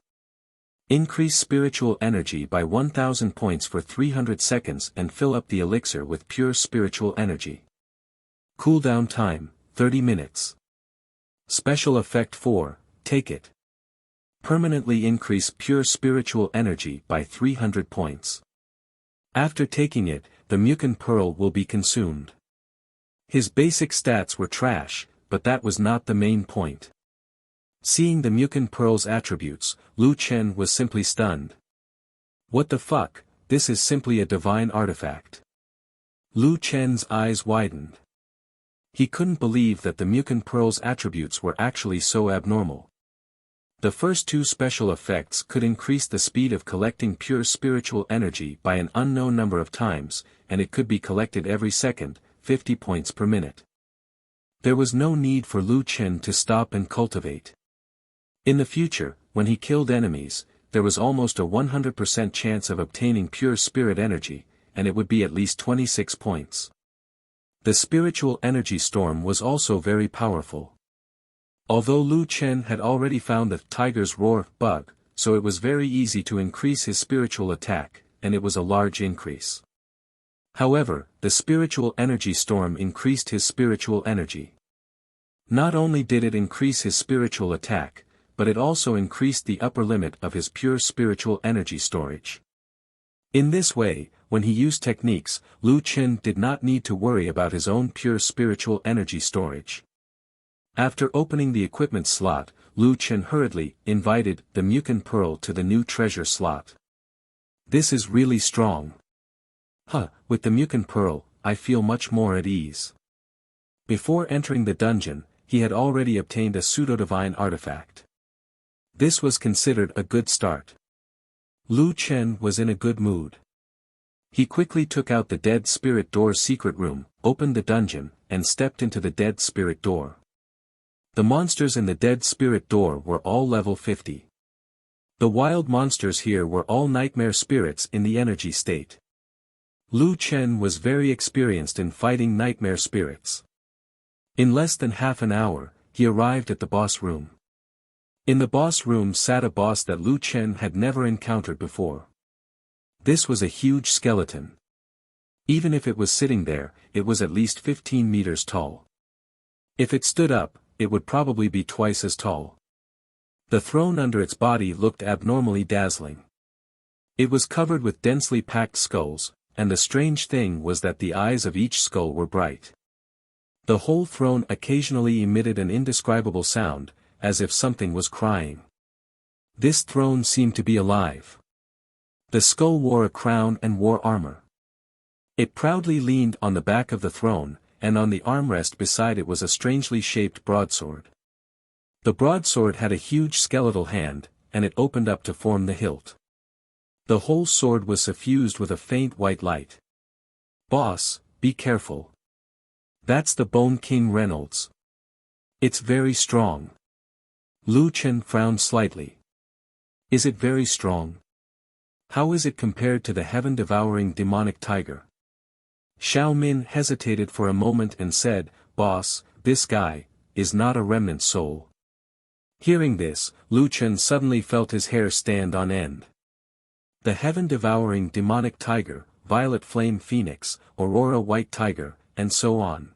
Increase spiritual energy by 1000 points for 300 seconds and fill up the elixir with pure spiritual energy. Cooldown time, 30 minutes. Special effect 4, take it. Permanently increase pure spiritual energy by 300 points. After taking it, the Mukin pearl will be consumed. His basic stats were trash, but that was not the main point. Seeing the Mukin pearl's attributes, Lu Chen was simply stunned. What the fuck, this is simply a divine artifact. Lu Chen's eyes widened. He couldn't believe that the Mukin pearl's attributes were actually so abnormal. The first two special effects could increase the speed of collecting pure spiritual energy by an unknown number of times, and it could be collected every second, 50 points per minute. There was no need for Lu Chen to stop and cultivate. In the future, when he killed enemies, there was almost a 100% chance of obtaining pure spirit energy, and it would be at least 26 points. The spiritual energy storm was also very powerful. Although Lu Chen had already found the tiger's roar bug, so it was very easy to increase his spiritual attack, and it was a large increase. However, the spiritual energy storm increased his spiritual energy. Not only did it increase his spiritual attack, but it also increased the upper limit of his pure spiritual energy storage. In this way, when he used techniques, Lu Chen did not need to worry about his own pure spiritual energy storage. After opening the equipment slot, Lu Chen hurriedly invited the Mukin pearl to the new treasure slot. "This is really strong. With the Mukin pearl, I feel much more at ease." Before entering the dungeon, he had already obtained a pseudo-divine artifact. This was considered a good start. Lu Chen was in a good mood. He quickly took out the Dead Spirit Door's secret room, opened the dungeon, and stepped into the Dead Spirit Door. The monsters in the Dead Spirit Door were all level 50. The wild monsters here were all nightmare spirits in the energy state. Lu Chen was very experienced in fighting nightmare spirits. In less than half an hour, he arrived at the boss room. In the boss room sat a boss that Lu Chen had never encountered before. This was a huge skeleton. Even if it was sitting there, it was at least 15 meters tall. If it stood up, it would probably be twice as tall. The throne under its body looked abnormally dazzling. It was covered with densely packed skulls, and the strange thing was that the eyes of each skull were bright. The whole throne occasionally emitted an indescribable sound, as if something was crying. This throne seemed to be alive. The skull wore a crown and wore armor. It proudly leaned on the back of the throne, and on the armrest beside it was a strangely shaped broadsword. The broadsword had a huge skeletal hand, and it opened up to form the hilt. The whole sword was suffused with a faint white light. "Boss, be careful. That's the Bone King Reynolds. It's very strong." Lu Chen frowned slightly. "Is it very strong? How is it compared to the heaven-devouring demonic tiger?" Xiao Min hesitated for a moment and said, "Boss, this guy is not a remnant soul." Hearing this, Lu Chen suddenly felt his hair stand on end. The heaven-devouring demonic tiger, violet flame phoenix, aurora white tiger, and so on.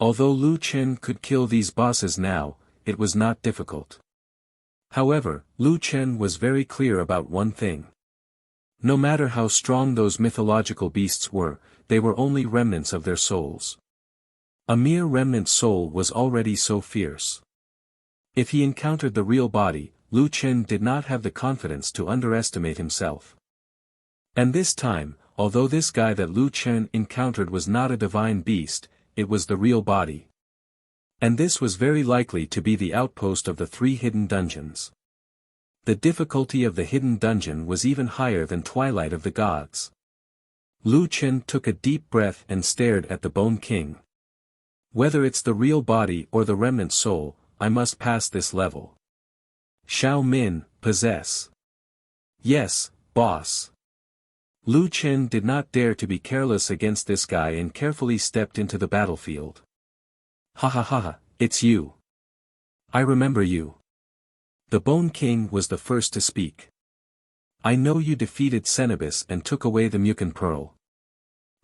Although Lu Chen could kill these bosses now, it was not difficult. However, Lu Chen was very clear about one thing. No matter how strong those mythological beasts were, they were only remnants of their souls. A mere remnant soul was already so fierce. If he encountered the real body, Lu Chen did not have the confidence to underestimate himself. And this time, although this guy that Lu Chen encountered was not a divine beast, it was the real body. And this was very likely to be the outpost of the 3 hidden dungeons. The difficulty of the hidden dungeon was even higher than Twilight of the Gods. Lu Chen took a deep breath and stared at the Bone King. Whether it's the real body or the remnant soul, I must pass this level. Xiao Min, possess. Yes, boss. Lu Chen did not dare to be careless against this guy and carefully stepped into the battlefield. Ha ha ha ha, it's you. I remember you. The Bone King was the first to speak. I know you defeated Cenobus and took away the Mucan Pearl.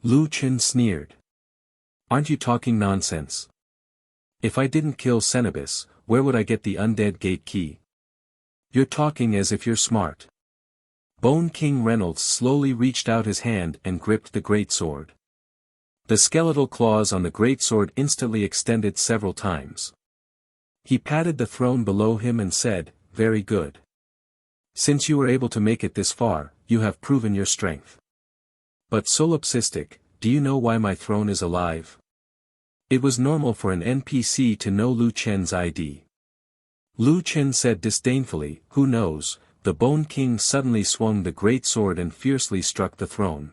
Lu Chen sneered. Aren't you talking nonsense? If I didn't kill Cenobus, where would I get the undead gate key? You're talking as if you're smart. Bone King Reynolds slowly reached out his hand and gripped the great sword. The skeletal claws on the great sword instantly extended several times. He patted the throne below him and said, "Very good. Since you were able to make it this far, you have proven your strength. But solipsistic, do you know why my throne is alive?" It was normal for an NPC to know Lu Chen's ID. Lu Chen said disdainfully, "Who knows?" The Bone King suddenly swung the great sword and fiercely struck the throne.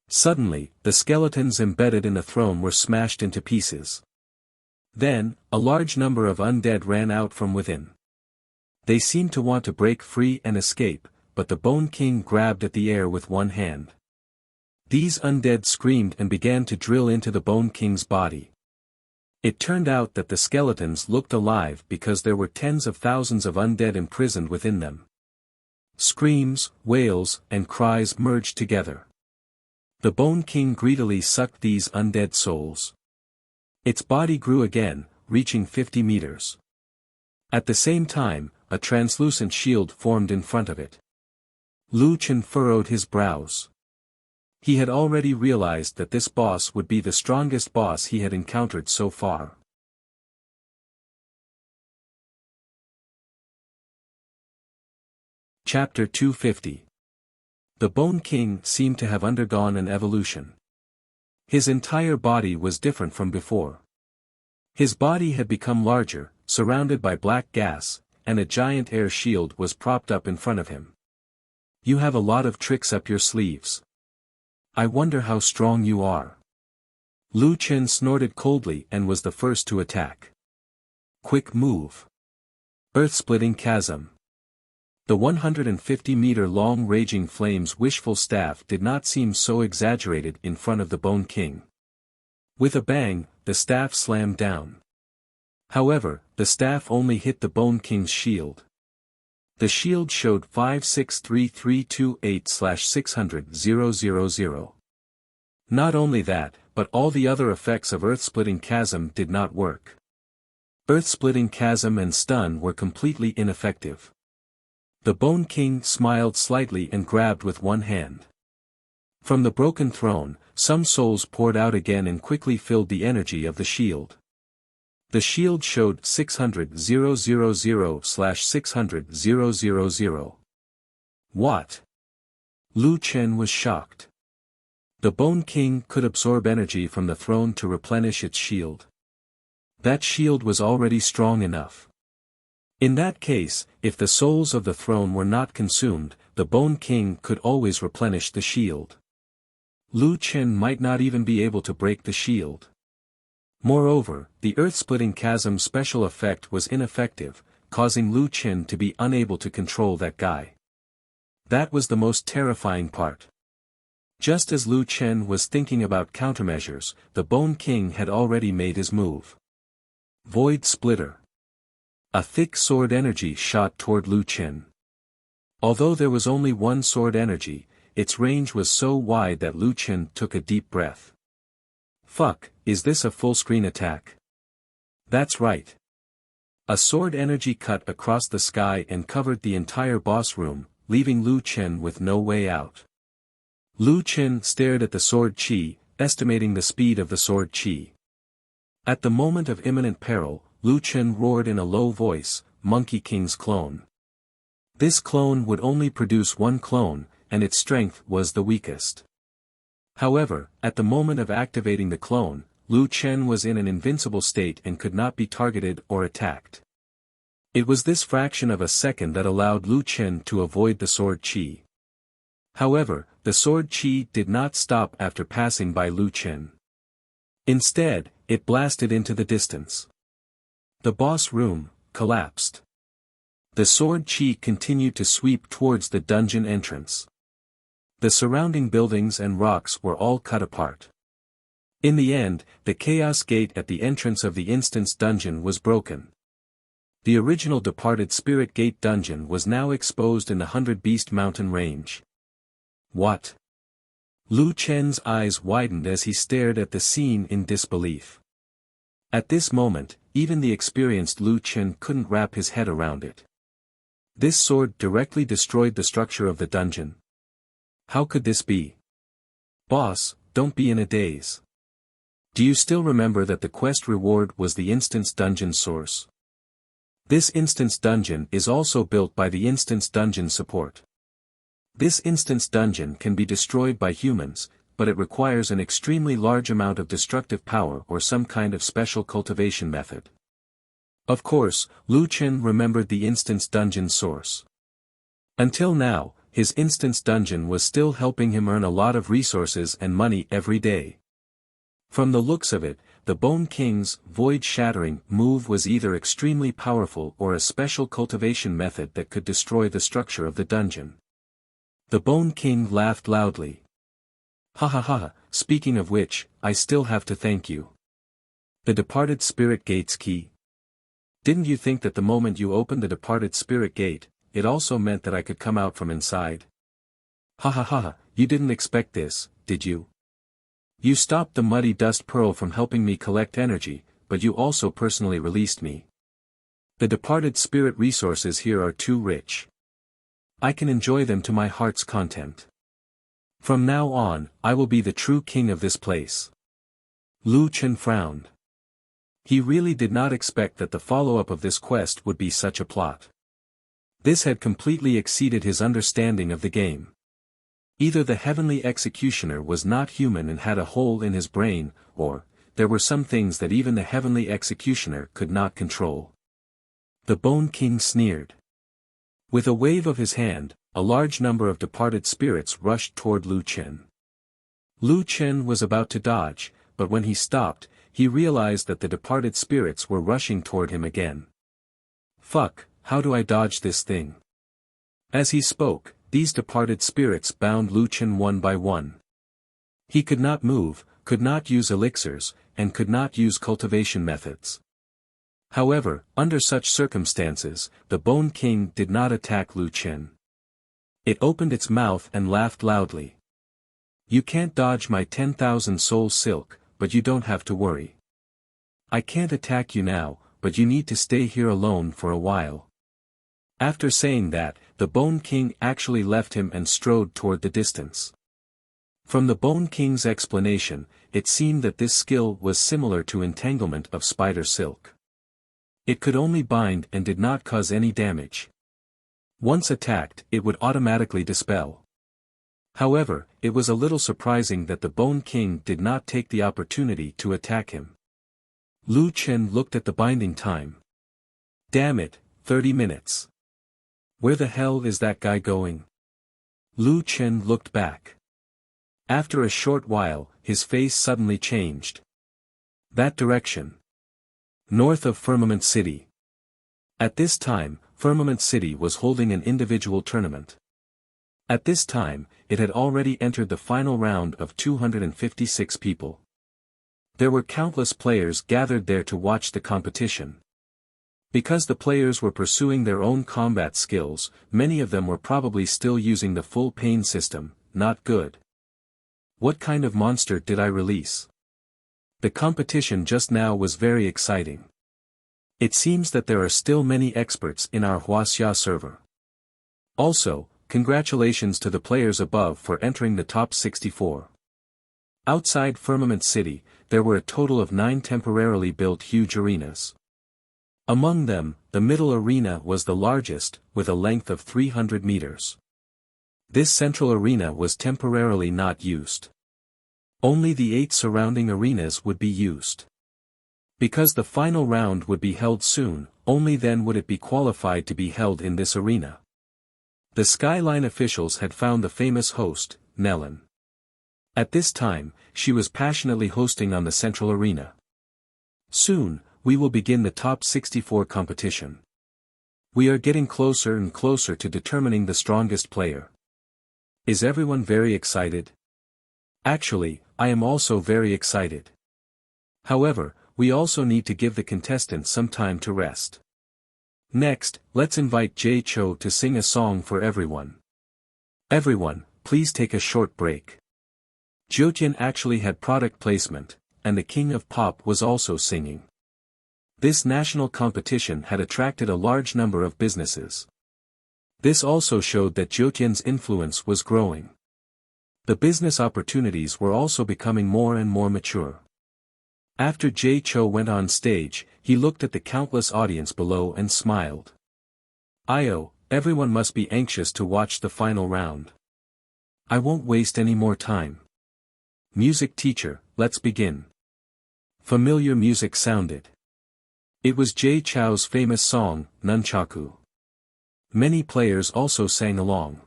Suddenly, the skeletons embedded in the throne were smashed into pieces. Then, a large number of undead ran out from within. They seemed to want to break free and escape, but the Bone King grabbed at the air with one hand. These undead screamed and began to drill into the Bone King's body. It turned out that the skeletons looked alive because there were tens of thousands of undead imprisoned within them. Screams, wails, and cries merged together. The Bone King greedily sucked these undead souls. Its body grew again, reaching 50 meters. At the same time, a translucent shield formed in front of it. Lu Chen furrowed his brows. He had already realized that this boss would be the strongest boss he had encountered so far. Chapter 250. The Bone King seemed to have undergone an evolution. His entire body was different from before. His body had become larger, surrounded by black gas, and a giant air shield was propped up in front of him. You have a lot of tricks up your sleeves. I wonder how strong you are. Lu Chen snorted coldly and was the first to attack. Quick move. Earth-splitting chasm. The 150-meter-long raging flame's wishful staff did not seem so exaggerated in front of the Bone King. With a bang, the staff slammed down. However, the staff only hit the Bone King's shield. The shield showed 5633328/600,000. Not only that, but all the other effects of Earth-splitting chasm did not work. Earth-splitting chasm and stun were completely ineffective. The Bone King smiled slightly and grabbed with one hand. From the broken throne, some souls poured out again and quickly filled the energy of the shield. The shield showed 600,000/600,000. What? Lu Chen was shocked. The Bone King could absorb energy from the throne to replenish its shield. That shield was already strong enough. In that case, if the souls of the throne were not consumed, the Bone King could always replenish the shield. Lu Chen might not even be able to break the shield. Moreover, the earth-splitting chasm special effect was ineffective, causing Lu Chen to be unable to control that guy. That was the most terrifying part. Just as Lu Chen was thinking about countermeasures, the Bone King had already made his move. Void Splitter. A thick sword energy shot toward Lu Chen. Although there was only one sword energy, its range was so wide that Lu Chen took a deep breath. Fuck, is this a full-screen attack? That's right. A sword energy cut across the sky and covered the entire boss room, leaving Lu Chen with no way out. Lu Chen stared at the sword chi, estimating the speed of the sword chi. At the moment of imminent peril, Lu Chen roared in a low voice, Monkey King's clone. This clone would only produce one clone, and its strength was the weakest. However, at the moment of activating the clone, Lu Chen was in an invincible state and could not be targeted or attacked. It was this fraction of a second that allowed Lu Chen to avoid the sword chi. However, the sword chi did not stop after passing by Lu Chen. Instead, it blasted into the distance. The boss room collapsed. The sword chi continued to sweep towards the dungeon entrance. The surrounding buildings and rocks were all cut apart. In the end, the chaos gate at the entrance of the instance dungeon was broken. The original departed spirit gate dungeon was now exposed in the 100 Beast Mountain range. What? Lu Chen's eyes widened as he stared at the scene in disbelief. At this moment, even the experienced Lu Chen couldn't wrap his head around it. This sword directly destroyed the structure of the dungeon. How could this be? Boss, don't be in a daze. Do you still remember that the quest reward was the instance dungeon source? This instance dungeon is also built by the instance dungeon support. This instance dungeon can be destroyed by humans, but it requires an extremely large amount of destructive power or some kind of special cultivation method. Of course, Lu Chen remembered the instance dungeon source. Until now, his instance dungeon was still helping him earn a lot of resources and money every day. From the looks of it, the Bone King's void-shattering move was either extremely powerful or a special cultivation method that could destroy the structure of the dungeon. The Bone King laughed loudly. Ha ha ha, speaking of which, I still have to thank you. The departed spirit gate's key. Didn't you think that the moment you opened the departed spirit gate, it also meant that I could come out from inside? Ha ha ha, you didn't expect this, did you? You stopped the muddy dust pearl from helping me collect energy, but you also personally released me. The departed spirit resources here are too rich. I can enjoy them to my heart's content. From now on, I will be the true king of this place. Lu Chen frowned. He really did not expect that the follow-up of this quest would be such a plot. This had completely exceeded his understanding of the game. Either the heavenly executioner was not human and had a hole in his brain, or, there were some things that even the heavenly executioner could not control. The Bone King sneered. With a wave of his hand, a large number of departed spirits rushed toward Lu Chen. Lu Chen was about to dodge, but when he stopped, he realized that the departed spirits were rushing toward him again. Fuck, how do I dodge this thing? As he spoke, these departed spirits bound Lu Chen one by one. He could not move, could not use elixirs, and could not use cultivation methods. However, under such circumstances, the Bone King did not attack Lu Chen. It opened its mouth and laughed loudly. You can't dodge my 10,000 soul silk, but you don't have to worry. I can't attack you now, but you need to stay here alone for a while. After saying that, the Bone King actually left him and strode toward the distance. From the Bone King's explanation, it seemed that this skill was similar to entanglement of spider silk. It could only bind and did not cause any damage. Once attacked, it would automatically dispel. However, it was a little surprising that the Bone King did not take the opportunity to attack him. Lu Chen looked at the binding time. Damn it, 30 minutes. Where the hell is that guy going? Lu Chen looked back. After a short while, his face suddenly changed. That direction. North of Firmament City. At this time, Firmament City was holding an individual tournament. At this time, it had already entered the final round of 256 people. There were countless players gathered there to watch the competition. Because the players were pursuing their own combat skills, many of them were probably still using the full pain system. Not good. What kind of monster did I release? The competition just now was very exciting. It seems that there are still many experts in our Wuxia server. Also, congratulations to the players above for entering the top 64. Outside Firmament City, there were a total of 9 temporarily built huge arenas. Among them, the middle arena was the largest, with a length of 300 meters. This central arena was temporarily not used. Only the 8 surrounding arenas would be used. Because the final round would be held soon, only then would it be qualified to be held in this arena. The Skyline officials had found the famous host, Nellen. At this time, she was passionately hosting on the central arena. Soon, we will begin the top 64 competition. We are getting closer and closer to determining the strongest player. Is everyone very excited? Actually, I am also very excited. However, we also need to give the contestants some time to rest. Next, let's invite Jay Cho to sing a song for everyone. Everyone, please take a short break. Jiutian actually had product placement, and the King of Pop was also singing. This national competition had attracted a large number of businesses. This also showed that Jiutian's influence was growing. The business opportunities were also becoming more and more mature. After Jay Cho went on stage, he looked at the countless audience below and smiled. Everyone must be anxious to watch the final round. I won't waste any more time. Music teacher, let's begin. Familiar music sounded. It was Jay Chou's famous song, Nunchaku. Many players also sang along.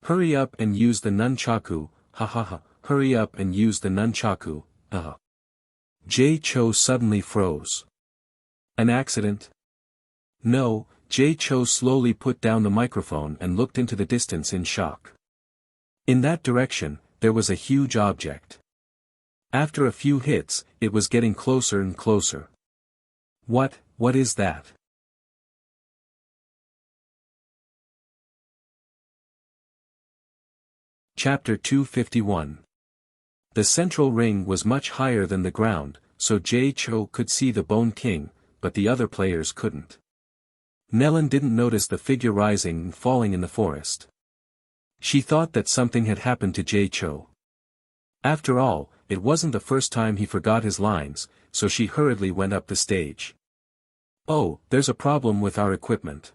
Hurry up and use the nunchaku, ha ha ha, hurry up and use the nunchaku, Jay Cho suddenly froze. An accident? No, Jay Cho slowly put down the microphone and looked into the distance in shock. In that direction, there was a huge object. After a few hits, it was getting closer and closer. What is that? Chapter 251. The central ring was much higher than the ground, so Jay Cho could see the Bone King, but the other players couldn't. Nellen didn't notice the figure rising and falling in the forest. She thought that something had happened to Jay Cho. After all, it wasn't the first time he forgot his lines, so she hurriedly went up the stage. Oh, there's a problem with our equipment.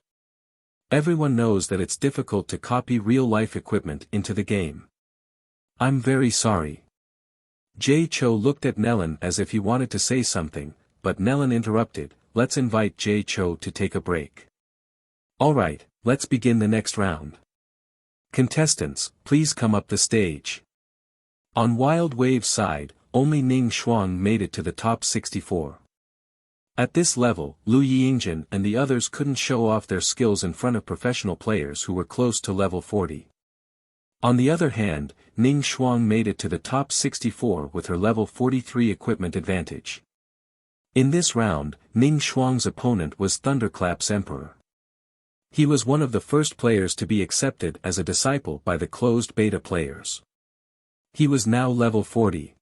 Everyone knows that it's difficult to copy real-life equipment into the game. I'm very sorry. Jay Cho looked at Nellen as if he wanted to say something, but Nellen interrupted. Let's invite Jay Cho to take a break. Alright, let's begin the next round. Contestants, please come up the stage. On Wild Wave's side, only Ning Shuang made it to the top 64. At this level, Lu Yingjin and the others couldn't show off their skills in front of professional players who were close to level 40. On the other hand, Ning Shuang made it to the top 64 with her level 43 equipment advantage. In this round, Ning Shuang's opponent was Thunderclap's Emperor. He was one of the first players to be accepted as a disciple by the closed beta players. He was now level 40.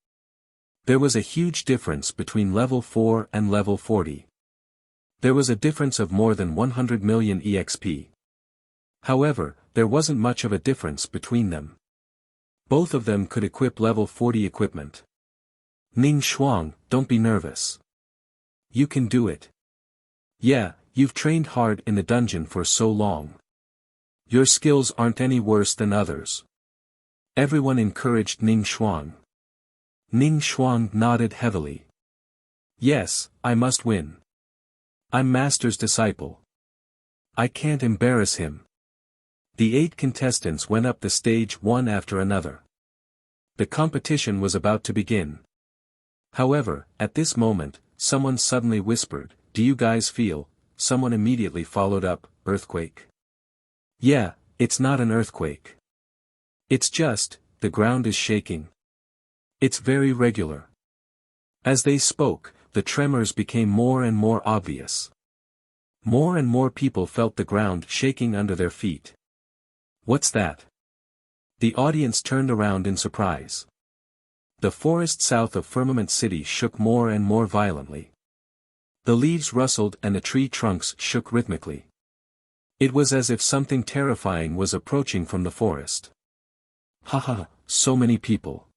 There was a huge difference between level 4 and level 40. There was a difference of more than 100 million EXP. However, there wasn't much of a difference between them. Both of them could equip level 40 equipment. Ning Shuang, don't be nervous. You can do it. Yeah, you've trained hard in the dungeon for so long. Your skills aren't any worse than others. Everyone encouraged Ning Shuang. Ning Shuang nodded heavily. Yes, I must win. I'm Master's disciple. I can't embarrass him. The 8 contestants went up the stage one after another. The competition was about to begin. However, at this moment, someone suddenly whispered, "Do you guys feel?" Someone immediately followed up, "Earthquake?" "Yeah, it's not an earthquake. It's just, the ground is shaking. It's very regular." As they spoke, the tremors became more and more obvious. More and more people felt the ground shaking under their feet. "What's that?" The audience turned around in surprise. The forest south of Firmament City shook more and more violently. The leaves rustled and the tree trunks shook rhythmically. It was as if something terrifying was approaching from the forest. "Haha, so many people.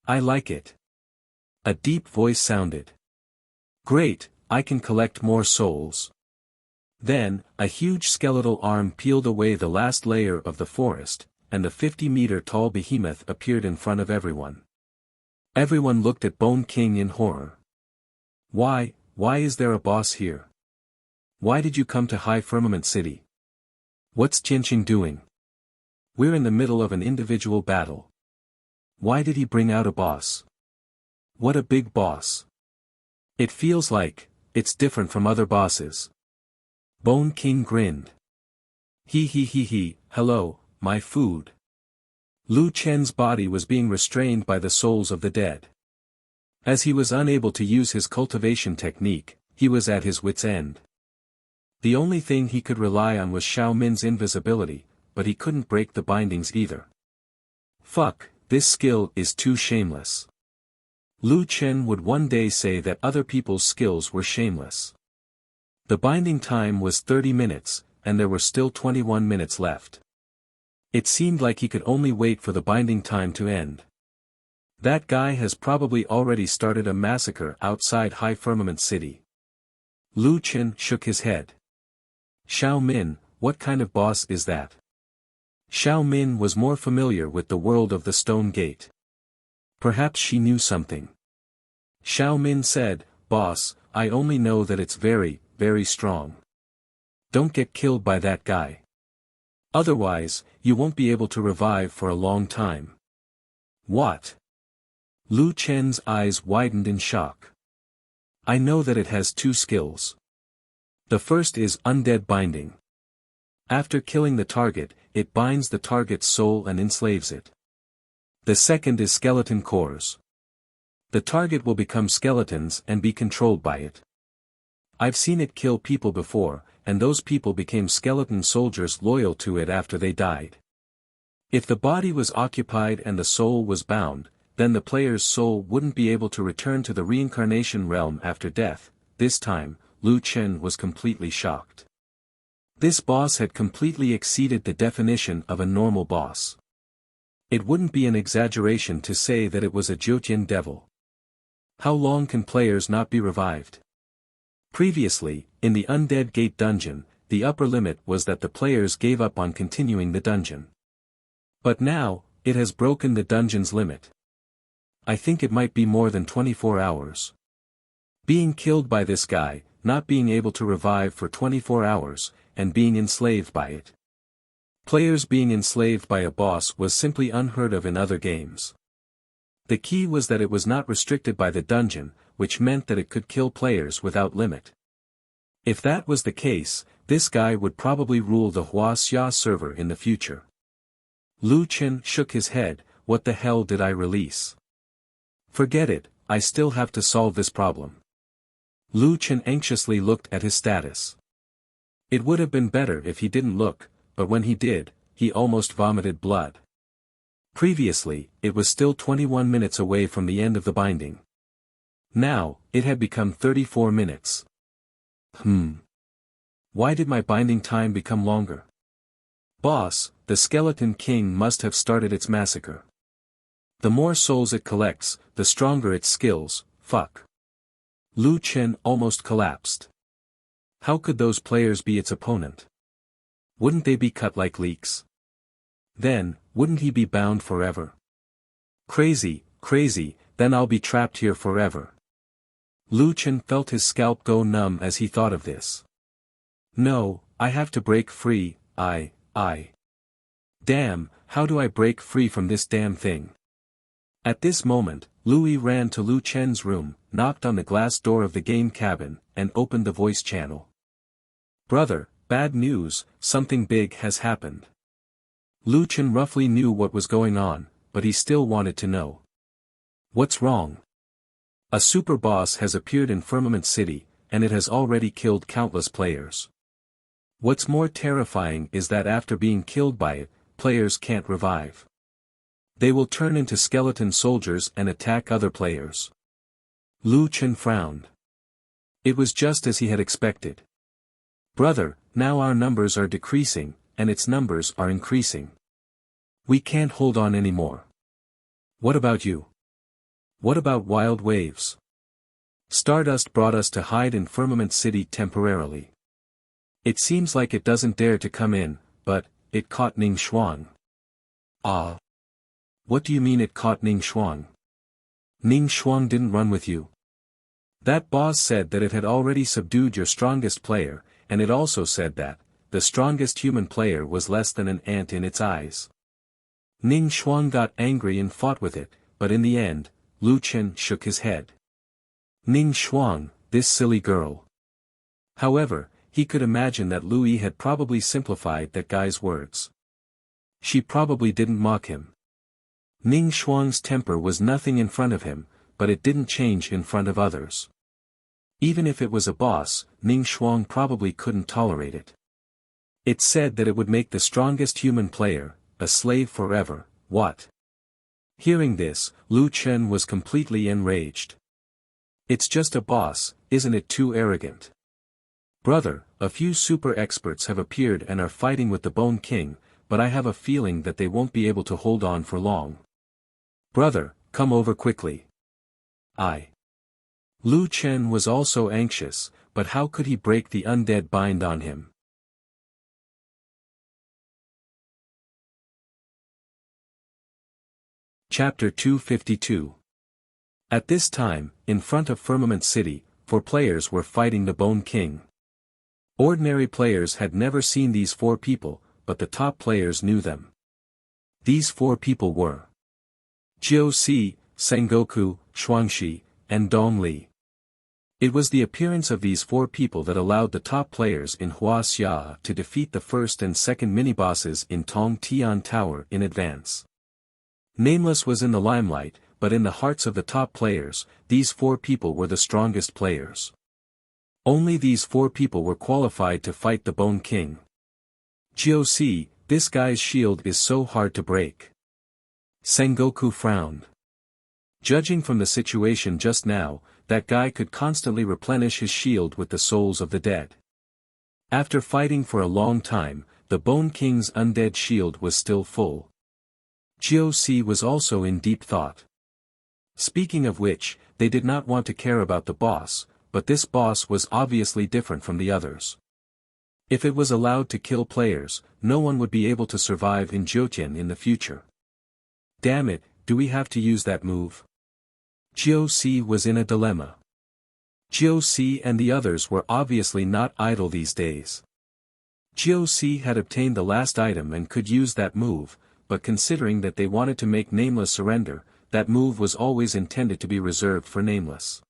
I like it." A deep voice sounded. "Great, I can collect more souls." Then, a huge skeletal arm peeled away the last layer of the forest, and a 50-meter-tall behemoth appeared in front of everyone. Everyone looked at Bone King in horror. Why is there a boss here? Why did you come to High Firmament City? What's Jianqing doing? We're in the middle of an individual battle. Why did he bring out a boss? What a big boss. It feels like, it's different from other bosses. Bone King grinned. He, hello, my food. Lu Chen's body was being restrained by the souls of the dead. As he was unable to use his cultivation technique, he was at his wit's end. The only thing he could rely on was Xiao Min's invisibility, but he couldn't break the bindings either. Fuck, this skill is too shameless. Lu Chen would one day say that other people's skills were shameless. The binding time was 30 minutes, and there were still 21 minutes left. It seemed like he could only wait for the binding time to end. That guy has probably already started a massacre outside High Firmament City. Lu Chen shook his head. Xiao Min, what kind of boss is that? Xiao Min was more familiar with the world of the Stone Gate. Perhaps she knew something. Xiao Min said, "Boss, I only know that it's very, very strong. Don't get killed by that guy. Otherwise, you won't be able to revive for a long time." "What?" Lu Chen's eyes widened in shock. "I know that it has 2 skills. The first is Undead Binding. After killing the target, it binds the target's soul and enslaves it. The second is Skeleton Cores. The target will become skeletons and be controlled by it. I've seen it kill people before, and those people became skeleton soldiers loyal to it after they died. If the body was occupied and the soul was bound, then the player's soul wouldn't be able to return to the reincarnation realm after death." This time, Lu Chen was completely shocked. This boss had completely exceeded the definition of a normal boss. It wouldn't be an exaggeration to say that it was a Jiutian devil. How long can players not be revived? Previously, in the Undead Gate dungeon, the upper limit was that the players gave up on continuing the dungeon. But now, it has broken the dungeon's limit. I think it might be more than 24 hours. Being killed by this guy, not being able to revive for 24 hours, and being enslaved by it. Players being enslaved by a boss was simply unheard of in other games. The key was that it was not restricted by the dungeon, which meant that it could kill players without limit. If that was the case, this guy would probably rule the Wuxia server in the future. Lu Chen shook his head. What the hell did I release? Forget it, I still have to solve this problem. Lu Chen anxiously looked at his status. It would have been better if he didn't look, but when he did, he almost vomited blood. Previously, it was still 21 minutes away from the end of the binding. Now, it had become 34 minutes. Why did my binding time become longer? Boss, the Skeleton King must have started its massacre. The more souls it collects, the stronger its skills. Fuck. Lu Chen almost collapsed. How could those players be its opponent? Wouldn't they be cut like leeks? Then, wouldn't he be bound forever? Crazy, then I'll be trapped here forever. Lu Chen felt his scalp go numb as he thought of this. No, I have to break free. Damn, how do I break free from this damn thing? At this moment, Louis ran to Lu Chen's room, knocked on the glass door of the game cabin, and opened the voice channel. Brother, bad news, something big has happened. Lu Chen roughly knew what was going on, but he still wanted to know. What's wrong? A super boss has appeared in Firmament City, and it has already killed countless players. What's more terrifying is that after being killed by it, players can't revive. They will turn into skeleton soldiers and attack other players. Lu Chen frowned. It was just as he had expected. Brother, now our numbers are decreasing, and its numbers are increasing. We can't hold on anymore. What about you? What about wild waves? Stardust brought us to hide in Firmament City temporarily. It seems like it doesn't dare to come in, but it caught Ning Xuang. Ah. What do you mean it caught Ning Xuang? Ning Xuang didn't run with you. That boss said that it had already subdued your strongest player, and it also said that the strongest human player was less than an ant in its eyes. Ning Xuang got angry and fought with it, but in the end, Lu Chen shook his head. Ning Xuang, this silly girl. However, he could imagine that Louis had probably simplified that guy's words. She probably didn't mock him. Ning Xuang's temper was nothing in front of him, but it didn't change in front of others. Even if it was a boss, Ning Xuang probably couldn't tolerate it. It said that it would make the strongest human player a slave forever. What? Hearing this, Lu Chen was completely enraged. It's just a boss, isn't it too arrogant? Brother, a few super experts have appeared and are fighting with the Bone King, but I have a feeling that they won't be able to hold on for long. Brother, come over quickly. Lu Chen was also anxious, but how could he break the undead bind on him? Chapter 252. At this time, in front of Firmament City, 4 players were fighting the Bone King. Ordinary players had never seen these 4 people, but the top players knew them. These 4 people were Jiu Si, Sengoku, Xuangxi, and Dong Li. It was the appearance of these 4 people that allowed the top players in Wuxia to defeat the first and second mini-bosses in Tong Tian Tower in advance. Nameless was in the limelight, but in the hearts of the top players, these 4 people were the strongest players. Only these 4 people were qualified to fight the Bone King. Jiu Si, this guy's shield is so hard to break. Sengoku frowned. Judging from the situation just now, that guy could constantly replenish his shield with the souls of the dead. After fighting for a long time, the Bone King's undead shield was still full. Jiu Si was also in deep thought. Speaking of which, they did not want to care about the boss, but this boss was obviously different from the others. If it was allowed to kill players, no one would be able to survive in Jiutian in the future. Damn it, do we have to use that move? Jiu Si was in a dilemma. Jiu Si and the others were obviously not idle these days. Jiu Si had obtained the last item and could use that move, but considering that they wanted to make Nameless surrender, that move was always intended to be reserved for Nameless.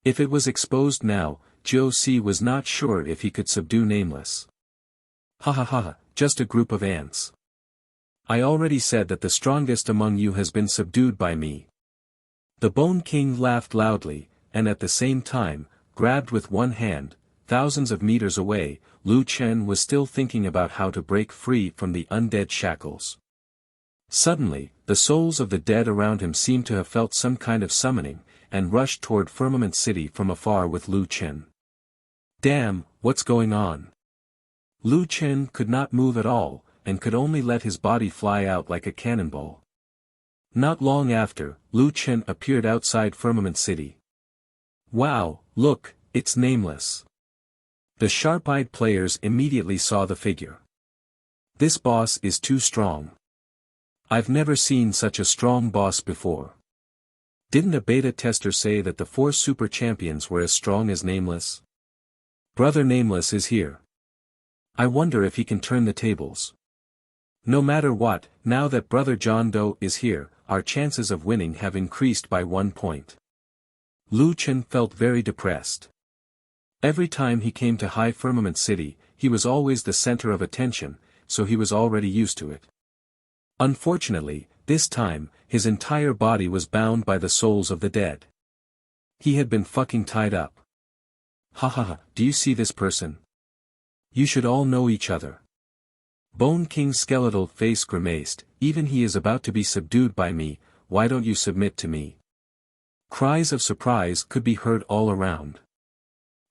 If it was exposed now, Jiu Si was not sure if he could subdue Nameless. Ha ha ha, just a group of ants. I already said that the strongest among you has been subdued by me. The Bone King laughed loudly, and at the same time, grabbed with one hand. Thousands of meters away, Lu Chen was still thinking about how to break free from the undead shackles. Suddenly, the souls of the dead around him seemed to have felt some kind of summoning, and rushed toward Firmament City from afar with Lu Chen. Damn, what's going on? Lu Chen could not move at all, and could only let his body fly out like a cannonball. Not long after, Lu Chen appeared outside Firmament City. Wow, look, it's Nameless. The sharp-eyed players immediately saw the figure. This boss is too strong. I've never seen such a strong boss before. Didn't a beta tester say that the 4 super champions were as strong as Nameless? Brother Nameless is here. I wonder if he can turn the tables. No matter what, now that Brother John Doe is here, our chances of winning have increased by 1 point. Lu Chen felt very depressed. Every time he came to High Firmament City, he was always the center of attention, so he was already used to it. Unfortunately, this time, his entire body was bound by the souls of the dead. He had been fucking tied up. Ha ha ha, do you see this person? You should all know each other. Bone King's skeletal face grimaced, even he is about to be subdued by me, why don't you submit to me? Cries of surprise could be heard all around.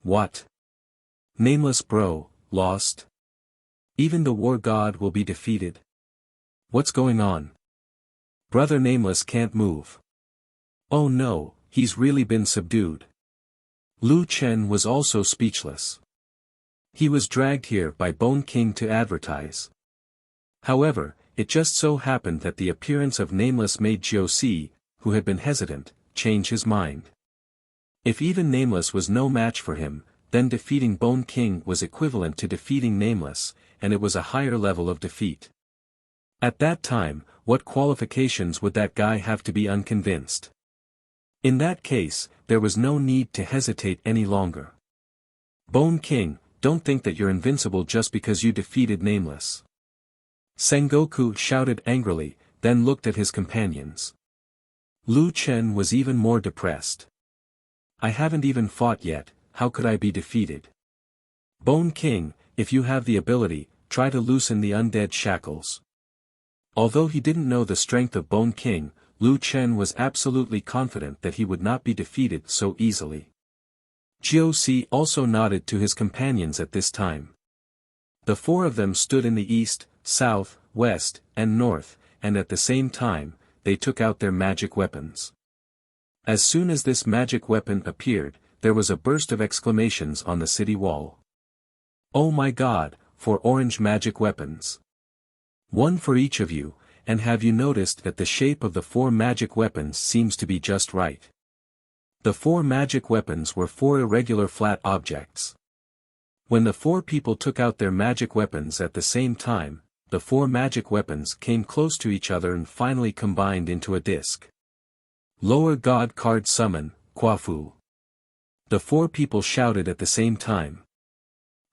What? Nameless bro, lost? Even the war god will be defeated? What's going on? Brother Nameless can't move. Oh no, he's really been subdued. Lu Chen was also speechless. He was dragged here by Bone King to advertise. However, it just so happened that the appearance of Nameless made Jiu Si, who had been hesitant, change his mind. If even Nameless was no match for him, then defeating Bone King was equivalent to defeating Nameless, and it was a higher level of defeat. At that time, what qualifications would that guy have to be unconvinced? In that case, there was no need to hesitate any longer. Bone King, don't think that you're invincible just because you defeated Nameless. Sengoku shouted angrily, then looked at his companions. Lu Chen was even more depressed. I haven't even fought yet, how could I be defeated? Bone King, if you have the ability, try to loosen the undead shackles. Although he didn't know the strength of Bone King, Lu Chen was absolutely confident that he would not be defeated so easily. Jiu Si also nodded to his companions at this time. The 4 of them stood in the east, south, west, and north, and at the same time, they took out their magic weapons. As soon as this magic weapon appeared, there was a burst of exclamations on the city wall. Oh my god, 4 orange magic weapons. One for each of you, and have you noticed that the shape of the 4 magic weapons seems to be just right? The 4 magic weapons were 4 irregular flat objects. When the 4 people took out their magic weapons at the same time, the 4 magic weapons came close to each other and finally combined into a disc. Lower God Card Summon, Kwafu. The 4 people shouted at the same time.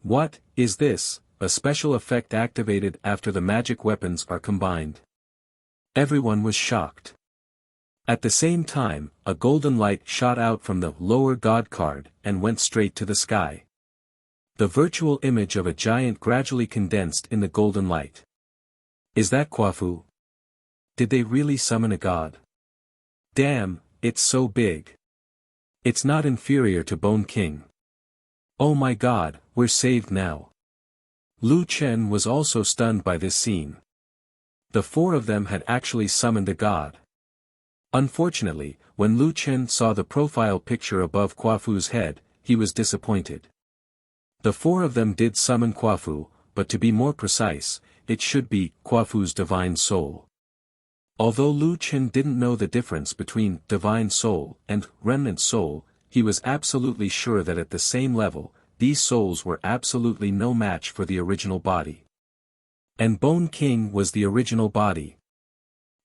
What is this? A special effect activated after the magic weapons are combined. Everyone was shocked. At the same time, a golden light shot out from the lower god card and went straight to the sky. The virtual image of a giant gradually condensed in the golden light. Is that Kwafu? Did they really summon a god? Damn, it's so big. It's not inferior to Bone King. Oh my god, we're saved now. Lu Chen was also stunned by this scene. The 4 of them had actually summoned a god. Unfortunately, when Lu Chen saw the profile picture above Kwafu's head, he was disappointed. The 4 of them did summon Kwafu, but to be more precise, it should be Kwafu's divine soul. Although Lu Chen didn't know the difference between divine soul and remnant soul, he was absolutely sure that at the same level, these souls were absolutely no match for the original body. And Bone King was the original body.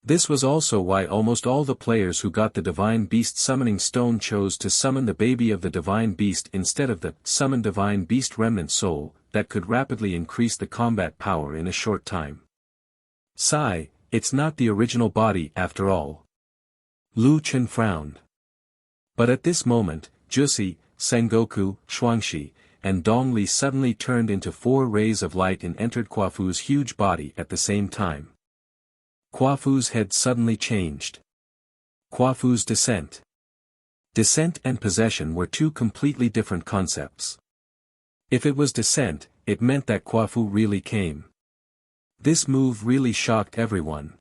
This was also why almost all the players who got the Divine Beast Summoning Stone chose to summon the baby of the Divine Beast instead of the Summon Divine Beast Remnant Soul, that could rapidly increase the combat power in a short time. Sigh, it's not the original body after all. Lu Chen frowned. But at this moment, Jusi, Sengoku, Shuangshi, and Dongli suddenly turned into 4 rays of light and entered Kwafu's huge body at the same time. Kwafu's head suddenly changed. Kwafu's descent. Descent and possession were 2 completely different concepts. If it was descent, it meant that Kwafu really came. This move really shocked everyone.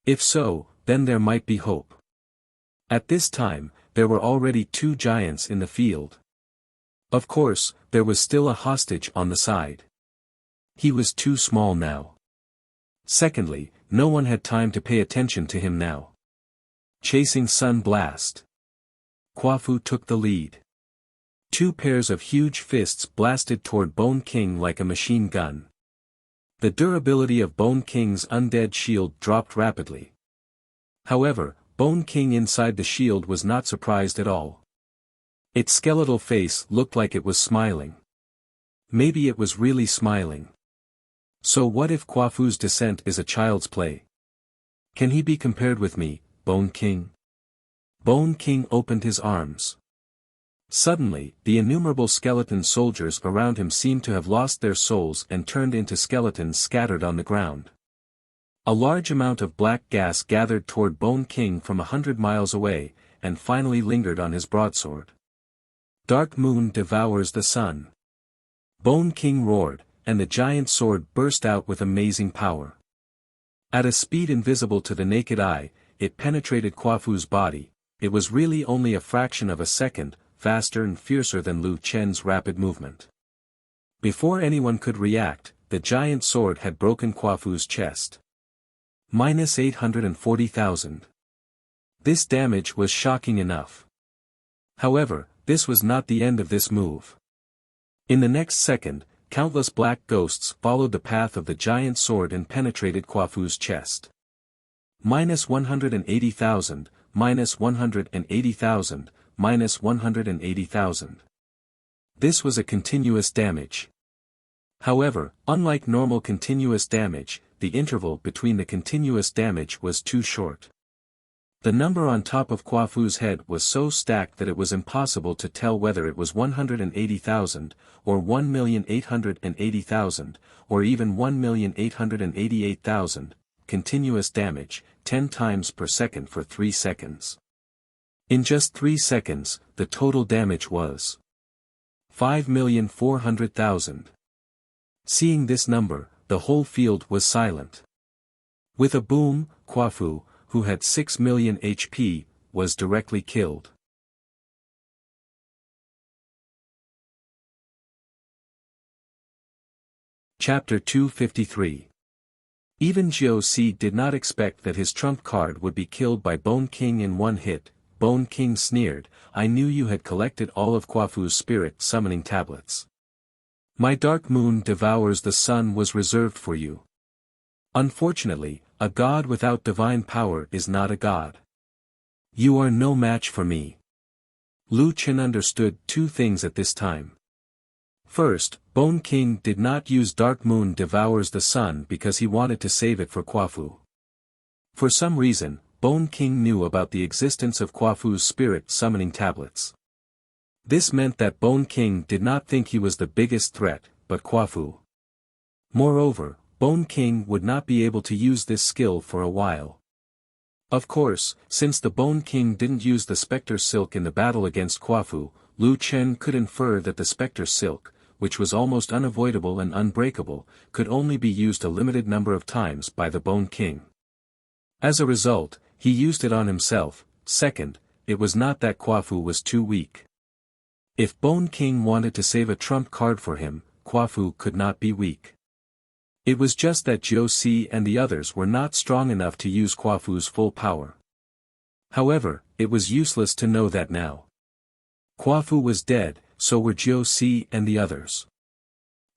If so, then there might be hope. At this time, there were already 2 giants in the field. Of course, there was still a hostage on the side. He was too small now. Secondly, no one had time to pay attention to him now. Chasing Sun Blast. Kwafu took the lead. 2 pairs of huge fists blasted toward Bone King like a machine gun. The durability of Bone King's undead shield dropped rapidly. However, Bone King inside the shield was not surprised at all. Its skeletal face looked like it was smiling. Maybe it was really smiling. So what if Kwafu's descent is a child's play? Can he be compared with me, Bone King? Bone King opened his arms. Suddenly, the innumerable skeleton soldiers around him seemed to have lost their souls and turned into skeletons scattered on the ground. A large amount of black gas gathered toward Bone King from 100 miles away, and finally lingered on his broadsword. Dark Moon devours the sun. Bone King roared, and the giant sword burst out with amazing power. At a speed invisible to the naked eye, it penetrated Kwafu's body. It was really only a fraction of a second, faster and fiercer than Lu Chen's rapid movement. Before anyone could react, the giant sword had broken Kwafu's chest. Minus 840,000. This damage was shocking enough. However, this was not the end of this move. In the next second, countless black ghosts followed the path of the giant sword and penetrated Kwafu's chest. Minus 180,000, minus 180,000, minus 180,000. This was a continuous damage. However, unlike normal continuous damage, the interval between the continuous damage was too short. The number on top of Kwafu's head was so stacked that it was impossible to tell whether it was 180,000, or 1,880,000, or even 1,888,000, continuous damage, 10 times per second for 3 seconds. In just 3 seconds, the total damage was 5,400,000. Seeing this number, the whole field was silent. With a boom, Kwafu, who had 6 million HP, was directly killed. Chapter 253. Even Jiao Si did not expect that his trump card would be killed by Bone King in one hit. Bone King sneered, "I knew you had collected all of Kwafu's spirit summoning tablets. My Dark Moon devours the sun was reserved for you. Unfortunately, a god without divine power is not a god. You are no match for me." Lu Chen understood two things at this time. First, Bone King did not use Dark Moon devours the sun because he wanted to save it for Kwafu. For some reason, Bone King knew about the existence of Kwafu's spirit summoning tablets. This meant that Bone King did not think he was the biggest threat, but Kwafu. Moreover, Bone King would not be able to use this skill for a while. Of course, since the Bone King didn't use the Spectre Silk in the battle against Kwafu, Lu Chen could infer that the Spectre Silk, which was almost unavoidable and unbreakable, could only be used a limited number of times by the Bone King. As a result, he used it on himself. Second, it was not that Kwafu was too weak. If Bone King wanted to save a trump card for him, Kwafu could not be weak. It was just that Jiao Si and the others were not strong enough to use Kwafu's full power. However, it was useless to know that now. Kwafu was dead, so were Jiao Si and the others.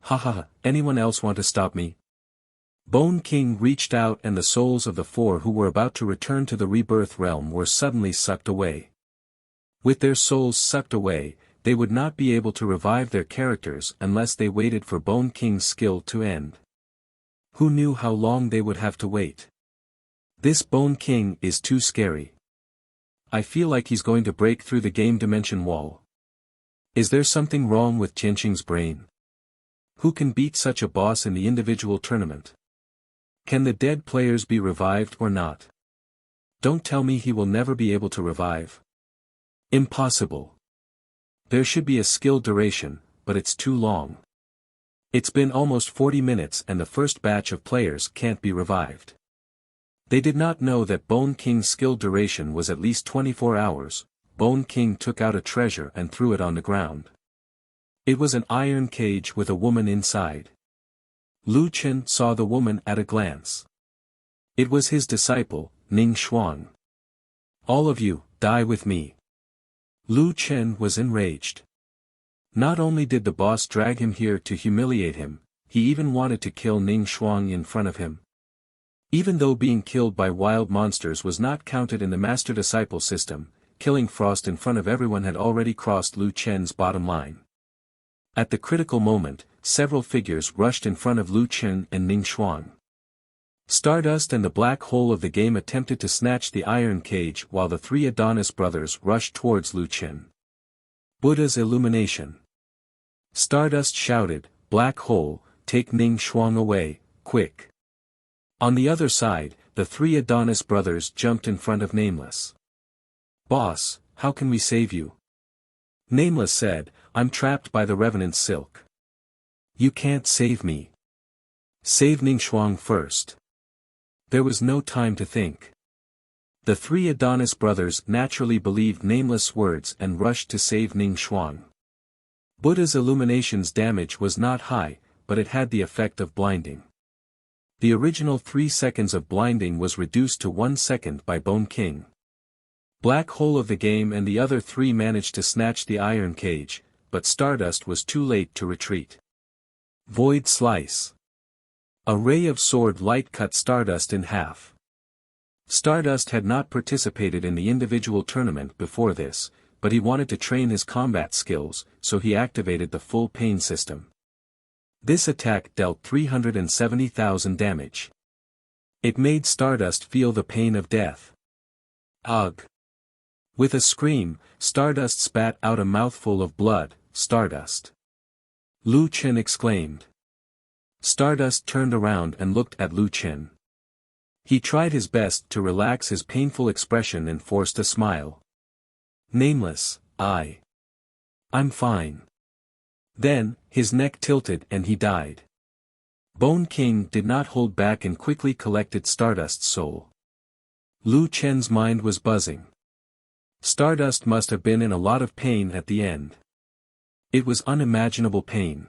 Haha, anyone else want to stop me? Bone King reached out and the souls of the four who were about to return to the rebirth realm were suddenly sucked away. With their souls sucked away, they would not be able to revive their characters unless they waited for Bone King's skill to end. Who knew how long they would have to wait? This Bone King is too scary. I feel like he's going to break through the game dimension wall. Is there something wrong with Tianqing's brain? Who can beat such a boss in the individual tournament? Can the dead players be revived or not? Don't tell me he will never be able to revive. Impossible. There should be a skill duration, but it's too long. It's been almost 40 minutes and the first batch of players can't be revived. They did not know that Bone King's skill duration was at least 24 hours. Bone King took out a treasure and threw it on the ground. It was an iron cage with a woman inside. Lu Chen saw the woman at a glance. It was his disciple, Ning Xuan. All of you, die with me. Lu Chen was enraged. Not only did the boss drag him here to humiliate him, he even wanted to kill Ning Shuang in front of him. Even though being killed by wild monsters was not counted in the master-disciple system, killing Frost in front of everyone had already crossed Lu Chen's bottom line. At the critical moment, several figures rushed in front of Lu Chen and Ning Shuang. Stardust and the black hole of the game attempted to snatch the iron cage while the three Adonis brothers rushed towards Lu Chen. Buddha's illumination. Stardust shouted, "Black hole, take Ning Shuang away, quick." On the other side, the three Adonis brothers jumped in front of Nameless. "Boss, how can we save you?" Nameless said, "I'm trapped by the Revenant's silk." "You can't save me. Save Ning Shuang first." There was no time to think. The three Adonis brothers naturally believed Nameless' words and rushed to save Ning Shuang. Buddha's illumination's damage was not high, but it had the effect of blinding. The original 3 seconds of blinding was reduced to 1 second by Bone King. Black Hole of the Game and the other three managed to snatch the iron cage, but Stardust was too late to retreat. Void Slice. A ray of sword light cut Stardust in half. Stardust had not participated in the individual tournament before this, but he wanted to train his combat skills, so he activated the full pain system. This attack dealt 370,000 damage. It made Stardust feel the pain of death. Ugh! With a scream, Stardust spat out a mouthful of blood. "Stardust!" Lu Chen exclaimed. Stardust turned around and looked at Lu Chen. He tried his best to relax his painful expression and forced a smile. "Nameless, I'm fine." Then, his neck tilted and he died. Bone King did not hold back and quickly collected Stardust's soul. Lu Chen's mind was buzzing. Stardust must have been in a lot of pain at the end. It was unimaginable pain.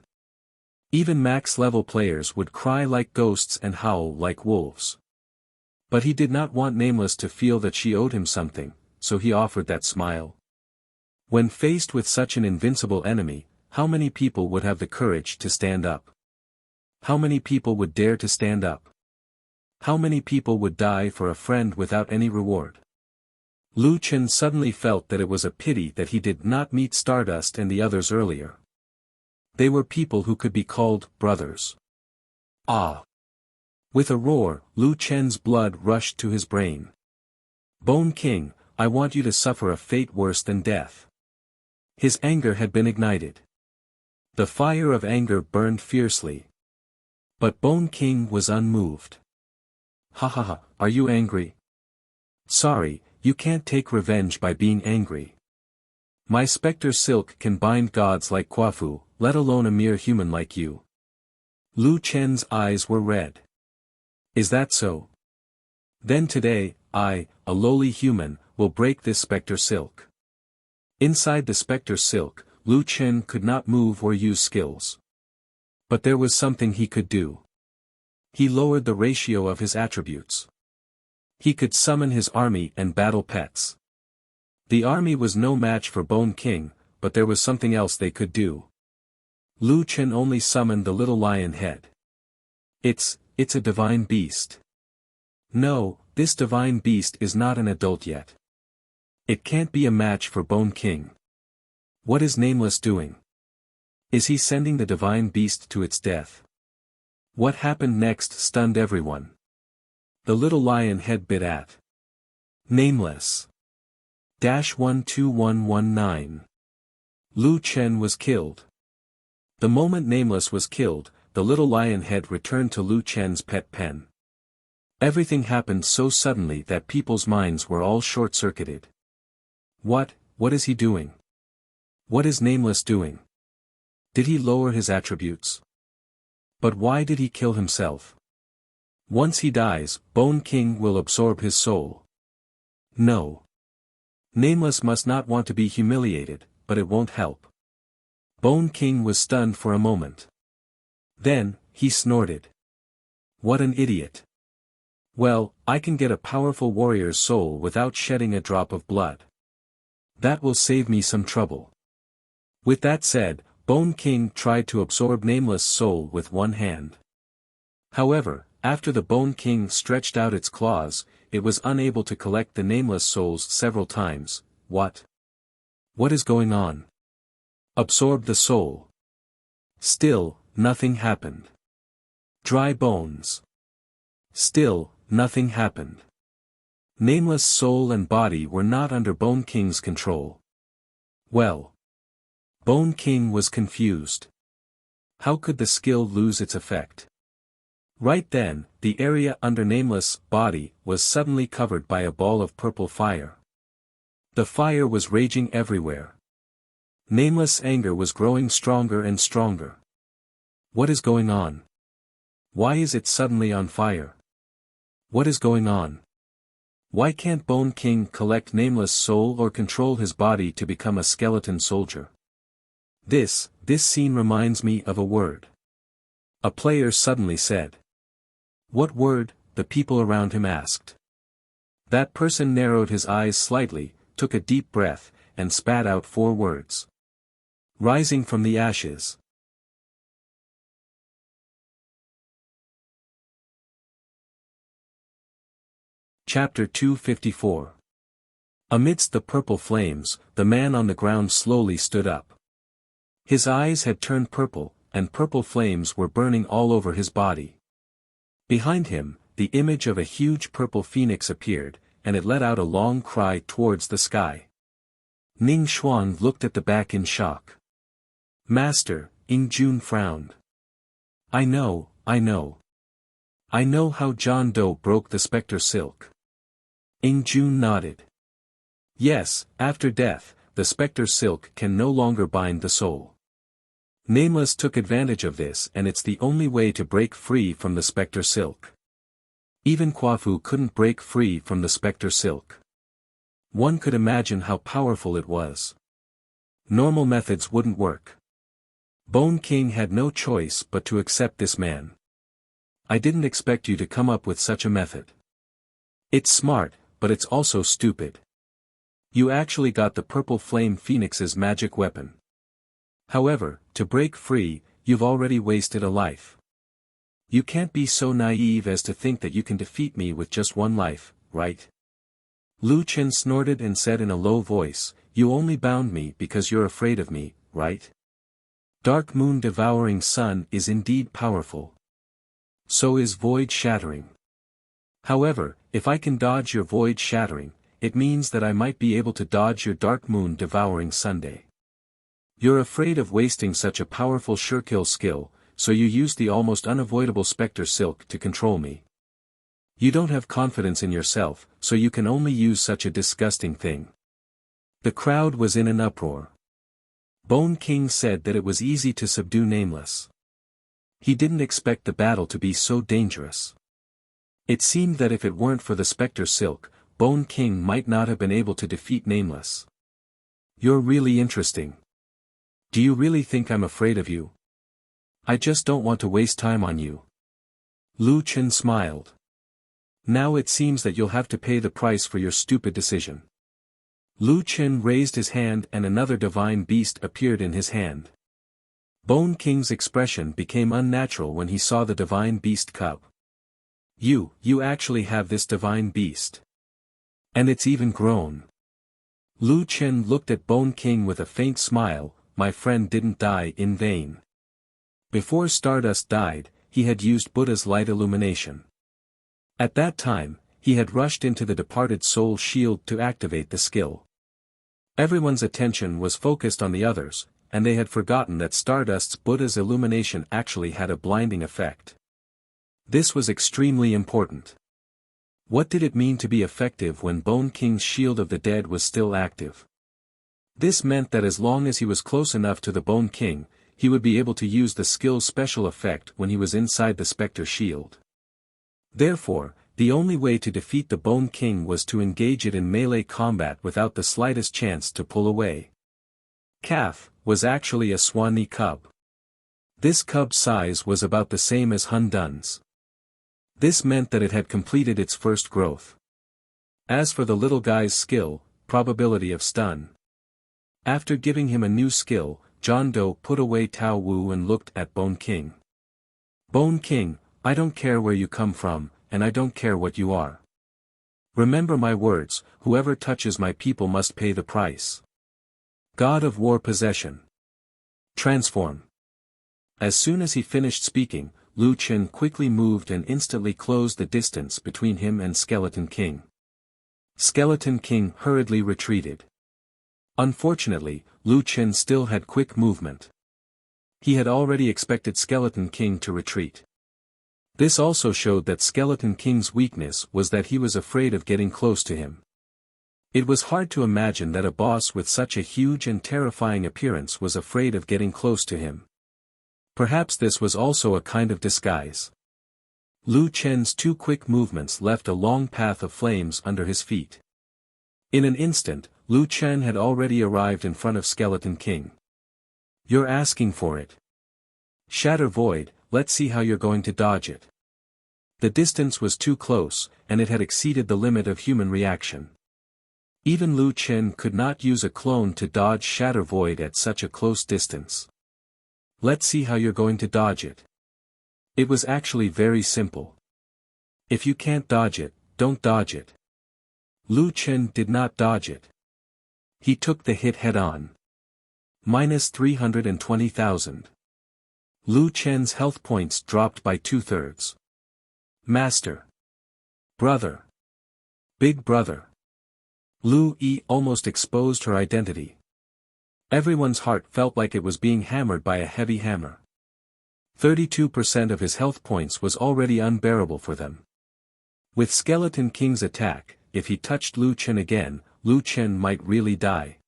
Even max-level players would cry like ghosts and howl like wolves. But he did not want Nameless to feel that she owed him something, so he offered that smile. When faced with such an invincible enemy, how many people would have the courage to stand up? How many people would dare to stand up? How many people would die for a friend without any reward? Lu Chen suddenly felt that it was a pity that he did not meet Stardust and the others earlier. They were people who could be called brothers. Ah! With a roar, Lu Chen's blood rushed to his brain. "Bone King, I want you to suffer a fate worse than death." His anger had been ignited. The fire of anger burned fiercely. But Bone King was unmoved. "Ha ha ha, are you angry? Sorry, you can't take revenge by being angry. My specter silk can bind gods like Quafu, let alone a mere human like you." Lu Chen's eyes were red. "Is that so? Then today, I, a lowly human, will break this specter silk." Inside the specter silk, Lu Chen could not move or use skills. But there was something he could do. He lowered the ratio of his attributes. He could summon his army and battle pets. The army was no match for Bone King, but there was something else they could do. Lu Chen only summoned the little lion head. It's a divine beast. No, this divine beast is not an adult yet. It can't be a match for Bone King. What is Nameless doing? Is he sending the divine beast to its death? What happened next stunned everyone. The little lion head bit at Nameless. 12119. Lu Chen was killed. The moment Nameless was killed, the little lion head returned to Lu Chen's pet pen. Everything happened so suddenly that people's minds were all short-circuited. What is he doing? What is Nameless doing? Did he lower his attributes? But why did he kill himself? Once he dies, Bone King will absorb his soul. No. Nameless must not want to be humiliated, but it won't help. Bone King was stunned for a moment. Then, he snorted. What an idiot. Well, I can get a powerful warrior's soul without shedding a drop of blood. That will save me some trouble. With that said, Bone King tried to absorb Nameless soul with one hand. However, after the Bone King stretched out its claws, it was unable to collect the Nameless souls several times. What? What is going on? Absorb the soul. Still, nothing happened. Dry bones. Still, nothing happened. Nameless soul and body were not under Bone King's control. Well. Bone King was confused. How could the skill lose its effect? Right then, the area under Nameless' body was suddenly covered by a ball of purple fire. The fire was raging everywhere. Nameless' anger was growing stronger and stronger. What is going on? Why is it suddenly on fire? What is going on? Why can't Bone King collect Nameless soul or control his body to become a skeleton soldier? This scene reminds me of a word. A player suddenly said. What word? The people around him asked. That person narrowed his eyes slightly, took a deep breath, and spat out 4 words. Rising from the ashes. Chapter 254. Amidst the purple flames, the man on the ground slowly stood up. His eyes had turned purple, and purple flames were burning all over his body. Behind him, the image of a huge purple phoenix appeared, and it let out a long cry towards the sky. Ning Xuan looked at the back in shock. Master, Ing Jun frowned. I know how John Doe broke the specter silk. Ing Jun nodded. Yes, after death, the specter silk can no longer bind the soul. Nameless took advantage of this, and it's the only way to break free from the specter silk. Even Quafu couldn't break free from the specter silk. One could imagine how powerful it was. Normal methods wouldn't work. Bone King had no choice but to accept this man. I didn't expect you to come up with such a method. It's smart, but it's also stupid. You actually got the purple flame phoenix's magic weapon. However, to break free, you've already wasted a life. You can't be so naive as to think that you can defeat me with just one life, right? Lu Chen snorted and said in a low voice, you only bound me because you're afraid of me, right? Dark Moon Devouring Sun is indeed powerful. So is Void Shattering. However, if I can dodge your Void Shattering, it means that I might be able to dodge your Dark Moon Devouring Sunday. You're afraid of wasting such a powerful surekill skill, so you use the almost unavoidable Spectre Silk to control me. You don't have confidence in yourself, so you can only use such a disgusting thing. The crowd was in an uproar. Bone King said that it was easy to subdue Nameless. He didn't expect the battle to be so dangerous. It seemed that if it weren't for the Spectre Silk, Bone King might not have been able to defeat Nameless. You're really interesting. Do you really think I'm afraid of you? I just don't want to waste time on you. Lu Chen smiled. Now it seems that you'll have to pay the price for your stupid decision. Lu Chen raised his hand and another divine beast appeared in his hand. Bone King's expression became unnatural when he saw the divine beast cub. You actually have this divine beast. And it's even grown. Lu Chen looked at Bone King with a faint smile. My friend didn't die in vain. Before Stardust died, he had used Buddha's light illumination. At that time, he had rushed into the departed soul shield to activate the skill. Everyone's attention was focused on the others, and they had forgotten that Stardust's Buddha's illumination actually had a blinding effect. This was extremely important. What did it mean to be effective when Bone King's Shield of the Dead was still active? This meant that as long as he was close enough to the Bone King, he would be able to use the skill's special effect when he was inside the Spectre Shield. Therefore, the only way to defeat the Bone King was to engage it in melee combat without the slightest chance to pull away. Calf was actually a Swanee cub. This cub's size was about the same as Hun Dun's. This meant that it had completed its first growth. As for the little guy's skill, probability of stun. After giving him a new skill, John Doe put away Tao Wu and looked at Bone King. Bone King, I don't care where you come from, and I don't care what you are. Remember my words, whoever touches my people must pay the price. God of War Possession. Transform. As soon as he finished speaking, Lu Chen quickly moved and instantly closed the distance between him and Skeleton King. Skeleton King hurriedly retreated. Unfortunately, Lu Chen still had quick movement. He had already expected Skeleton King to retreat. This also showed that Skeleton King's weakness was that he was afraid of getting close to him. It was hard to imagine that a boss with such a huge and terrifying appearance was afraid of getting close to him. Perhaps this was also a kind of disguise. Lu Chen's two quick movements left a long path of flames under his feet. In an instant, Lu Chen had already arrived in front of Skeleton King. You're asking for it. Shatter Void, let's see how you're going to dodge it. The distance was too close, and it had exceeded the limit of human reaction. Even Lu Chen could not use a clone to dodge Shatter Void at such a close distance. Let's see how you're going to dodge it. It was actually very simple. If you can't dodge it, don't dodge it. Lu Chen did not dodge it. He took the hit head-on. Minus 320,000. Lu Chen's health points dropped by 2/3. Master. Brother. Big brother. Lu Yi almost exposed her identity. Everyone's heart felt like it was being hammered by a heavy hammer. 32% of his health points was already unbearable for them. With Skeleton King's attack, if he touched Lu Chen again, Lu Chen might really die.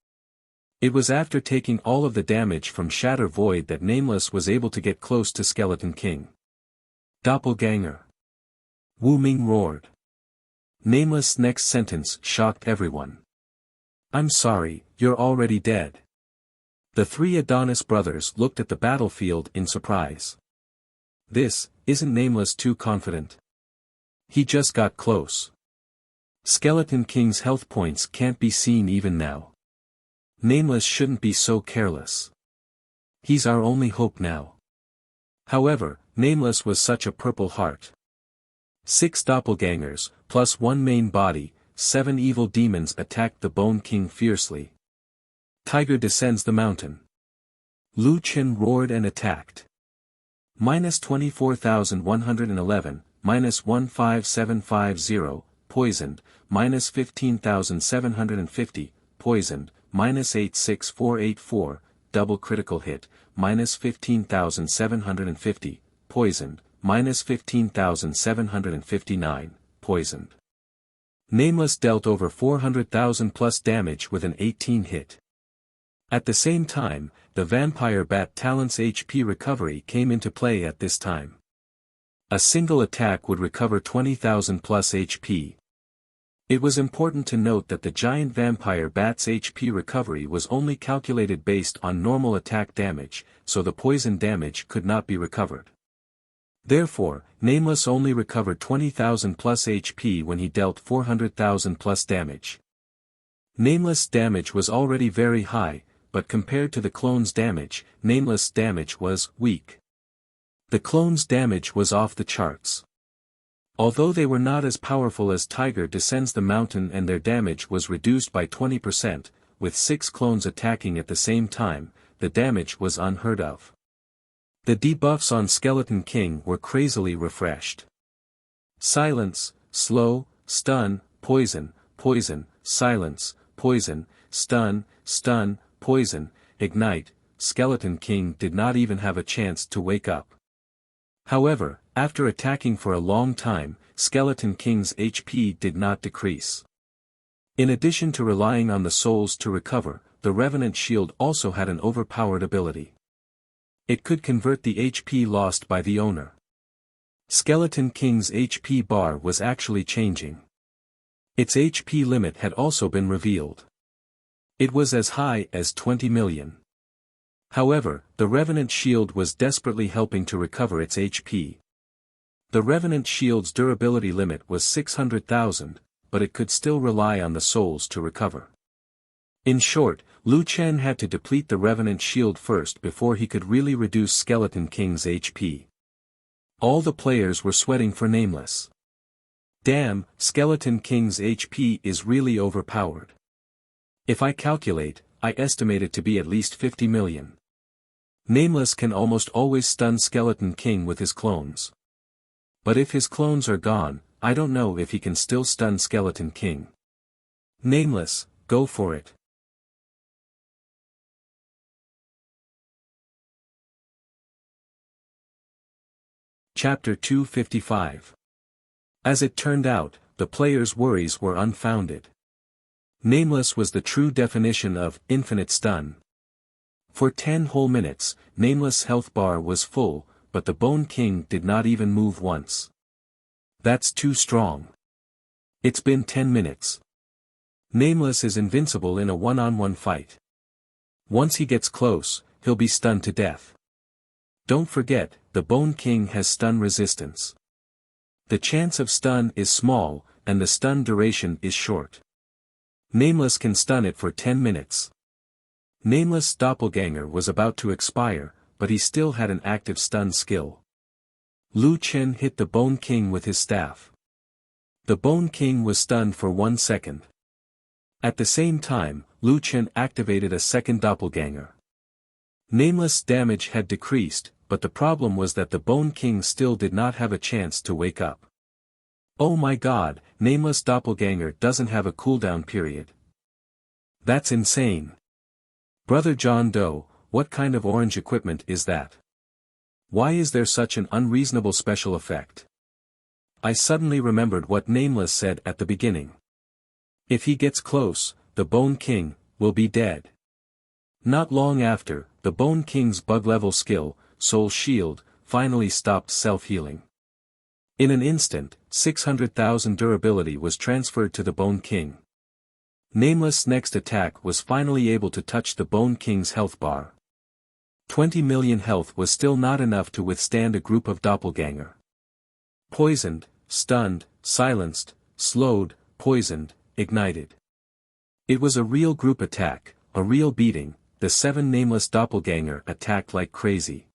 It was after taking all of the damage from Shatter Void that Nameless was able to get close to Skeleton King. Doppelganger. Wu Ming roared. Nameless' next sentence shocked everyone. I'm sorry, you're already dead. The three Adonis brothers looked at the battlefield in surprise. Isn't Nameless too confident? He just got close. Skeleton King's health points can't be seen even now. Nameless shouldn't be so careless. He's our only hope now. However, Nameless was such a purple heart. 6 doppelgangers, plus 1 main body, 7 evil demons attacked the Bone King fiercely. Tiger descends the mountain. Lu Chen roared and attacked. Minus 24,111, minus 15750, poisoned, minus 15,750, poisoned, minus 86484, double critical hit, minus 15,750, poisoned, minus 15,759, poisoned. Nameless dealt over 400,000 plus damage with an 18 hit. At the same time, the Vampire Bat Talent's HP recovery came into play at this time. A single attack would recover 20,000 plus HP. It was important to note that the giant Vampire Bat's HP recovery was only calculated based on normal attack damage, so the poison damage could not be recovered. Therefore, Nameless only recovered 20,000 plus HP when he dealt 400,000 plus damage. Nameless' damage was already very high, but compared to the clone's damage, Nameless' damage was weak. The clone's damage was off the charts. Although they were not as powerful as Tiger Descends the Mountain and their damage was reduced by 20%, with 6 clones attacking at the same time, the damage was unheard of. The debuffs on Skeleton King were crazily refreshed. Silence, slow, stun, poison, poison, silence, poison, stun, stun, poison, ignite. Skeleton King did not even have a chance to wake up. However, after attacking for a long time, Skeleton King's HP did not decrease. In addition to relying on the souls to recover, the Revenant Shield also had an overpowered ability. It could convert the HP lost by the owner. Skeleton King's HP bar was actually changing. Its HP limit had also been revealed. It was as high as 20 million. However, the Revenant Shield was desperately helping to recover its HP. The Revenant Shield's durability limit was 600,000, but it could still rely on the souls to recover. In short, Liu Chen had to deplete the Revenant shield first before he could really reduce Skeleton King's HP. All the players were sweating for Nameless. Damn, Skeleton King's HP is really overpowered. If I calculate, I estimate it to be at least 50 million. Nameless can almost always stun Skeleton King with his clones. But if his clones are gone, I don't know if he can still stun Skeleton King. Nameless, go for it. Chapter 255. As it turned out, the players' worries were unfounded. Nameless was the true definition of infinite stun. For 10 whole minutes, Nameless' health bar was full, but the Bone King did not even move once. That's too strong. It's been 10 minutes. Nameless is invincible in a one-on-one fight. Once he gets close, he'll be stunned to death. Don't forget, the Bone King has stun resistance. The chance of stun is small, and the stun duration is short. Nameless can stun it for 10 minutes. Nameless' doppelganger was about to expire, but he still had an active stun skill. Liu Chen hit the Bone King with his staff. The Bone King was stunned for 1 second. At the same time, Liu Chen activated a second doppelganger. Nameless' damage had decreased, but the problem was that the Bone King still did not have a chance to wake up. Oh my god, Nameless' doppelganger doesn't have a cooldown period. That's insane. Brother John Doe, what kind of orange equipment is that? Why is there such an unreasonable special effect? I suddenly remembered what Nameless said at the beginning. If he gets close, the Bone King will be dead. Not long after, the Bone King's bug-level skill, Soul Shield, finally stopped self-healing. In an instant, 600,000 durability was transferred to the Bone King. Nameless' next attack was finally able to touch the Bone King's health bar. 20 million health was still not enough to withstand a group of doppelganger. Poisoned, stunned, silenced, slowed, poisoned, ignited. It was a real group attack, a real beating. The 7 Nameless doppelganger attacked like crazy.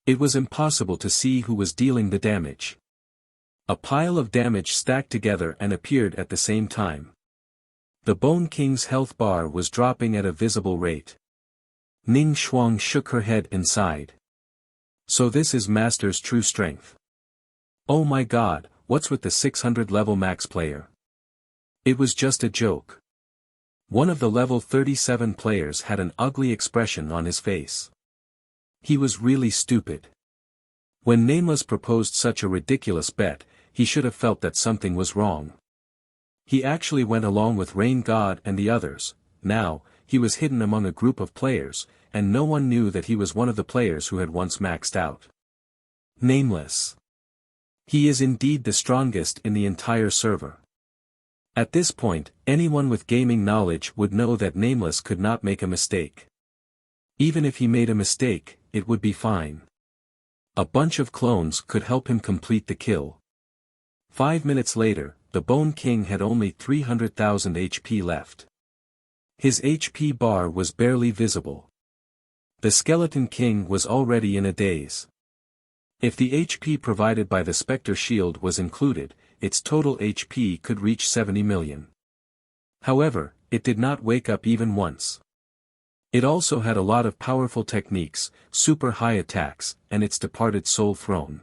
It was impossible to see who was dealing the damage. A pile of damage stacked together and appeared at the same time. The Bone King's health bar was dropping at a visible rate. Ning Shuang shook her head and sighed. So this is Master's true strength. Oh my god, what's with the 600 level max player? It was just a joke. One of the level 37 players had an ugly expression on his face. He was really stupid. When Nameless proposed such a ridiculous bet, he should have felt that something was wrong. He actually went along with Rain God and the others. Now, he was hidden among a group of players, and no one knew that he was one of the players who had once maxed out. Nameless. He is indeed the strongest in the entire server. At this point, anyone with gaming knowledge would know that Nameless could not make a mistake. Even if he made a mistake, it would be fine. A bunch of clones could help him complete the kill. 5 minutes later, the Bone King had only 300,000 HP left. His HP bar was barely visible. The Skeleton King was already in a daze. If the HP provided by the Spectre Shield was included, its total HP could reach 70 million. However, it did not wake up even once. It also had a lot of powerful techniques, super high attacks, and its departed soul throne.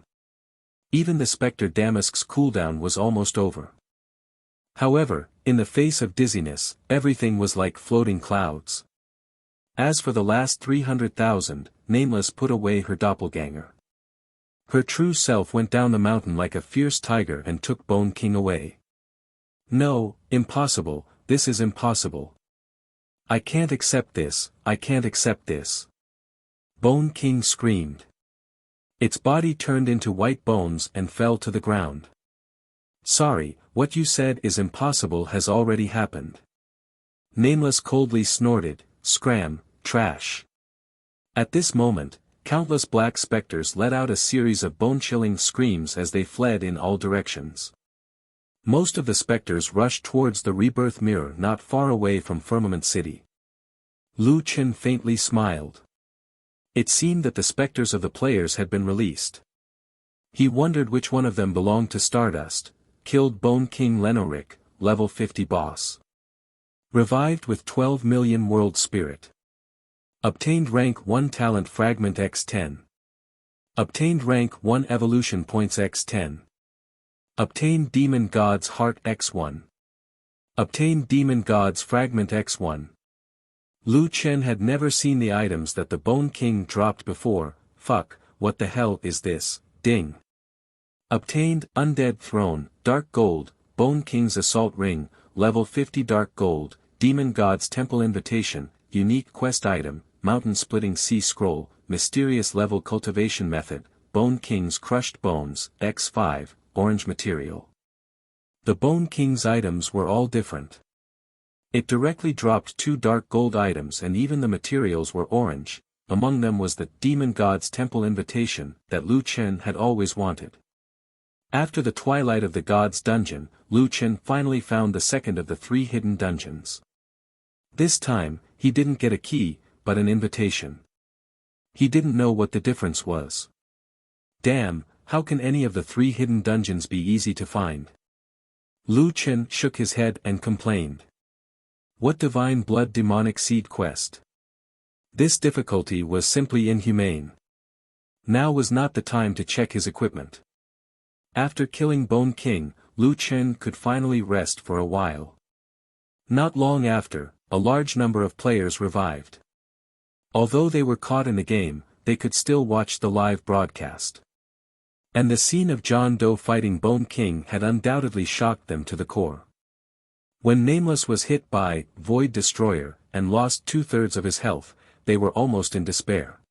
Even the Spectre Damask's cooldown was almost over. However, in the face of dizziness, everything was like floating clouds. As for the last 300,000, Nameless put away her doppelganger. Her true self went down the mountain like a fierce tiger and took Bone King away. No, impossible, this is impossible. I can't accept this, I can't accept this. Bone King screamed. Its body turned into white bones and fell to the ground. Sorry, what you said is impossible has already happened. Nameless coldly snorted, scram, trash. At this moment, countless black specters let out a series of bone-chilling screams as they fled in all directions. Most of the specters rushed towards the rebirth mirror not far away from Firmament City. Lu Chen faintly smiled. It seemed that the specters of the players had been released. He wondered which one of them belonged to Stardust. Killed Bone King Lenoric, level 50 boss. Revived with 12 million world spirit. Obtained rank 1 talent fragment x10. Obtained rank 1 evolution points x10. Obtained demon god's heart x1. Obtained demon god's fragment x1. Lu Chen had never seen the items that the Bone King dropped before. Fuck, what the hell is this, ding. Obtained undead throne, dark gold, Bone King's assault ring, level 50 dark gold, demon god's temple invitation, unique quest item, mountain splitting sea scroll, mysterious level cultivation method, Bone King's crushed bones, x5, orange material. The Bone King's items were all different. It directly dropped 2 dark gold items and even the materials were orange. Among them was the demon god's temple invitation that Lu Chen had always wanted. After the twilight of the god's dungeon, Lu Chen finally found the second of the 3 hidden dungeons. This time, he didn't get a key, but an invitation. He didn't know what the difference was. Damn, how can any of the 3 hidden dungeons be easy to find? Lu Chen shook his head and complained. What divine blood demonic seed quest? This difficulty was simply inhumane. Now was not the time to check his equipment. After killing Bone King, Lu Chen could finally rest for a while. Not long after, a large number of players revived. Although they were caught in the game, they could still watch the live broadcast. And the scene of John Doe fighting Bone King had undoubtedly shocked them to the core. When Nameless was hit by Void Destroyer and lost 2/3 of his health, they were almost in despair.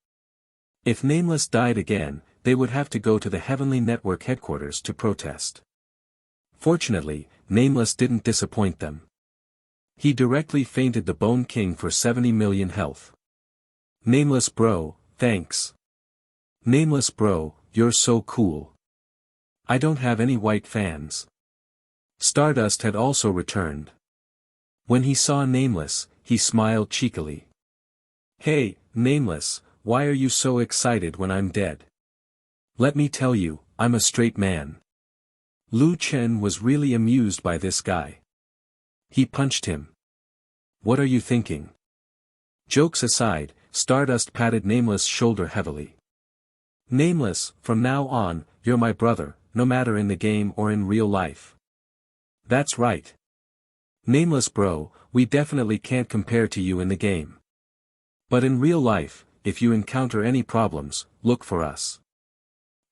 If Nameless died again, they would have to go to the Heavenly Network headquarters to protest. Fortunately, Nameless didn't disappoint them. He directly fainted the Bone King for 70 million health. Nameless bro, thanks. Nameless bro, you're so cool. I don't have any white fans. Stardust had also returned. When he saw Nameless, he smiled cheekily. Hey, Nameless, why are you so excited when I'm dead? Let me tell you, I'm a straight man. Lu Chen was really amused by this guy. He punched him. What are you thinking? Jokes aside, Stardust patted Nameless' shoulder heavily. Nameless, from now on, you're my brother, no matter in the game or in real life. That's right. Nameless bro, we definitely can't compare to you in the game. But in real life, if you encounter any problems, look for us.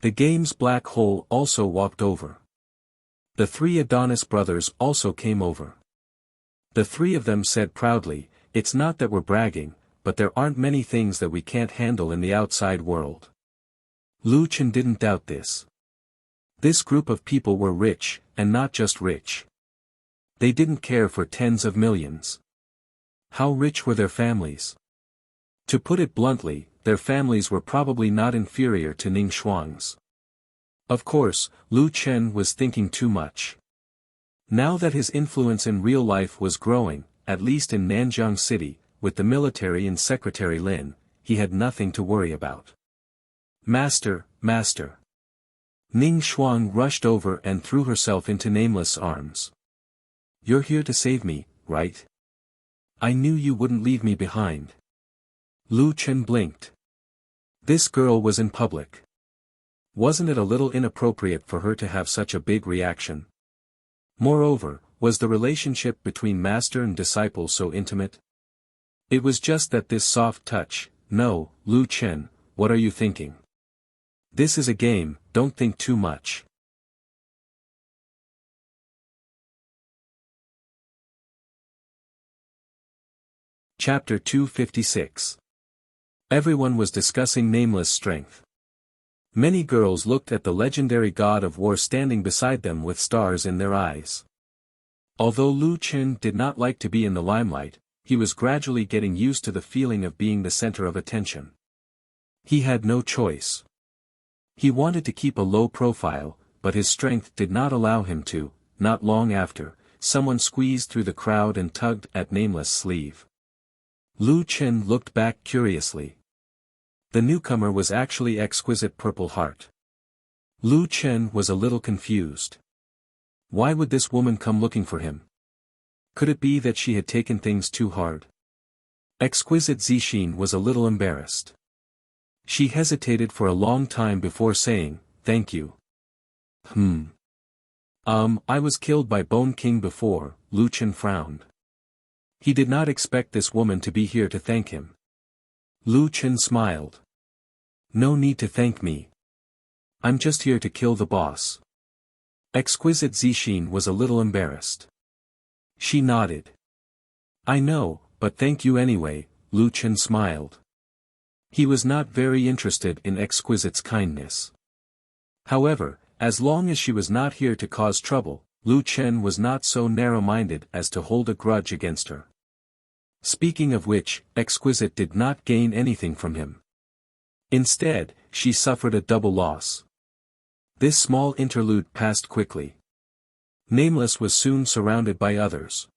The game's black hole also walked over. The 3 Adonis brothers also came over. The 3 of them said proudly, it's not that we're bragging, but there aren't many things that we can't handle in the outside world. Lu Chen didn't doubt this. This group of people were rich, and not just rich. They didn't care for tens of millions. How rich were their families? To put it bluntly, their families were probably not inferior to Ning Shuang's. Of course, Lu Chen was thinking too much. Now that his influence in real life was growing, at least in Nanjiang City, with the military and Secretary Lin, he had nothing to worry about. Master, Master. Ning Shuang rushed over and threw herself into Nameless' arms. You're here to save me, right? I knew you wouldn't leave me behind. Lu Chen blinked. This girl was in public. Wasn't it a little inappropriate for her to have such a big reaction? Moreover, was the relationship between master and disciple so intimate? It was just that this soft touch. No, Lu Chen, what are you thinking? This is a game, don't think too much. Chapter 256. Everyone was discussing Nameless' strength. Many girls looked at the legendary god of war standing beside them with stars in their eyes. Although Lu Chen did not like to be in the limelight, he was gradually getting used to the feeling of being the center of attention. He had no choice. He wanted to keep a low profile, but his strength did not allow him to. not long after, someone squeezed through the crowd and tugged at Nameless' sleeve. Lu Chen looked back curiously. The newcomer was actually Exquisite Purple Heart. Lu Chen was a little confused. Why would this woman come looking for him? Could it be that she had taken things too hard? Exquisite Zixin was a little embarrassed. She hesitated for a long time before saying, "Thank you." I was killed by Bone King before," Lu Chen frowned. He did not expect this woman to be here to thank him. Lu Chen smiled. "No need to thank me. I'm just here to kill the boss." Exquisite Zixin was a little embarrassed. She nodded. "I know, but thank you anyway," Lu Chen smiled. He was not very interested in Exquisite's kindness. However, as long as she was not here to cause trouble, Lu Chen was not so narrow-minded as to hold a grudge against her. Speaking of which, Exquisite did not gain anything from him. Instead, she suffered a double loss. This small interlude passed quickly. Nameless was soon surrounded by others.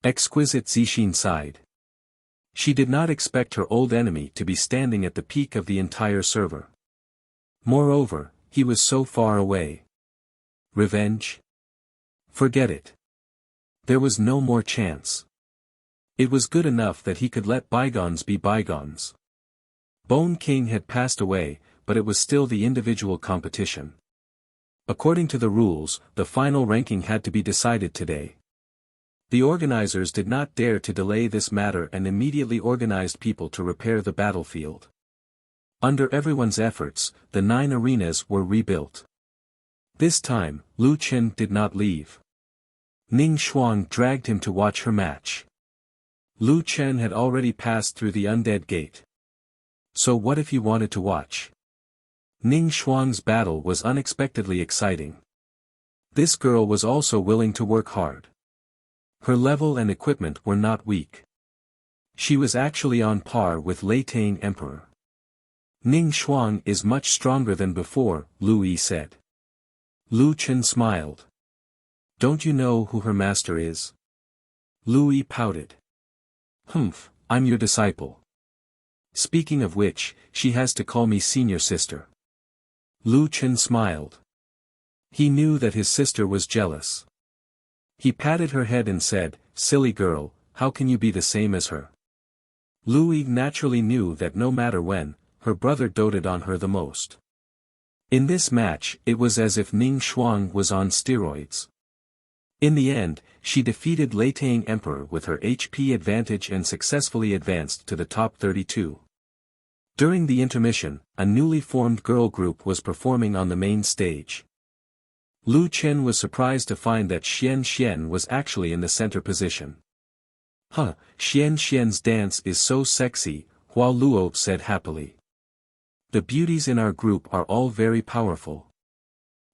Exquisite Zixin sighed. She did not expect her old enemy to be standing at the peak of the entire server. Moreover, he was so far away. Revenge? Forget it. There was no more chance. It was good enough that he could let bygones be bygones. Bone King had passed away, but it was still the individual competition. According to the rules, the final ranking had to be decided today. The organizers did not dare to delay this matter and immediately organized people to repair the battlefield. Under everyone's efforts, the 9 arenas were rebuilt. This time, Lu Chen did not leave. Ning Shuang dragged him to watch her match. Lu Chen had already passed through the undead gate. So what if he wanted to watch? Ning Shuang's battle was unexpectedly exciting. This girl was also willing to work hard. Her level and equipment were not weak. She was actually on par with Lei Tang Emperor. Ning Shuang is much stronger than before, Lu Yi said. Lu Chen smiled. Don't you know who her master is? Lu Yi pouted. I'm your disciple. Speaking of which, she has to call me senior sister. Lu Chen smiled. He knew that his sister was jealous. He patted her head and said, "Silly girl, how can you be the same as her?" Lu Yi naturally knew that no matter when, her brother doted on her the most. In this match, it was as if Ning Shuang was on steroids. In the end, she defeated Lei Tang Emperor with her HP advantage and successfully advanced to the top 32. During the intermission, a newly formed girl group was performing on the main stage. Lu Chen was surprised to find that Xian Xian was actually in the center position. Xian Xian's dance is so sexy, Hua Luo said happily. The beauties in our group are all very powerful.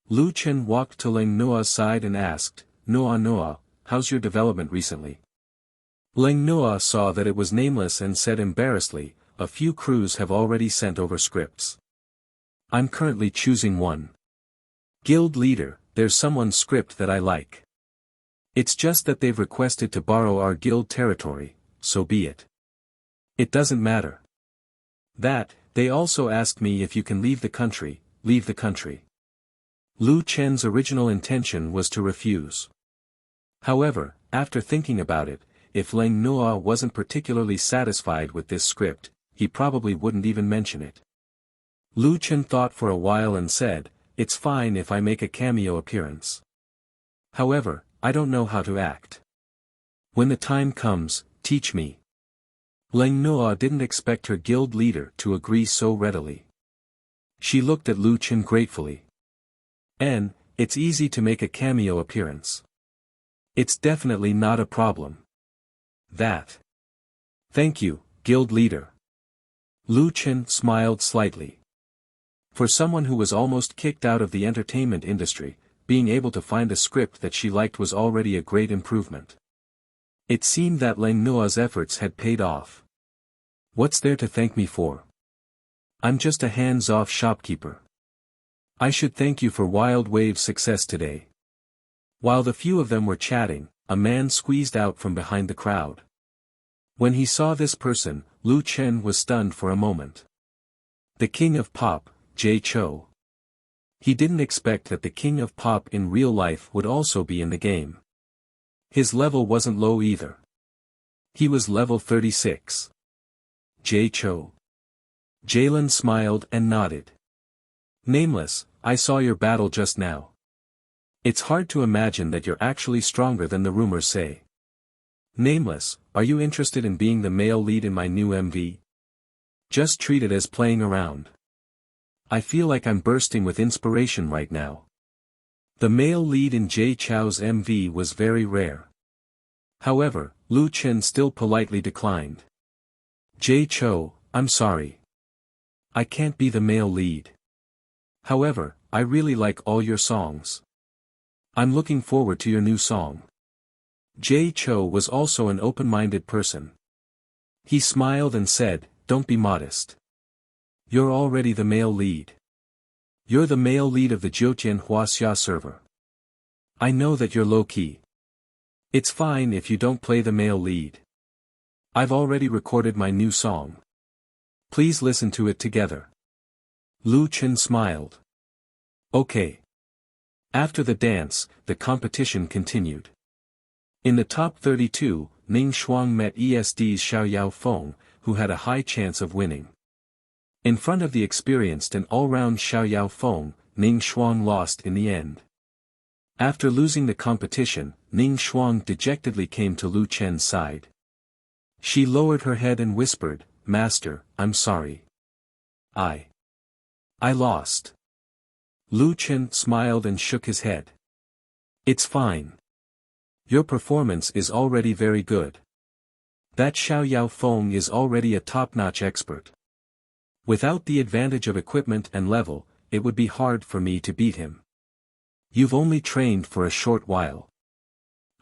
Lu Chen walked to Leng Noa's side and asked, Noa, how's your development recently?" Leng Noa saw that it was Nameless and said embarrassedly, "A few crews have already sent over scripts. I'm currently choosing one. Guild leader, there's someone's script that I like. It's just that they've requested to borrow our guild territory, so be it. It doesn't matter. They also asked me if you can leave the country, leave the country." Lu Chen's original intention was to refuse. However, after thinking about it, if Leng Noa wasn't particularly satisfied with this script, he probably wouldn't even mention it. Lu Chen thought for a while and said, "It's fine if I make a cameo appearance. However, I don't know how to act. When the time comes, teach me." Leng Noa didn't expect her guild leader to agree so readily. She looked at Lu Chen gratefully. It's easy to make a cameo appearance. It's definitely not a problem. Thank you, guild leader. Lu Chen smiled slightly. For someone who was almost kicked out of the entertainment industry, being able to find a script that she liked was already a great improvement. It seemed that Leng Noa's efforts had paid off. What's there to thank me for? I'm just a hands-off shopkeeper. I should thank you for Wild Wave's success today. While the few of them were chatting, a man squeezed out from behind the crowd. When he saw this person, Lu Chen was stunned for a moment. The king of pop, Jay Chou. He didn't expect that the king of pop in real life would also be in the game. His level wasn't low either. He was level 36. Jay Chou. Jalen smiled and nodded. Nameless, I saw your battle just now. It's hard to imagine that you're actually stronger than the rumors say. Nameless, are you interested in being the male lead in my new MV? Just treat it as playing around. I feel like I'm bursting with inspiration right now. The male lead in Jay Chou's MV was very rare. However, Lu Chen still politely declined. Jay Chou, I'm sorry. I can't be the male lead. However, I really like all your songs. I'm looking forward to your new song. Jay Chou was also an open-minded person. He smiled and said, don't be modest. You're already the male lead. You're the male lead of the Jiutian Wuxia server. I know that you're low-key. It's fine if you don't play the male lead. I've already recorded my new song. Please listen to it together. Lu Chen smiled. Okay. After the dance, the competition continued. In the top 32, Ning Shuang met ESD's Xiao Feng, who had a high chance of winning. In front of the experienced and all-round Xiao Feng, Ning Shuang lost in the end. After losing the competition, Ning Shuang dejectedly came to Lu Chen's side. She lowered her head and whispered, Master, I'm sorry. I lost. Lu Chen smiled and shook his head. It's fine. Your performance is already very good. That Xiao Feng is already a top-notch expert. Without the advantage of equipment and level, it would be hard for me to beat him. You've only trained for a short while.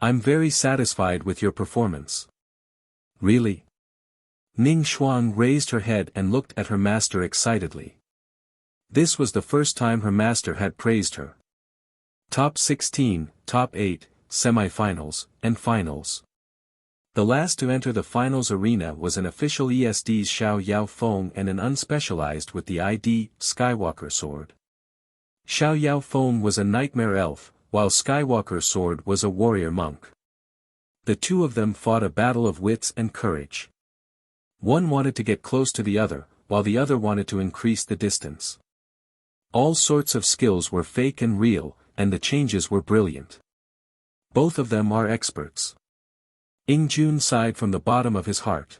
I'm very satisfied with your performance. Really? Ning Shuang raised her head and looked at her master excitedly. This was the first time her master had praised her. Top 16, Top 8, Semi-finals, and Finals. The last to enter the finals arena was an official ESD's Xiao Feng and an unspecialized with the ID, Skywalker sword. Xiao Feng was a nightmare elf, while Skywalker's sword was a warrior monk. The two of them fought a battle of wits and courage. One wanted to get close to the other, while the other wanted to increase the distance. All sorts of skills were fake and real, and the changes were brilliant. Both of them are experts. Ingjun sighed from the bottom of his heart.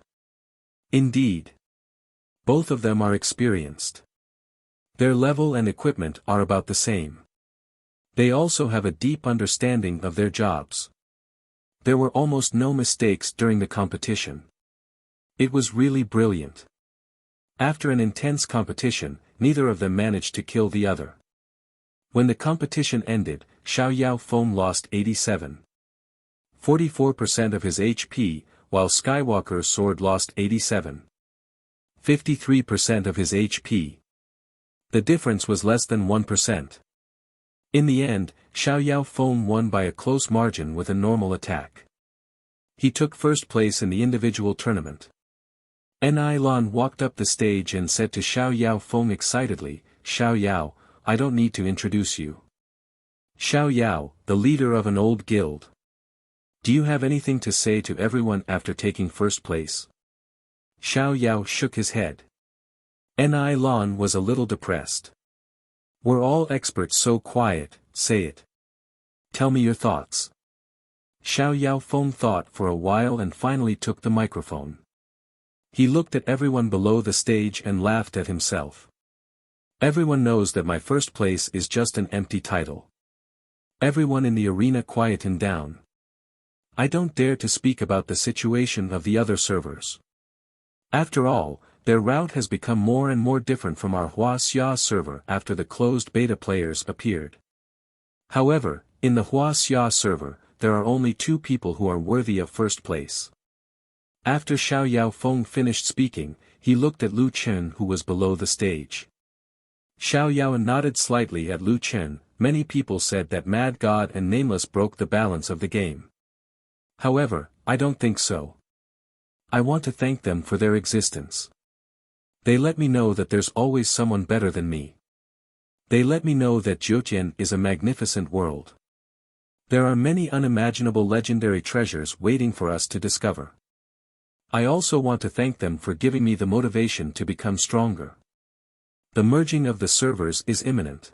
Indeed. Both of them are experienced. Their level and equipment are about the same. They also have a deep understanding of their jobs. There were almost no mistakes during the competition. It was really brilliant. After an intense competition, neither of them managed to kill the other. When the competition ended, Xiao Feng lost 44% of his HP, while Skywalker's sword lost 53% of his HP. The difference was less than 1%. In the end, Xiao Feng won by a close margin with a normal attack. He took first place in the individual tournament. Lan walked up the stage and said to Xiao Feng excitedly, Xiao, I don't need to introduce you. Xiao, the leader of an old guild. Do you have anything to say to everyone after taking first place? Xiao shook his head. Lan was a little depressed. Were all experts so quiet? Say it. Tell me your thoughts. Xiao Feng thought for a while and finally took the microphone. He looked at everyone below the stage and laughed at himself. Everyone knows that my first place is just an empty title. Everyone in the arena quietened down. I don't dare to speak about the situation of the other servers. After all, their route has become more and more different from our Wuxia server after the closed beta players appeared. However, in the Wuxia server, there are only 2 people who are worthy of first place. After Xiao Feng finished speaking, he looked at Lu Chen who was below the stage. Xiao nodded slightly at Lu Chen, many people said that Mad God and Nameless broke the balance of the game. However, I don't think so. I want to thank them for their existence. They let me know that there's always someone better than me. They let me know that Jiutian is a magnificent world. There are many unimaginable legendary treasures waiting for us to discover. I also want to thank them for giving me the motivation to become stronger. The merging of the servers is imminent.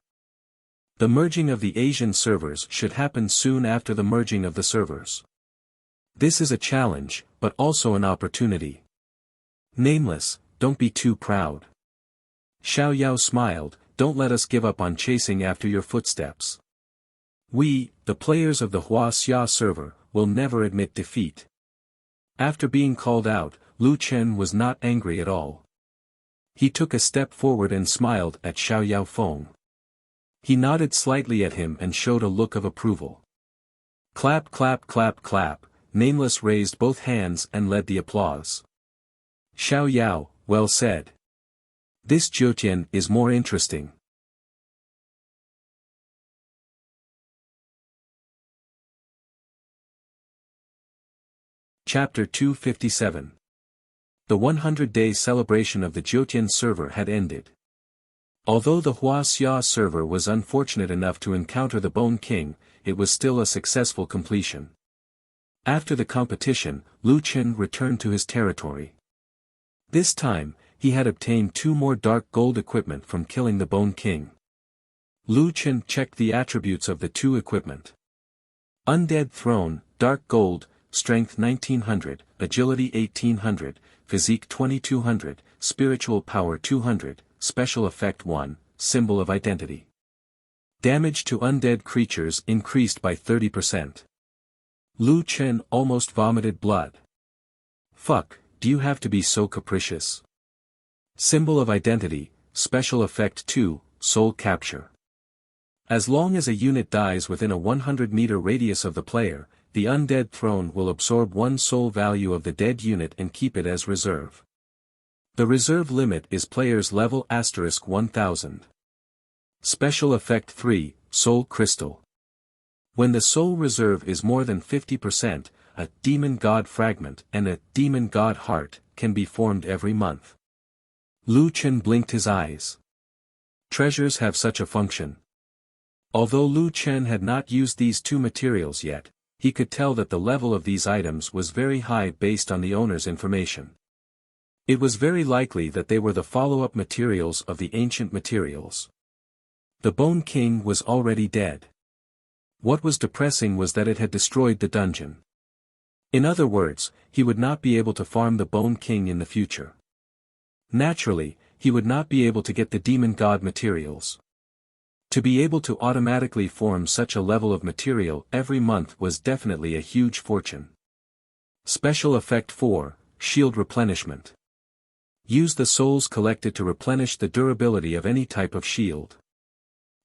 The merging of the Asian servers should happen soon after the merging of the servers. This is a challenge, but also an opportunity. Nameless, don't be too proud. Xiao Yao smiled, don't let us give up on chasing after your footsteps. We, the players of the Wuxia server, will never admit defeat. After being called out, Lu Chen was not angry at all. He took a step forward and smiled at Xiao Yao Feng. He nodded slightly at him and showed a look of approval. Clap clap clap clap, Nameless raised both hands and led the applause. Xiao Yao, well said. This Jiutian is more interesting. Chapter 257. The 100-day celebration of the Jiutian server had ended. Although the Wuxia server was unfortunate enough to encounter the Bone King, it was still a successful completion. After the competition, Lu Chen returned to his territory. This time, he had obtained 2 more dark gold equipment from killing the Bone King. Lu Chen checked the attributes of the 2 equipment. Undead Throne, Dark Gold, Strength 1900, Agility 1800, Physique 2200, Spiritual Power 200, Special Effect 1, Symbol of Identity. Damage to undead creatures increased by 30%. Lu Chen almost vomited blood. Fuck, do you have to be so capricious? Symbol of Identity, Special Effect 2, Soul Capture. As long as a unit dies within a 100-meter radius of the player, the undead throne will absorb 1 soul value of the dead unit and keep it as reserve. The reserve limit is player's level *1000. Special Effect 3, Soul Crystal. When the soul reserve is more than 50%, a Demon God Fragment and a Demon God Heart can be formed every month. Lu Chen blinked his eyes. Treasures have such a function. Although Lu Chen had not used these 2 materials yet, he could tell that the level of these items was very high based on the owner's information. It was very likely that they were the follow-up materials of the ancient materials. The Bone King was already dead. What was depressing was that it had destroyed the dungeon. In other words, he would not be able to farm the Bone King in the future. Naturally, he would not be able to get the Demon God materials. To be able to automatically form such a level of material every month was definitely a huge fortune. Special Effect 4, Shield Replenishment. Use the souls collected to replenish the durability of any type of shield.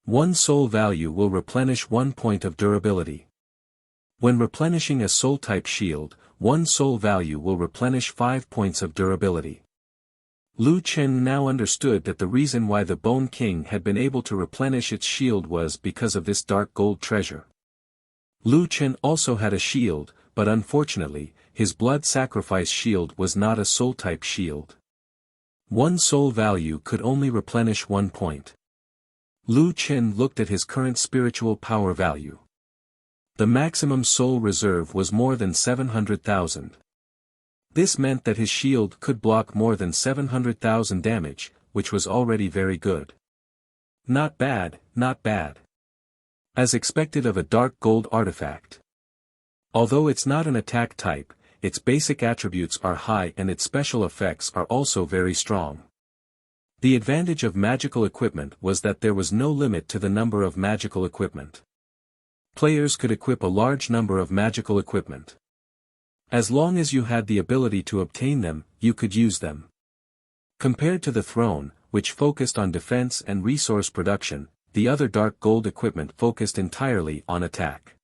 1 soul value will replenish 1 point of durability. When replenishing a soul-type shield, 1 soul value will replenish 5 points of durability. Lu Chen now understood that the reason why the Bone King had been able to replenish its shield was because of this dark gold treasure. Lu Chen also had a shield, but unfortunately, his blood sacrifice shield was not a soul-type shield. 1 soul value could only replenish 1 point. Lu Chen looked at his current spiritual power value. The maximum soul reserve was more than 700,000. This meant that his shield could block more than 700,000 damage, which was already very good. Not bad, not bad. As expected of a dark gold artifact. Although it's not an attack type, its basic attributes are high and its special effects are also very strong. The advantage of magical equipment was that there was no limit to the number of magical equipment. Players could equip a large number of magical equipment. As long as you had the ability to obtain them, you could use them. Compared to the throne, which focused on defense and resource production, the other dark gold equipment focused entirely on attack.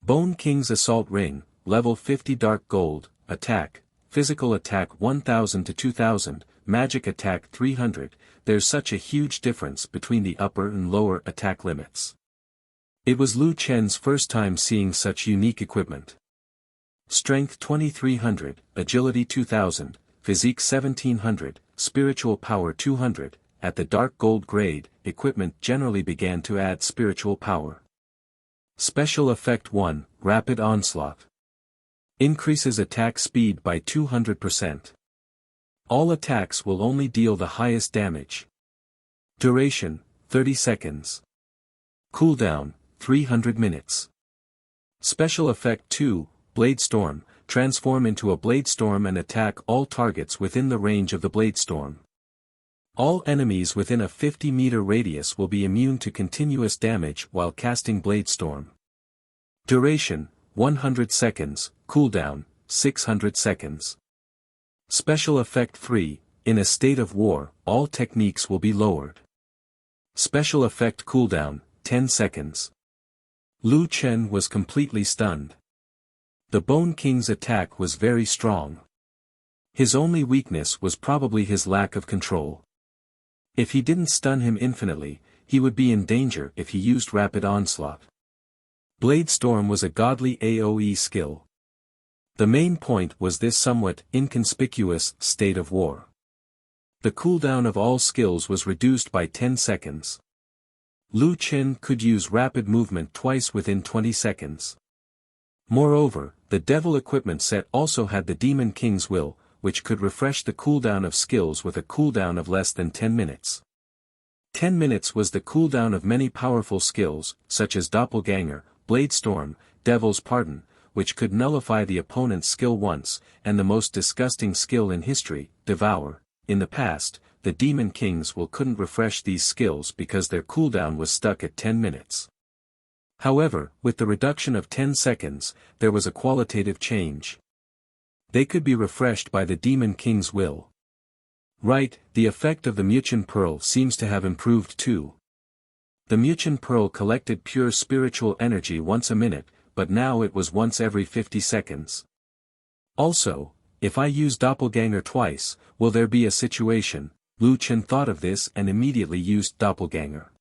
Bone King's Assault Ring, level 50 dark gold, attack, physical attack 1000 to 2000, magic attack 300, there's such a huge difference between the upper and lower attack limits. It was Lu Chen's first time seeing such unique equipment. Strength 2300, Agility 2000, Physique 1700, Spiritual Power 200. At the dark gold grade, equipment generally began to add spiritual power. Special Effect 1, Rapid Onslaught. Increases attack speed by 200%. All attacks will only deal the highest damage. Duration, 30 seconds. Cooldown, 300 minutes. Special Effect 2, Blade Storm, transform into a blade storm and attack all targets within the range of the blade storm. All enemies within a 50-meter radius will be immune to continuous damage while casting blade storm. Duration, 100 seconds, cooldown, 600 seconds. Special Effect 3, in a state of war, all techniques will be lowered. Special Effect cooldown, 10 seconds. Lu Chen was completely stunned. The Bone King's attack was very strong. His only weakness was probably his lack of control. If he didn't stun him infinitely, he would be in danger if he used Rapid Onslaught. Blade Storm was a godly AoE skill. The main point was this somewhat inconspicuous state of war. The cooldown of all skills was reduced by 10 seconds. Lu Chen could use rapid movement twice within 20 seconds. Moreover, the Devil equipment set also had the Demon King's Will, which could refresh the cooldown of skills with a cooldown of less than 10 minutes. 10 minutes was the cooldown of many powerful skills, such as Doppelganger, Blade Storm, Devil's Pardon, which could nullify the opponent's skill once, and the most disgusting skill in history, Devour. In the past, the Demon King's Will couldn't refresh these skills because their cooldown was stuck at 10 minutes. However, with the reduction of 10 seconds, there was a qualitative change. They could be refreshed by the Demon King's Will. Right, the effect of the Muchen Pearl seems to have improved too. The Muchen Pearl collected pure spiritual energy once a minute, but now it was once every 50 seconds. Also, if I use Doppelganger twice, will there be a situation? Lu Chen thought of this and immediately used Doppelganger.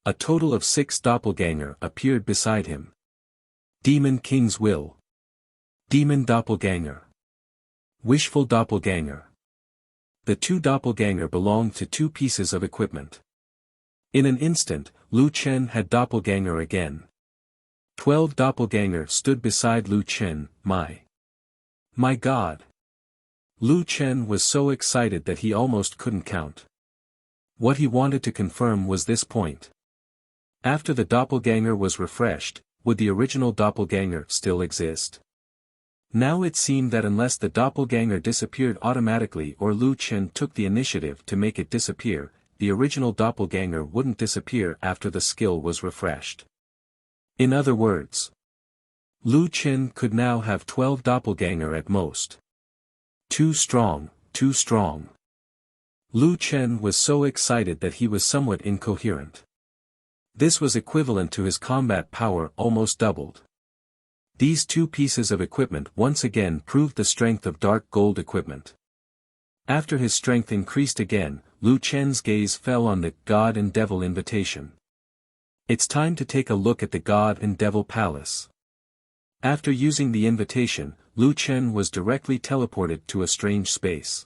A total of 6 Doppelganger appeared beside him. Demon King's Will. Demon Doppelganger. Wishful Doppelganger. The 2 Doppelganger belonged to 2 pieces of equipment. In an instant, Lu Chen had Doppelganger again. 12 Doppelganger stood beside Lu Chen. My God! Lu Chen was so excited that he almost couldn't count. What he wanted to confirm was this point. After the Doppelganger was refreshed, would the original Doppelganger still exist? Now it seemed that unless the Doppelganger disappeared automatically or Lu Chen took the initiative to make it disappear, the original Doppelganger wouldn't disappear after the skill was refreshed. In other words, Lu Chen could now have 12 Doppelganger at most. Too strong, too strong. Lu Chen was so excited that he was somewhat incoherent. This was equivalent to his combat power almost doubled. These 2 pieces of equipment once again proved the strength of dark gold equipment. After his strength increased again, Lu Chen's gaze fell on the God and Devil invitation. It's time to take a look at the God and Devil Palace. After using the invitation, Lu Chen was directly teleported to a strange space.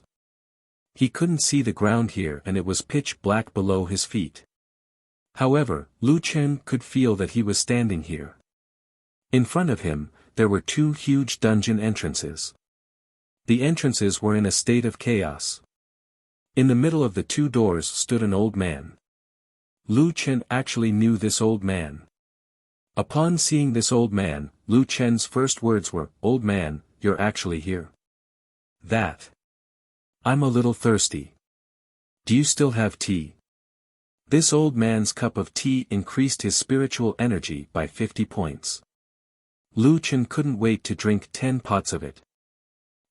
He couldn't see the ground here and it was pitch black below his feet. However, Lu Chen could feel that he was standing here. In front of him, there were 2 huge dungeon entrances. The entrances were in a state of chaos. In the middle of the 2 doors stood an old man. Lu Chen actually knew this old man. Upon seeing this old man, Lu Chen's first words were, "Old man, you're actually here." That. I'm a little thirsty. Do you still have tea? This old man's cup of tea increased his spiritual energy by 50 points. Lu Chen couldn't wait to drink 10 pots of it.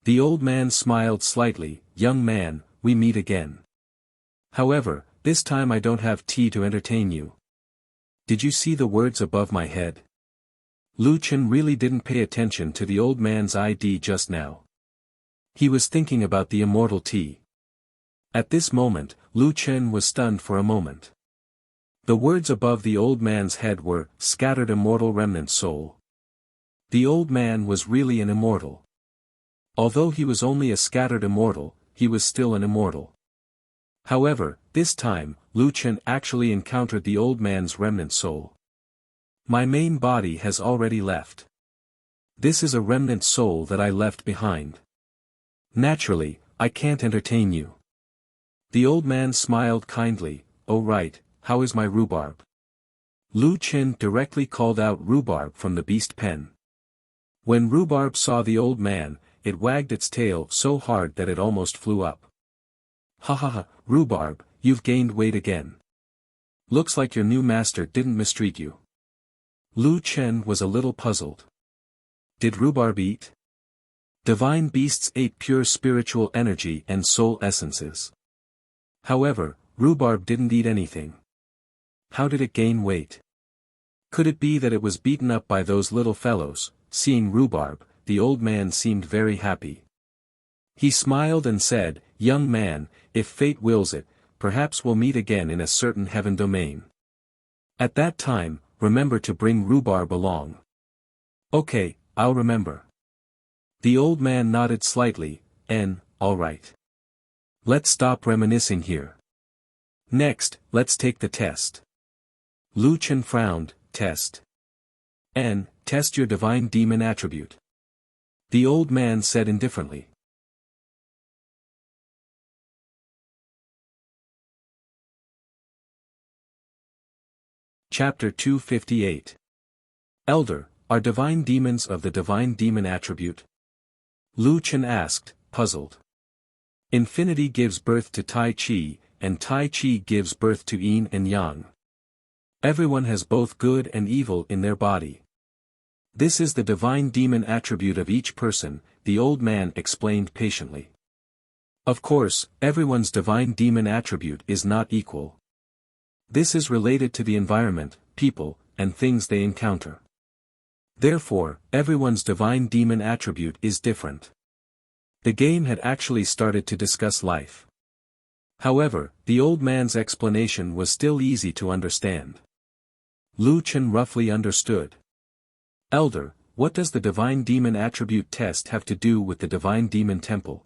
The old man smiled slightly. "Young man, we meet again. However, this time I don't have tea to entertain you. Did you see the words above my head?" Lu Chen really didn't pay attention to the old man's ID just now. He was thinking about the immortal tea. At this moment, Lu Chen was stunned for a moment. The words above the old man's head were, "Scattered immortal remnant soul." The old man was really an immortal. Although he was only a scattered immortal, he was still an immortal. However, this time, Lu Chen actually encountered the old man's remnant soul. "My main body has already left. This is a remnant soul that I left behind. Naturally, I can't entertain you." The old man smiled kindly. "Oh right, how is my rhubarb?" Lu Chen directly called out rhubarb from the beast pen. When rhubarb saw the old man, it wagged its tail so hard that it almost flew up. "Ha ha ha, rhubarb, you've gained weight again. Looks like your new master didn't mistreat you." Lu Chen was a little puzzled. Did rhubarb eat? Divine beasts ate pure spiritual energy and soul essences. However, rhubarb didn't eat anything. How did it gain weight? Could it be that it was beaten up by those little fellows? Seeing rhubarb, the old man seemed very happy. He smiled and said, "Young man, if fate wills it, perhaps we'll meet again in a certain heaven domain. At that time, remember to bring rhubarb along." "Okay, I'll remember." The old man nodded slightly, all right. Let's stop reminiscing here. Next, let's take the test." Lu Chen frowned. "Test? Test your divine demon attribute," the old man said indifferently. Chapter 258. Elder, are divine demons of the divine demon attribute? Lu Chen asked, puzzled. Infinity gives birth to Tai Chi, and Tai Chi gives birth to Yin and Yang. Everyone has both good and evil in their body. This is the divine demon attribute of each person, the old man explained patiently. Of course, everyone's divine demon attribute is not equal. This is related to the environment, people, and things they encounter. Therefore, everyone's divine demon attribute is different. The game had actually started to discuss life. However, the old man's explanation was still easy to understand. Lu Chen roughly understood. Elder, what does the divine demon attribute test have to do with the divine demon temple?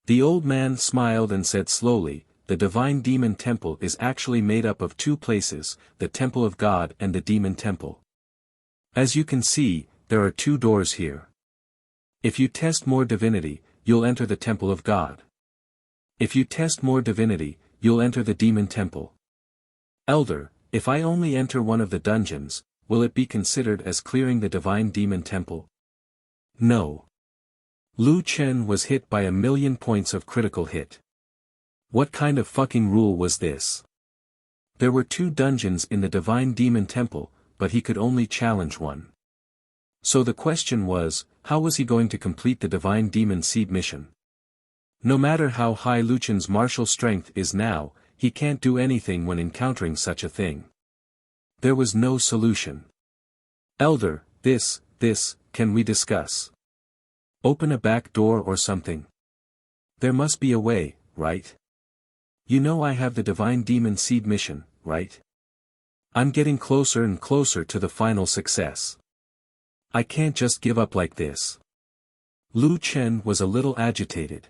The old man smiled and said slowly, the divine demon temple is actually made up of two places, the temple of God and the demon temple. As you can see, there are two doors here. If you test more divinity, you'll enter the temple of God. If you test more divinity, you'll enter the demon temple. Elder, if I only enter one of the dungeons, will it be considered as clearing the divine demon temple? No. Lu Chen was hit by 1,000,000 points of critical hit. What kind of fucking rule was this? There were two dungeons in the divine demon temple, but he could only challenge one. So the question was, how was he going to complete the divine demon seed mission? No matter how high Lu Chen's martial strength is now, he can't do anything when encountering such a thing. There was no solution. Elder, this, can we discuss? Open a back door or something? There must be a way, right? You know I have the divine demon seed mission, right? I'm getting closer and closer to the final success. I can't just give up like this. Lu Chen was a little agitated.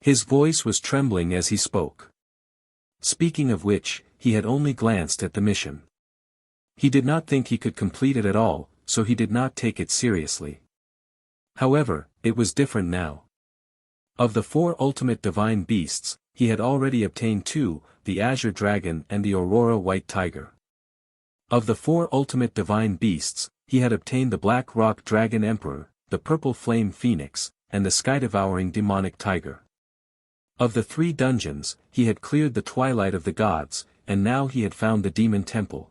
His voice was trembling as he spoke. Speaking of which, he had only glanced at the mission. He did not think he could complete it at all, so he did not take it seriously. However, it was different now. Of the 4 ultimate divine beasts, he had already obtained 2, the Azure Dragon and the Aurora White Tiger. Of the 4 ultimate divine beasts, he had obtained the Black Rock Dragon Emperor, the Purple Flame Phoenix, and the Sky-Devouring Demonic Tiger. Of the 3 dungeons, he had cleared the Twilight of the Gods, and now he had found the Demon Temple.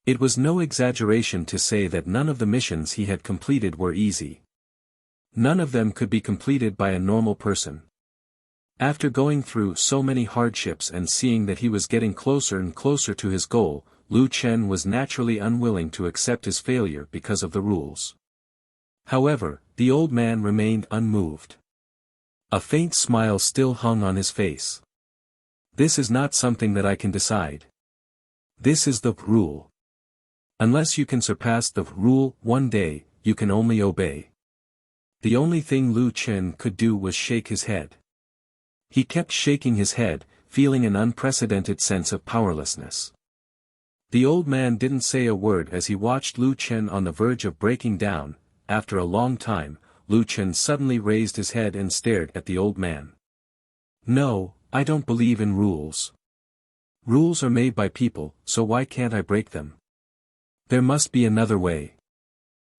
It was no exaggeration to say that none of the missions he had completed were easy. None of them could be completed by a normal person. After going through so many hardships and seeing that he was getting closer and closer to his goal, Lu Chen was naturally unwilling to accept his failure because of the rules. However, the old man remained unmoved. A faint smile still hung on his face. This is not something that I can decide. This is the rule. Unless you can surpass the rule one day, you can only obey. The only thing Lu Chen could do was shake his head. He kept shaking his head, feeling an unprecedented sense of powerlessness. The old man didn't say a word as he watched Lu Chen on the verge of breaking down. After a long time, Lu Chen suddenly raised his head and stared at the old man. No, I don't believe in rules. Rules are made by people, so why can't I break them? There must be another way.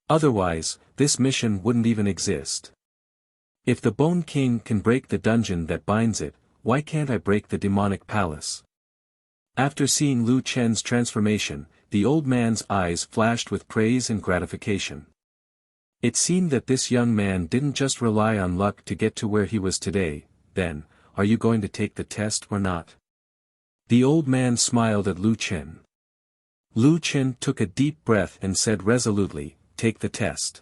Otherwise, this mission wouldn't even exist. If the Bone King can break the dungeon that binds it, why can't I break the demonic palace? After seeing Lu Chen's transformation, the old man's eyes flashed with praise and gratification. It seemed that this young man didn't just rely on luck to get to where he was today. Then, are you going to take the test or not? The old man smiled at Lu Chen. Lu Chen took a deep breath and said resolutely, take the test.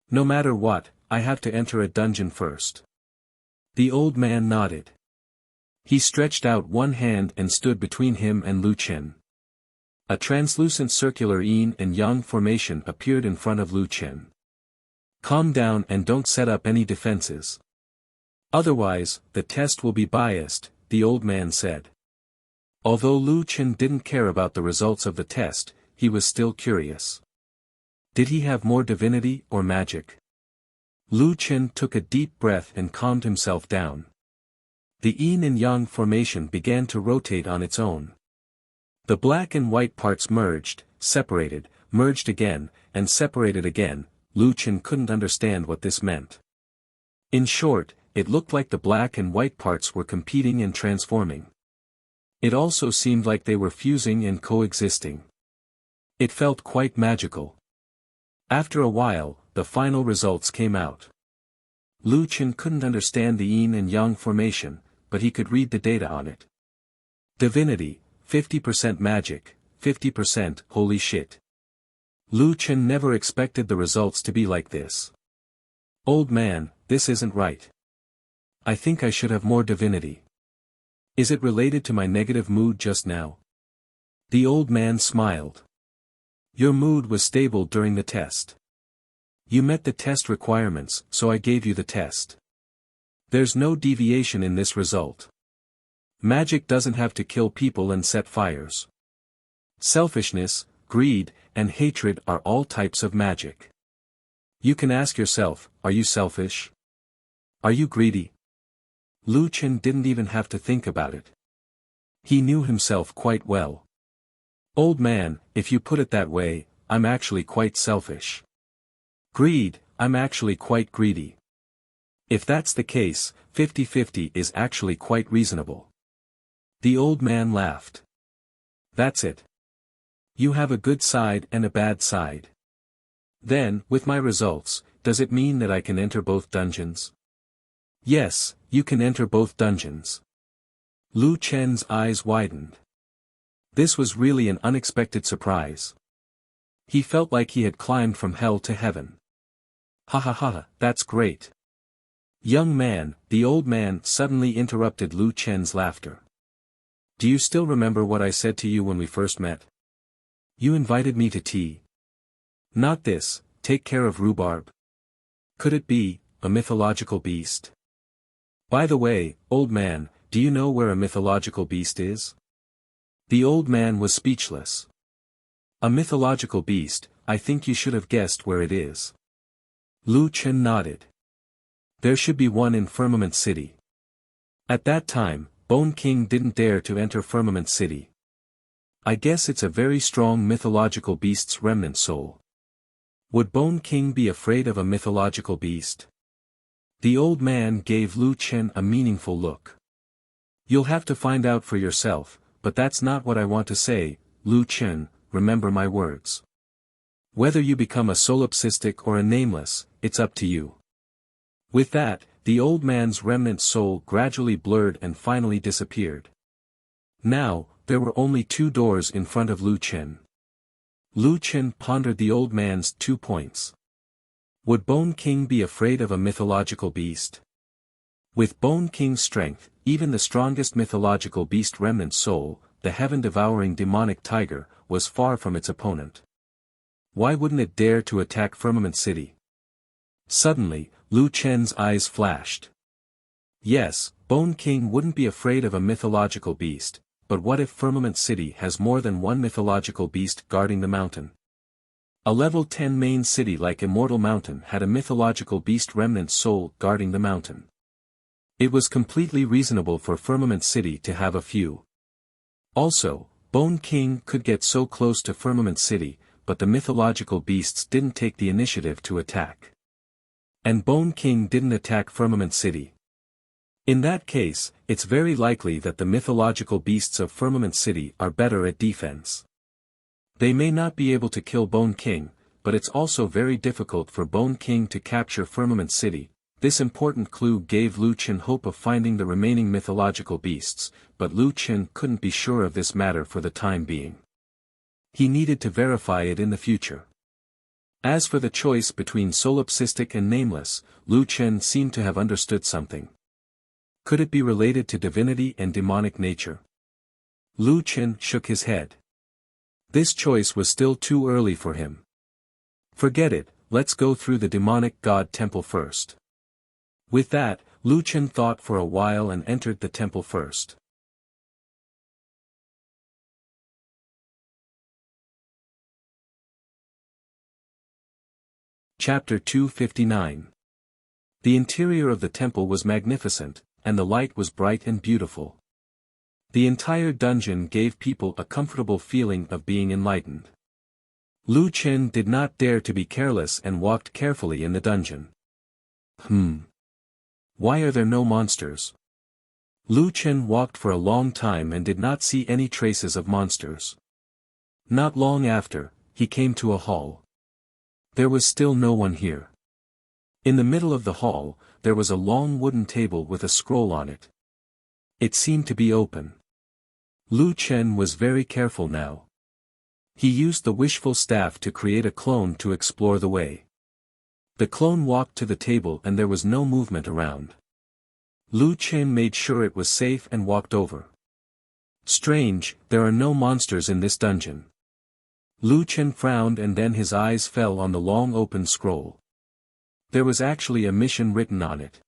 No matter what, I have to enter a dungeon first. The old man nodded. He stretched out one hand and stood between him and Lu Chen. A translucent circular yin and yang formation appeared in front of Lu Chen. Calm down and don't set up any defenses. Otherwise, the test will be biased, the old man said. Although Lu Chen didn't care about the results of the test, he was still curious. Did he have more divinity or magic? Lu Chen took a deep breath and calmed himself down. The yin and yang formation began to rotate on its own. The black and white parts merged, separated, merged again, and separated again. Lu Chen couldn't understand what this meant. In short, it looked like the black and white parts were competing and transforming. It also seemed like they were fusing and coexisting. It felt quite magical. After a while, the final results came out. Lu Chen couldn't understand the yin and yang formation, but he could read the data on it. Divinity, 50% magic, 50% holy shit. Lu Chen never expected the results to be like this. Old man, this isn't right. I think I should have more divinity. Is it related to my negative mood just now? The old man smiled. Your mood was stable during the test. You met the test requirements, so I gave you the test. There's no deviation in this result. Magic doesn't have to kill people and set fires. Selfishness, greed, and hatred are all types of magic. You can ask yourself, are you selfish? Are you greedy? Lu Chen didn't even have to think about it. He knew himself quite well. Old man, if you put it that way, I'm actually quite selfish. Greed, I'm actually quite greedy. If that's the case, 50-50 is actually quite reasonable. The old man laughed. That's it. You have a good side and a bad side. Then, with my results, does it mean that I can enter both dungeons? Yes, you can enter both dungeons. Lu Chen's eyes widened. This was really an unexpected surprise. He felt like he had climbed from hell to heaven. Ha ha ha, that's great. Young man, the old man suddenly interrupted Lu Chen's laughter. Do you still remember what I said to you when we first met? You invited me to tea. Not this, take care of rhubarb. Could it be, a mythological beast? By the way, old man, do you know where a mythological beast is? The old man was speechless. A mythological beast, I think you should have guessed where it is. Lu Chen nodded. There should be one in Firmament City. At that time, Bone King didn't dare to enter Firmament City. I guess it's a very strong mythological beast's remnant soul. Would Bone King be afraid of a mythological beast? The old man gave Lu Chen a meaningful look. You'll have to find out for yourself, but that's not what I want to say, Lu Chen, remember my words. Whether you become a solipsistic or a nameless, it's up to you. With that, the old man's remnant soul gradually blurred and finally disappeared. Now, there were only 2 doors in front of Lu Chen. Lu Chen pondered the old man's 2 points. Would Bone King be afraid of a mythological beast? With Bone King's strength, even the strongest mythological beast remnant soul, the heaven-devouring demonic tiger, was far from its opponent. Why wouldn't it dare to attack Firmament City? Suddenly, Lu Chen's eyes flashed. Yes, Bone King wouldn't be afraid of a mythological beast, but what if Firmament City has more than one mythological beast guarding the mountain? A level 10 main city like Immortal Mountain had a mythological beast remnant soul guarding the mountain. It was completely reasonable for Firmament City to have a few. Also, Bone King could get so close to Firmament City, but the mythological beasts didn't take the initiative to attack. And Bone King didn't attack Firmament City. In that case, it's very likely that the mythological beasts of Firmament City are better at defense. They may not be able to kill Bone King, but it's also very difficult for Bone King to capture Firmament City. This important clue gave Lu Chen hope of finding the remaining mythological beasts, but Lu Chen couldn't be sure of this matter for the time being. He needed to verify it in the future. As for the choice between solipsistic and nameless, Lu Chen seemed to have understood something. Could it be related to divinity and demonic nature? Lu Chen shook his head. This choice was still too early for him. Forget it, let's go through the demonic god temple first. With that, Lu Chen thought for a while and entered the temple first. Chapter 259. The interior of the temple was magnificent, and the light was bright and beautiful. The entire dungeon gave people a comfortable feeling of being enlightened. Lu Chen did not dare to be careless and walked carefully in the dungeon. Why are there no monsters? Lu Chen walked for a long time and did not see any traces of monsters. Not long after, he came to a hall. There was still no one here. In the middle of the hall, there was a long wooden table with a scroll on it. It seemed to be open. Lu Chen was very careful now. He used the wishful staff to create a clone to explore the way. The clone walked to the table and there was no movement around. Lu Chen made sure it was safe and walked over. Strange, there are no monsters in this dungeon. Lu Chen frowned and then his eyes fell on the long open scroll. There was actually a mission written on it.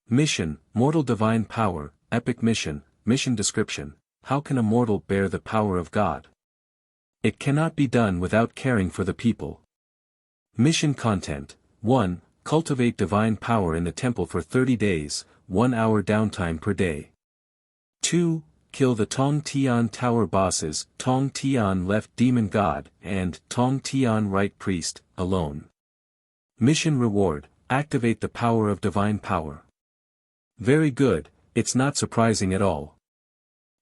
Mission, Mortal Divine Power, Epic Mission, Mission Description. How can a mortal bear the power of God? It cannot be done without caring for the people. Mission Content. 1. Cultivate divine power in the temple for 30 days, 1 hour downtime per day. 2. Kill the Tong Tian Tower bosses, Tong Tian Left Demon God, and Tong Tian Right Priest, alone. Mission Reward. Activate the power of divine power. Very good, it's not surprising at all.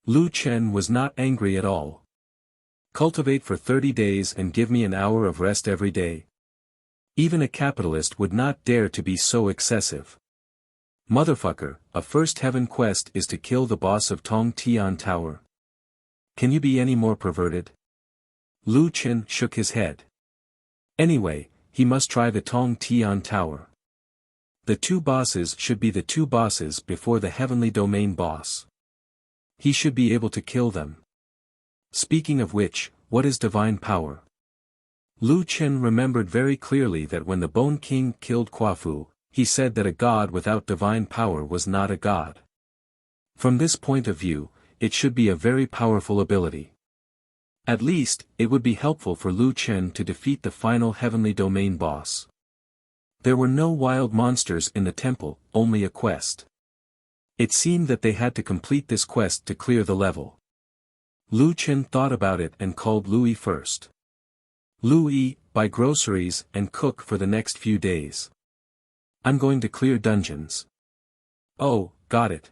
Lu Chen was not angry at all. Cultivate for 30 days and give me an hour of rest every day. Even a capitalist would not dare to be so excessive. Motherfucker, a first heaven quest is to kill the boss of Tong Tian Tower. Can you be any more perverted? Lu Chen shook his head. Anyway, he must try the Tong Tian Tower. The two bosses should be the two bosses before the heavenly domain boss. He should be able to kill them. Speaking of which, what is divine power? Lu Chen remembered very clearly that when the Bone King killed Quafu, he said that a god without divine power was not a god. From this point of view, it should be a very powerful ability. At least, it would be helpful for Lu Chen to defeat the final heavenly domain boss. There were no wild monsters in the temple, only a quest. It seemed that they had to complete this quest to clear the level. Lu Chen thought about it and called Louis first. Louis, buy groceries and cook for the next few days. I'm going to clear dungeons. Oh, got it.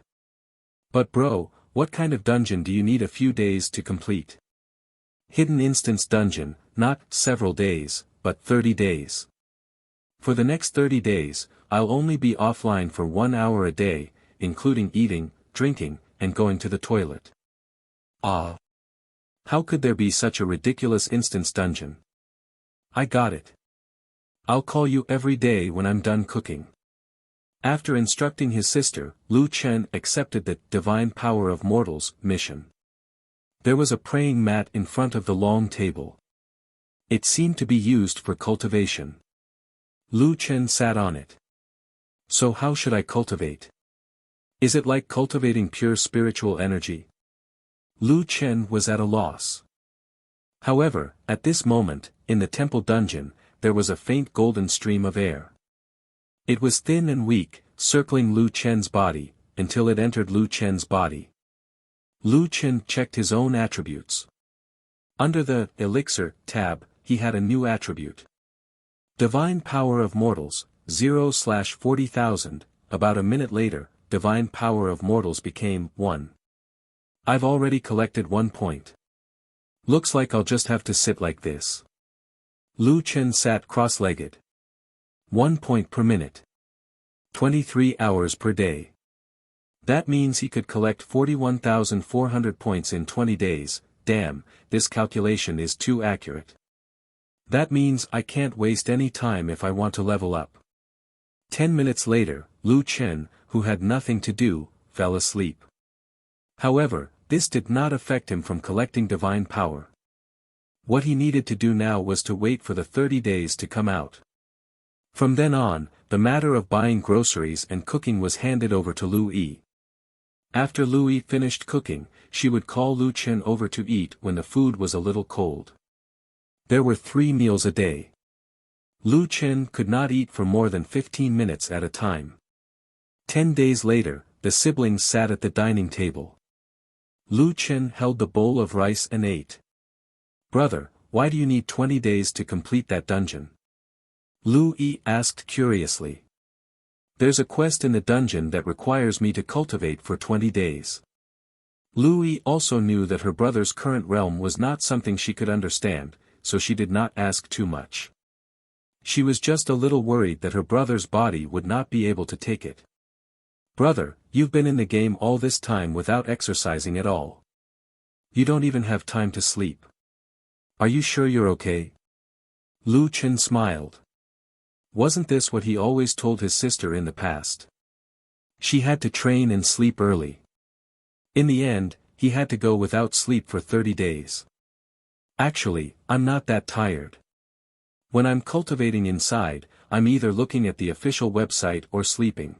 But bro, what kind of dungeon do you need a few days to complete? Hidden instance dungeon, not several days, but 30 days. For the next 30 days, I'll only be offline for 1 hour a day, including eating, drinking, and going to the toilet. Ah. How could there be such a ridiculous instance dungeon? I got it. I'll call you every day when I'm done cooking. After instructing his sister, Lu Chen accepted the Divine Power of Mortals mission. There was a praying mat in front of the long table. It seemed to be used for cultivation. Lu Chen sat on it. So how should I cultivate? Is it like cultivating pure spiritual energy? Lu Chen was at a loss. However, at this moment, in the temple dungeon, there was a faint golden stream of air. It was thin and weak, circling Lu Chen's body, until it entered Lu Chen's body. Lu Chen checked his own attributes. Under the Elixir tab, he had a new attribute. Divine Power of Mortals, 0/40,000, about a minute later, Divine Power of Mortals became 1. I've already collected 1 point. Looks like I'll just have to sit like this. Lu Chen sat cross-legged. 1 point per minute. 23 hours per day. That means he could collect 41,400 points in 20 days, damn, this calculation is too accurate. That means I can't waste any time if I want to level up. 10 minutes later, Lu Chen, who had nothing to do, fell asleep. However, this did not affect him from collecting divine power. What he needed to do now was to wait for the 30 days to come out. From then on, the matter of buying groceries and cooking was handed over to Lu Yi. After Lu Yi finished cooking, she would call Lu Chen over to eat when the food was a little cold. There were 3 meals a day. Lu Chen could not eat for more than 15 minutes at a time. 10 days later, the siblings sat at the dining table. Lu Chen held the bowl of rice and ate. Brother, why do you need 20 days to complete that dungeon? Lu Yi asked curiously. There's a quest in the dungeon that requires me to cultivate for 20 days. Lu Yi also knew that her brother's current realm was not something she could understand, so she did not ask too much. She was just a little worried that her brother's body would not be able to take it. Brother, you've been in the game all this time without exercising at all. You don't even have time to sleep. Are you sure you're okay? Lu Chen smiled. Wasn't this what he always told his sister in the past? She had to train and sleep early. In the end, he had to go without sleep for 30 days. Actually, I'm not that tired. When I'm cultivating inside, I'm either looking at the official website or sleeping.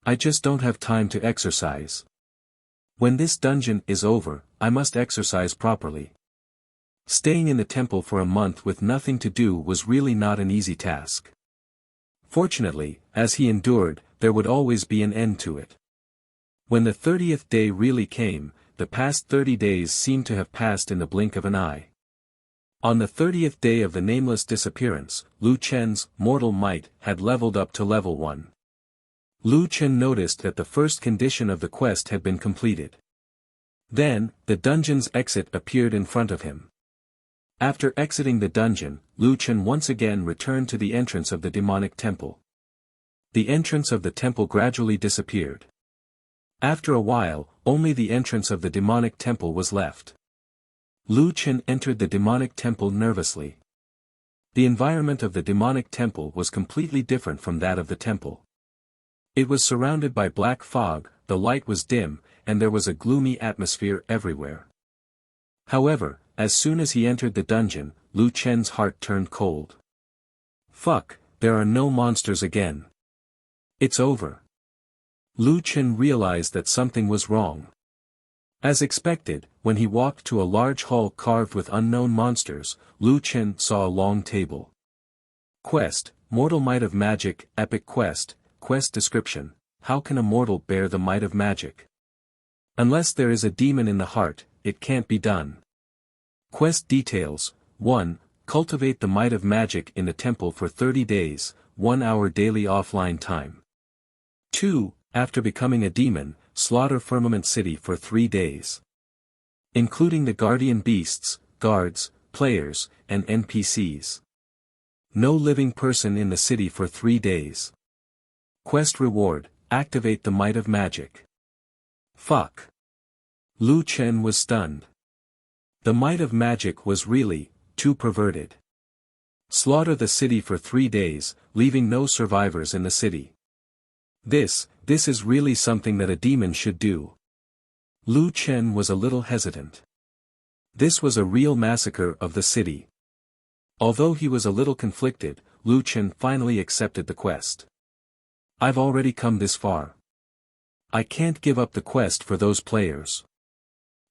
I just don't have time to exercise. When this dungeon is over, I must exercise properly. Staying in the temple for a month with nothing to do was really not an easy task. Fortunately, as he endured, there would always be an end to it. When the 30th day really came, the past 30 days seemed to have passed in the blink of an eye. On the 30th day of the nameless disappearance, Lu Chen's mortal might had leveled up to level 1. Lu Chen noticed that the first condition of the quest had been completed. Then, the dungeon's exit appeared in front of him. After exiting the dungeon, Lu Chen once again returned to the entrance of the demonic temple. The entrance of the temple gradually disappeared. After a while, only the entrance of the demonic temple was left. Lu Chen entered the demonic temple nervously. The environment of the demonic temple was completely different from that of the temple. It was surrounded by black fog, the light was dim, and there was a gloomy atmosphere everywhere. However, as soon as he entered the dungeon, Lu Chen's heart turned cold. Fuck, there are no monsters again. It's over. Lu Chen realized that something was wrong. As expected, when he walked to a large hall carved with unknown monsters, Lu Chen saw a long table. Quest, Mortal Might of Magic, Epic Quest, Quest Description, How can a mortal bear the might of magic? Unless there is a demon in the heart, it can't be done. Quest Details, 1. Cultivate the might of magic in the temple for 30 days, 1 hour daily offline time. 2. After becoming a demon, slaughter Firmament City for 3 days. Including the guardian beasts, guards, players, and NPCs. No living person in the city for 3 days. Quest Reward, activate the might of magic. Fuck. Lu Chen was stunned. The might of magic was really, too perverted. Slaughter the city for 3 days, leaving no survivors in the city. This is really something that a demon should do. Lu Chen was a little hesitant. This was a real massacre of the city. Although he was a little conflicted, Lu Chen finally accepted the quest. I've already come this far. I can't give up the quest for those players.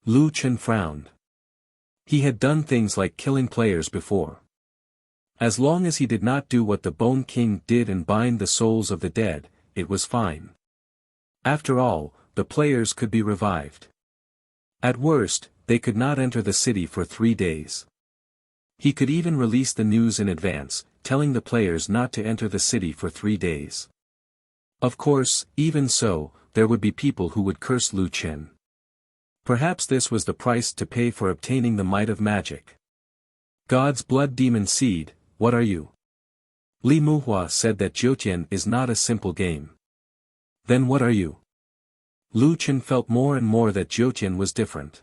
Lu Chen frowned. He had done things like killing players before. As long as he did not do what the Bone King did and bind the souls of the dead, it was fine. After all, the players could be revived. At worst, they could not enter the city for 3 days. He could even release the news in advance, telling the players not to enter the city for 3 days. Of course, even so, there would be people who would curse Lu Chen. Perhaps this was the price to pay for obtaining the might of magic. God's blood demon seed, what are you? Li Muhua said that Jiutian is not a simple game. Then what are you? Lu Chen felt more and more that Jiutian was different.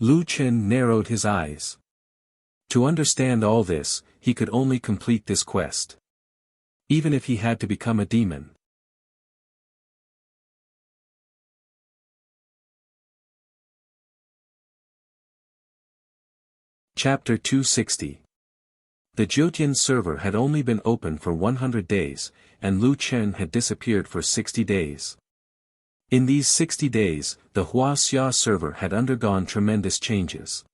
Lu Chen narrowed his eyes. To understand all this, he could only complete this quest. Even if he had to become a demon. Chapter 260. The Jiutian server had only been open for 100 days, and Lu Chen had disappeared for 60 days. In these 60 days, the Wuxia server had undergone tremendous changes.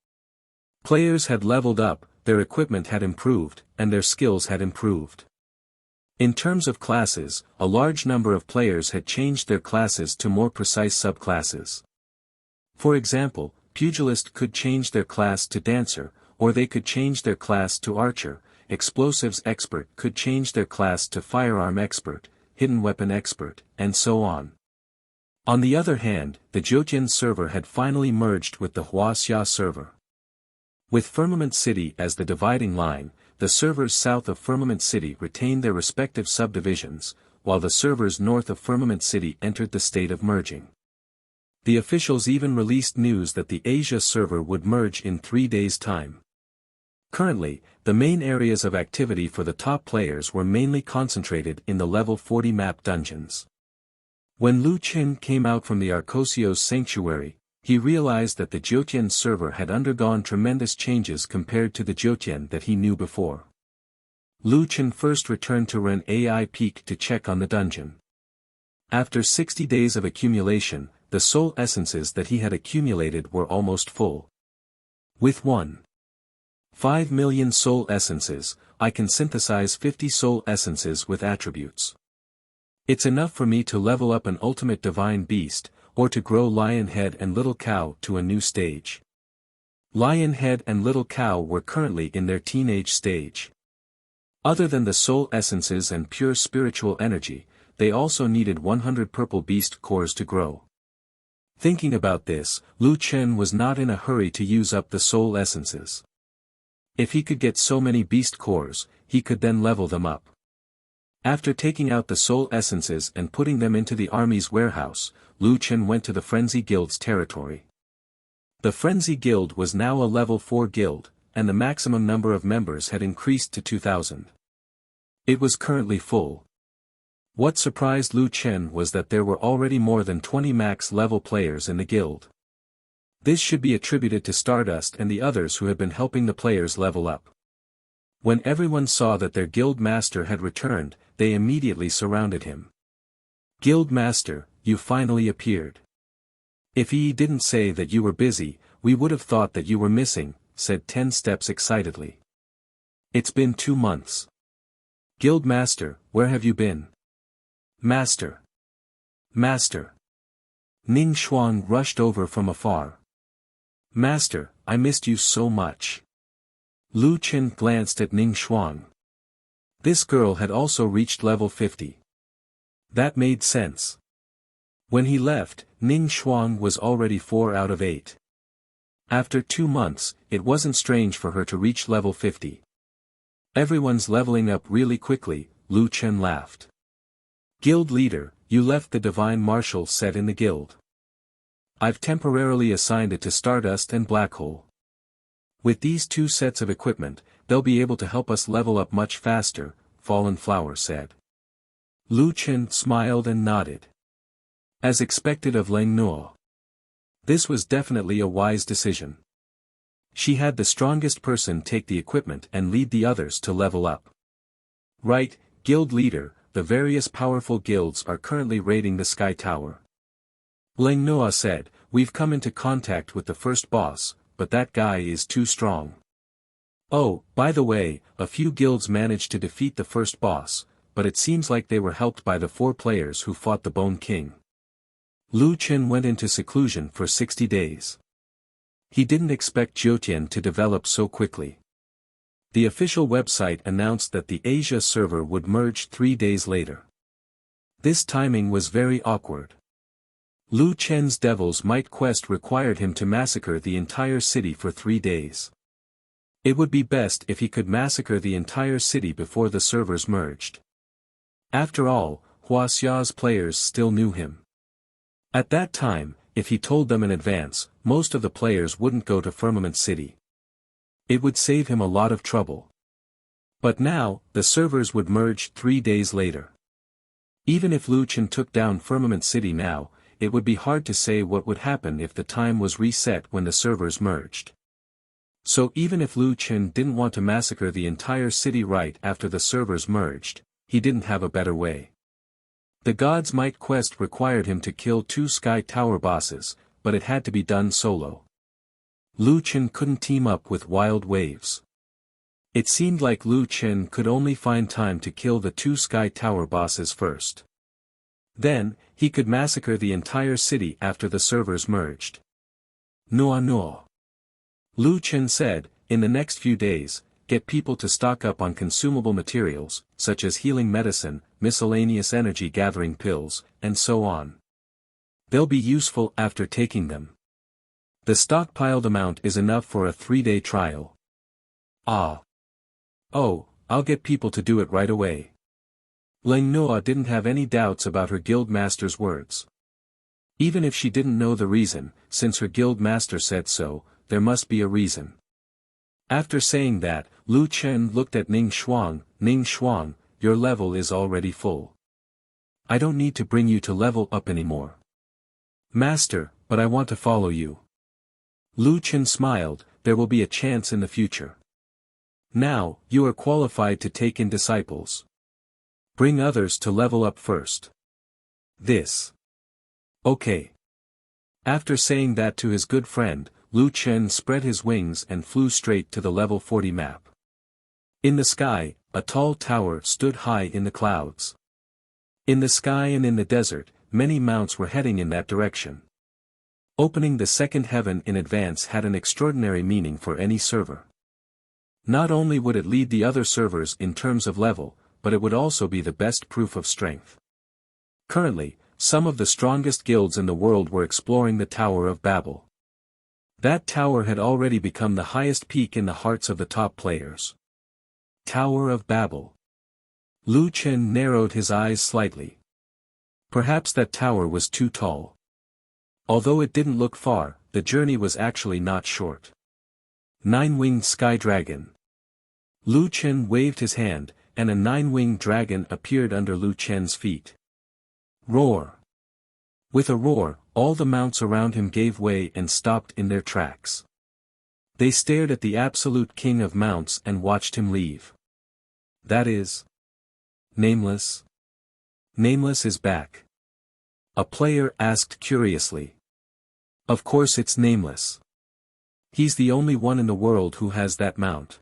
Players had leveled up, their equipment had improved, and their skills had improved. In terms of classes, a large number of players had changed their classes to more precise subclasses. For example, pugilist could change their class to dancer, or they could change their class to archer, explosives expert could change their class to firearm expert, hidden weapon expert, and so on. On the other hand, the Jiutian server had finally merged with the Wuxia server. With Firmament City as the dividing line, the servers south of Firmament City retained their respective subdivisions, while the servers north of Firmament City entered the state of merging. The officials even released news that the Asia server would merge in 3 days' time. Currently, the main areas of activity for the top players were mainly concentrated in the level 40 map dungeons. When Lu Chen came out from the Arcosios Sanctuary, he realized that the Jiutian server had undergone tremendous changes compared to the Jiutian that he knew before. Lu Chen first returned to Ren AI Peak to check on the dungeon. After 60 days of accumulation, the soul essences that he had accumulated were almost full. With 1.5 million soul essences, I can synthesize 50 soul essences with attributes. It's enough for me to level up an ultimate divine beast, or to grow Lion Head and Little Cow to a new stage. Lion Head and Little Cow were currently in their teenage stage. Other than the soul essences and pure spiritual energy, they also needed 100 purple beast cores to grow. Thinking about this, Lu Chen was not in a hurry to use up the soul essences. If he could get so many beast cores, he could then level them up. After taking out the soul essences and putting them into the army's warehouse, Lu Chen went to the Frenzy Guild's territory. The Frenzy Guild was now a level 4 guild, and the maximum number of members had increased to 2,000. It was currently full. What surprised Lu Chen was that there were already more than 20 max level players in the guild. This should be attributed to Stardust and the others who had been helping the players level up. When everyone saw that their guild master had returned, they immediately surrounded him. Guild master, you finally appeared. If he didn't say that you were busy, we would have thought that you were missing, said 10 Steps excitedly. It's been 2 months. Guild master, where have you been? Master. Master. Ning Xuan rushed over from afar. Master, I missed you so much. Lu Chen glanced at Ning Xuan. This girl had also reached level 50. That made sense. When he left, Ning Xuan was already 4 out of 8. After 2 months, it wasn't strange for her to reach level 50. Everyone's leveling up really quickly, Lu Chen laughed. Guild leader, you left the Divine Marshal set in the guild. I've temporarily assigned it to Stardust and Black Hole. With these 2 sets of equipment, they'll be able to help us level up much faster, Fallen Flower said. Lu Chen smiled and nodded. As expected of Lang Nuo. This was definitely a wise decision. She had the strongest person take the equipment and lead the others to level up. Right, guild leader, the various powerful guilds are currently raiding the Sky Tower. Ling Noa said, we've come into contact with the first boss, but that guy is too strong. Oh, by the way, a few guilds managed to defeat the first boss, but it seems like they were helped by the 4 players who fought the Bone King. Lu Chen went into seclusion for 60 days. He didn't expect Jiutian to develop so quickly. The official website announced that the Asia server would merge 3 days later. This timing was very awkward. Lu Chen's Devil's Might quest required him to massacre the entire city for 3 days. It would be best if he could massacre the entire city before the servers merged. After all, Wuxia's players still knew him. At that time, if he told them in advance, most of the players wouldn't go to Firmament City. It would save him a lot of trouble. But now, the servers would merge 3 days later. Even if Lu Chen took down Firmament City now, it would be hard to say what would happen if the time was reset when the servers merged. So even if Lu Chen didn't want to massacre the entire city right after the servers merged, he didn't have a better way. The God's Might quest required him to kill 2 Sky Tower bosses, but it had to be done solo. Lu Chen couldn't team up with Wild Waves. It seemed like Lu Chen could only find time to kill the 2 Sky Tower bosses first. Then, he could massacre the entire city after the servers merged. No. Lu Chen said, in the next few days, get people to stock up on consumable materials, such as healing medicine, miscellaneous energy gathering pills, and so on. They'll be useful after taking them. The stockpiled amount is enough for a 3-day trial. Ah. Oh, I'll get people to do it right away. Ling Noa didn't have any doubts about her guild master's words. Even if she didn't know the reason, since her guild master said so, there must be a reason. After saying that, Lu Chen looked at Ning Shuang, your level is already full. I don't need to bring you to level up anymore. Master, but I want to follow you. Lu Chen smiled, there will be a chance in the future. Now, you are qualified to take in disciples. Bring others to level up first. This. Okay. After saying that to his good friend, Lu Chen spread his wings and flew straight to the level 40 map. In the sky, a tall tower stood high in the clouds. In the sky and in the desert, many mounts were heading in that direction. Opening the second heaven in advance had an extraordinary meaning for any server. Not only would it lead the other servers in terms of level, but it would also be the best proof of strength. Currently, some of the strongest guilds in the world were exploring the Tower of Babel. That tower had already become the highest peak in the hearts of the top players. Tower of Babel. Lu Chen narrowed his eyes slightly. Perhaps that tower was too tall. Although it didn't look far, the journey was actually not short. 9-winged sky dragon. Lu Chen waved his hand, and a 9-winged dragon appeared under Lu Chen's feet. Roar. With a roar, all the mounts around him gave way and stopped in their tracks. They stared at the absolute king of mounts and watched him leave. That is... Nameless? Nameless is back. A player asked curiously. Of course it's Nameless. He's the only one in the world who has that mount.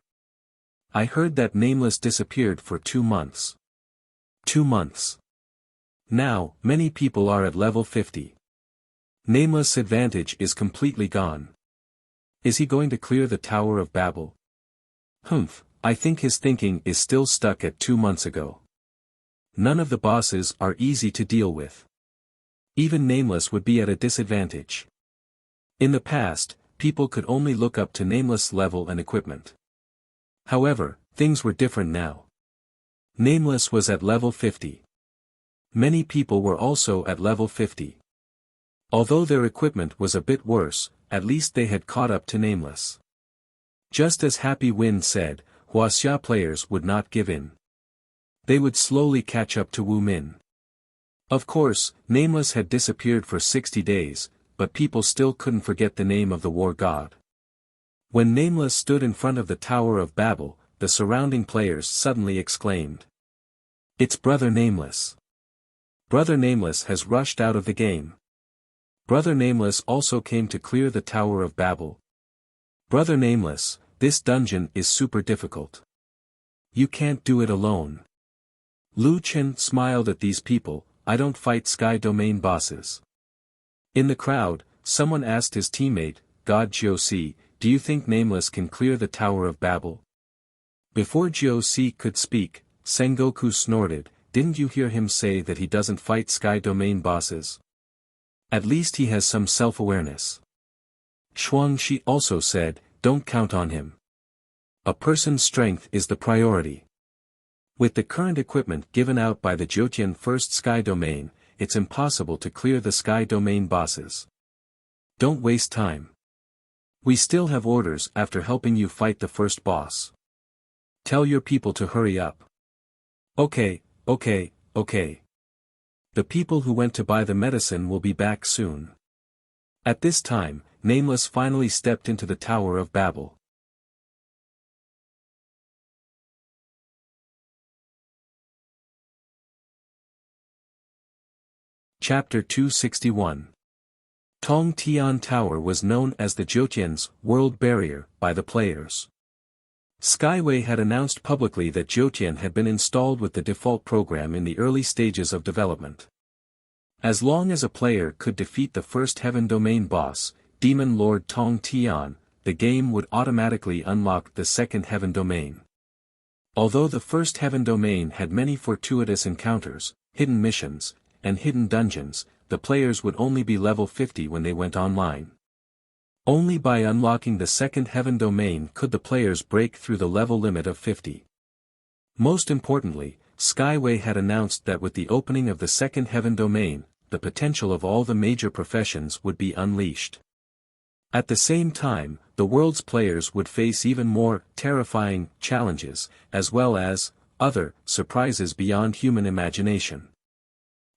I heard that Nameless disappeared for 2 months. 2 months. Now, many people are at level 50. Nameless' advantage is completely gone. Is he going to clear the Tower of Babel? Humph, I think his thinking is still stuck at 2 months ago. None of the bosses are easy to deal with. Even Nameless would be at a disadvantage. In the past, people could only look up to Nameless' level and equipment. However, things were different now. Nameless was at level 50. Many people were also at level 50. Although their equipment was a bit worse, at least they had caught up to Nameless. Just as Happy Wind said, Wuxia players would not give in. They would slowly catch up to Wu Min. Of course, Nameless had disappeared for 60 days, but people still couldn't forget the name of the war god. When Nameless stood in front of the Tower of Babel, the surrounding players suddenly exclaimed. "It's Brother Nameless! Brother Nameless has rushed out of the game. Brother Nameless also came to clear the Tower of Babel. Brother Nameless, this dungeon is super difficult. You can't do it alone." Lu Chen smiled at these people. "I don't fight Sky Domain bosses." In the crowd, someone asked his teammate, God Jiu-Si, "Do you think Nameless can clear the Tower of Babel?" Before Jiu-Si could speak, Sengoku snorted, "Didn't you hear him say that he doesn't fight Sky Domain bosses? At least he has some self-awareness." Shuangshi also said, "Don't count on him. A person's strength is the priority. With the current equipment given out by the Jotian First Sky Domain, it's impossible to clear the Sky Domain bosses. Don't waste time. We still have orders after helping you fight the first boss. Tell your people to hurry up." Okay. The people who went to buy the medicine will be back soon." At this time, Nameless finally stepped into the Tower of Babel. Chapter 261. Tong Tian Tower was known as the Jotian's World Barrier by the players. Skyway had announced publicly that Jotian had been installed with the default program in the early stages of development. As long as a player could defeat the first Heaven Domain boss, Demon Lord Tong Tian, the game would automatically unlock the second Heaven Domain. Although the first Heaven Domain had many fortuitous encounters, hidden missions, and hidden dungeons, the players would only be level 50 when they went online. Only by unlocking the second Heaven Domain could the players break through the level limit of 50. Most importantly, Skyway had announced that with the opening of the second Heaven Domain, the potential of all the major professions would be unleashed. At the same time, the world's players would face even more terrifying challenges, as well as other surprises beyond human imagination.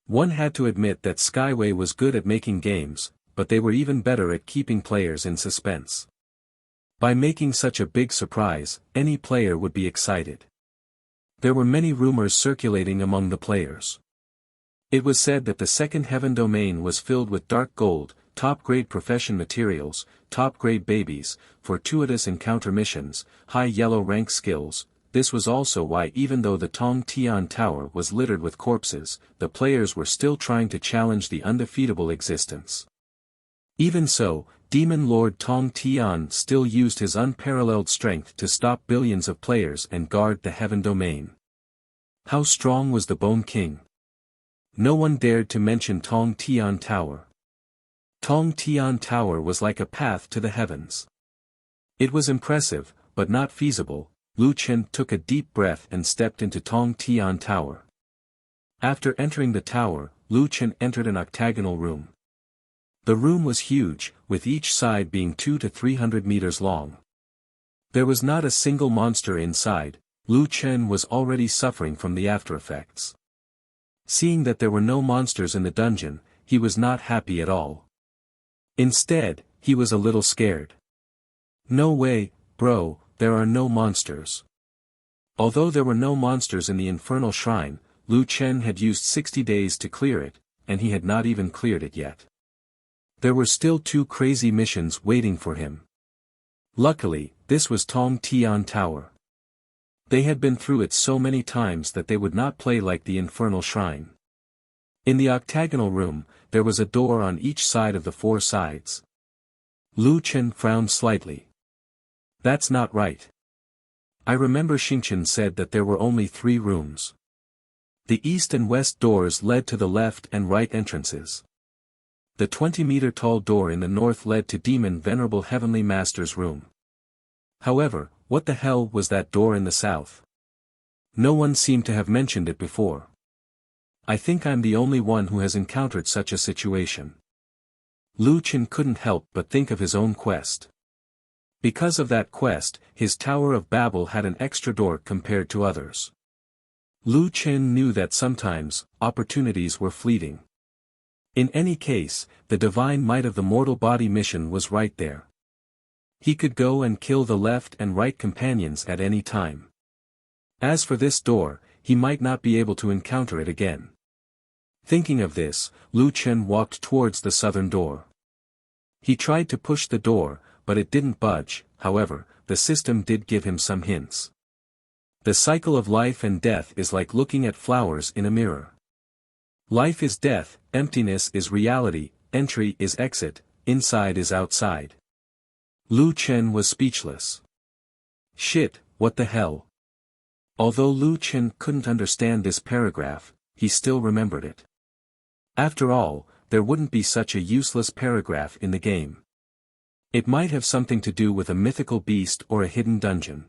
One had to admit that Skyway was good at making games, but they were even better at keeping players in suspense. By making such a big surprise, any player would be excited. There were many rumors circulating among the players. It was said that the second Heaven Domain was filled with dark gold, top-grade profession materials, top-grade babies, fortuitous encounter missions, high yellow rank skills. This was also why even though the Tong Tian Tower was littered with corpses, the players were still trying to challenge the undefeatable existence. Even so, Demon Lord Tong Tian still used his unparalleled strength to stop billions of players and guard the Heaven Domain. How strong was the Bone King? No one dared to mention Tong Tian Tower. Tong Tian Tower was like a path to the heavens. It was impressive, but not feasible. Lu Chen took a deep breath and stepped into Tong Tian Tower. After entering the tower, Lu Chen entered an octagonal room. The room was huge, with each side being 200 to 300 meters long. There was not a single monster inside. Lu Chen was already suffering from the aftereffects. Seeing that there were no monsters in the dungeon, he was not happy at all. Instead, he was a little scared. "No way, bro. There are no monsters." Although there were no monsters in the Infernal Shrine, Lu Chen had used 60 days to clear it, and he had not even cleared it yet. There were still 2 crazy missions waiting for him. Luckily, this was Tong Tian Tower. They had been through it so many times that they would not play like the Infernal Shrine. In the octagonal room, there was a door on each side of the 4 sides. Lu Chen frowned slightly. "That's not right. I remember Xingqian said that there were only 3 rooms. The east and west doors led to the left and right entrances. The 20-meter-tall door in the north led to Demon Venerable Heavenly Master's room. However, what the hell was that door in the south? No one seemed to have mentioned it before. I think I'm the only one who has encountered such a situation." Lu Chen couldn't help but think of his own quest. Because of that quest, his Tower of Babel had an extra door compared to others. Lu Chen knew that sometimes, opportunities were fleeting. In any case, the divine might of the mortal body mission was right there. He could go and kill the left and right companions at any time. As for this door, he might not be able to encounter it again. Thinking of this, Lu Chen walked towards the southern door. He tried to push the door, but it didn't budge. However, the system did give him some hints. The cycle of life and death is like looking at flowers in a mirror. Life is death, emptiness is reality, entry is exit, inside is outside. Lu Chen was speechless. Shit, what the hell? Although Lu Chen couldn't understand this paragraph, he still remembered it. After all, there wouldn't be such a useless paragraph in the game. It might have something to do with a mythical beast or a hidden dungeon.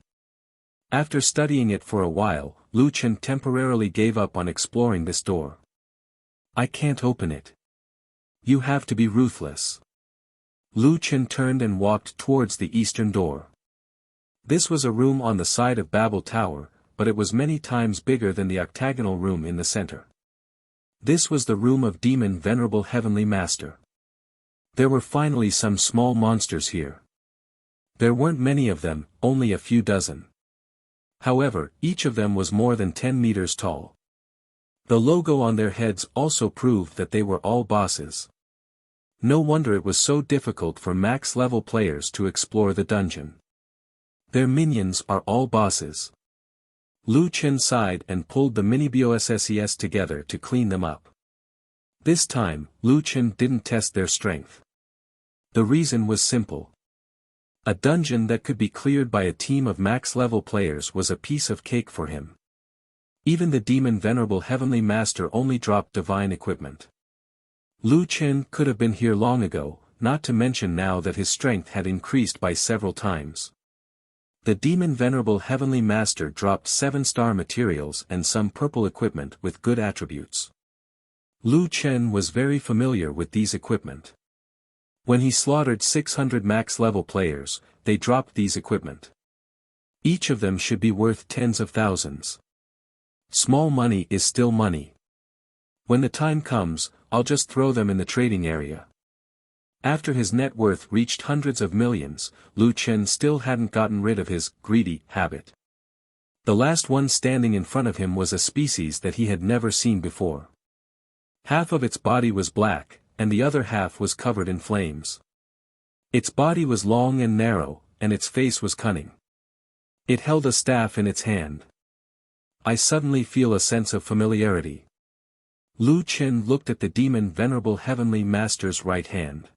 After studying it for a while, Lu Chen temporarily gave up on exploring this door. I can't open it. You have to be ruthless. Lu Chen turned and walked towards the eastern door. This was a room on the side of Babel Tower, but it was many times bigger than the octagonal room in the center. This was the room of Demon Venerable Heavenly Master. There were finally some small monsters here. There weren't many of them, only a few dozen. However, each of them was more than 10 meters tall. The logo on their heads also proved that they were all bosses. No wonder it was so difficult for max-level players to explore the dungeon. Their minions are all bosses. Lu Chen sighed and pulled the mini-BOSSES together to clean them up. This time, Lu Chen didn't test their strength. The reason was simple. A dungeon that could be cleared by a team of max-level players was a piece of cake for him. Even the Demon Venerable Heavenly Master only dropped divine equipment. Lu Chen could have been here long ago, not to mention now that his strength had increased by several times. The Demon Venerable Heavenly Master dropped 7-star materials and some purple equipment with good attributes. Lu Chen was very familiar with these equipment. When he slaughtered 600 max-level players, they dropped these equipment. Each of them should be worth tens of thousands. Small money is still money. When the time comes, I'll just throw them in the trading area. After his net worth reached hundreds of millions, Lu Chen still hadn't gotten rid of his greedy habit. The last one standing in front of him was a species that he had never seen before. Half of its body was black, and the other half was covered in flames. Its body was long and narrow, and its face was cunning. It held a staff in its hand. I suddenly feel a sense of familiarity. Lu Chen looked at the Demon Venerable Heavenly Master's right hand.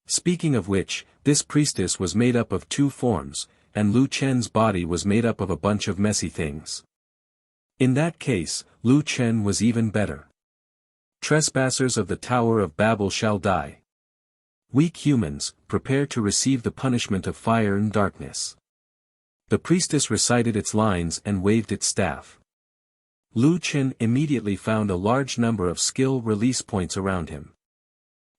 Speaking of which, this priestess was made up of 2 forms, and Lu Chen's body was made up of a bunch of messy things. In that case, Lu Chen was even better. Trespassers of the Tower of Babel shall die. Weak humans, prepare to receive the punishment of fire and darkness. The priestess recited its lines and waved its staff. Lu Chen immediately found a large number of skill release points around him.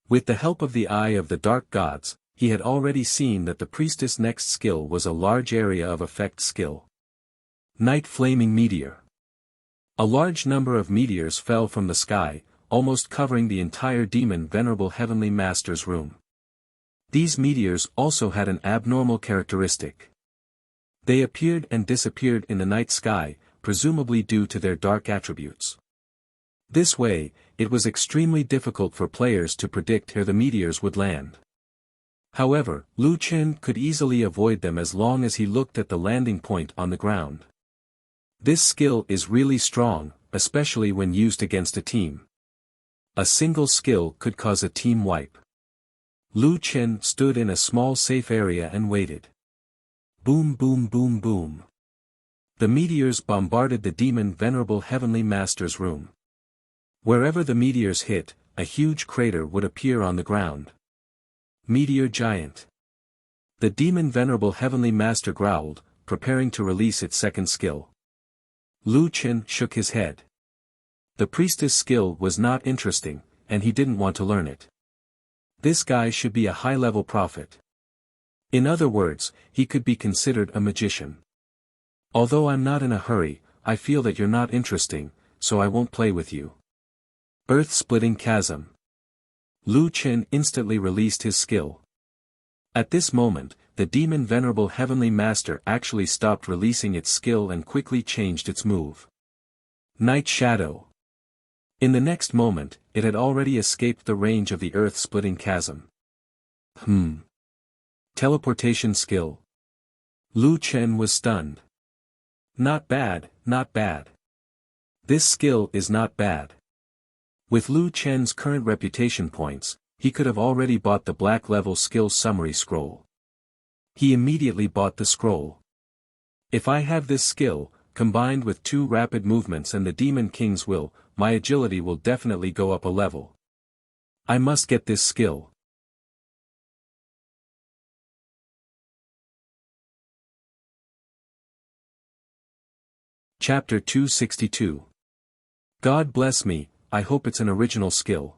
With the help of the Eye of the Dark Gods, he had already seen that the priestess' next skill was a large area of effect skill. Night Flaming Meteor. A large number of meteors fell from the sky, almost covering the entire Demon Venerable Heavenly Master's room. These meteors also had an abnormal characteristic. They appeared and disappeared in the night sky, presumably due to their dark attributes. This way, it was extremely difficult for players to predict where the meteors would land. However, Lu Chen could easily avoid them as long as he looked at the landing point on the ground. This skill is really strong, especially when used against a team. A single skill could cause a team wipe. Lu Chen stood in a small safe area and waited. Boom boom boom boom. The meteors bombarded the Demon Venerable Heavenly Master's room. Wherever the meteors hit, a huge crater would appear on the ground. Meteor Giant. The Demon Venerable Heavenly Master growled, preparing to release its second skill. Lu Chen shook his head. The priestess skill was not interesting, and he didn't want to learn it. This guy should be a high-level prophet. In other words, he could be considered a magician. Although I'm not in a hurry, I feel that you're not interesting, so I won't play with you. Earth-splitting chasm. Lu Chen instantly released his skill. At this moment, the demon Venerable Heavenly Master actually stopped releasing its skill and quickly changed its move. Night Shadow. In the next moment, it had already escaped the range of the earth-splitting chasm. Teleportation skill. Lu Chen was stunned. Not bad, not bad. This skill is not bad. With Lu Chen's current reputation points, he could have already bought the black level skill summary scroll. He immediately bought the scroll. If I have this skill, combined with 2 rapid movements and the Demon King's will, my agility will definitely go up a level. I must get this skill. Chapter 262. God bless me, I hope it's an original skill.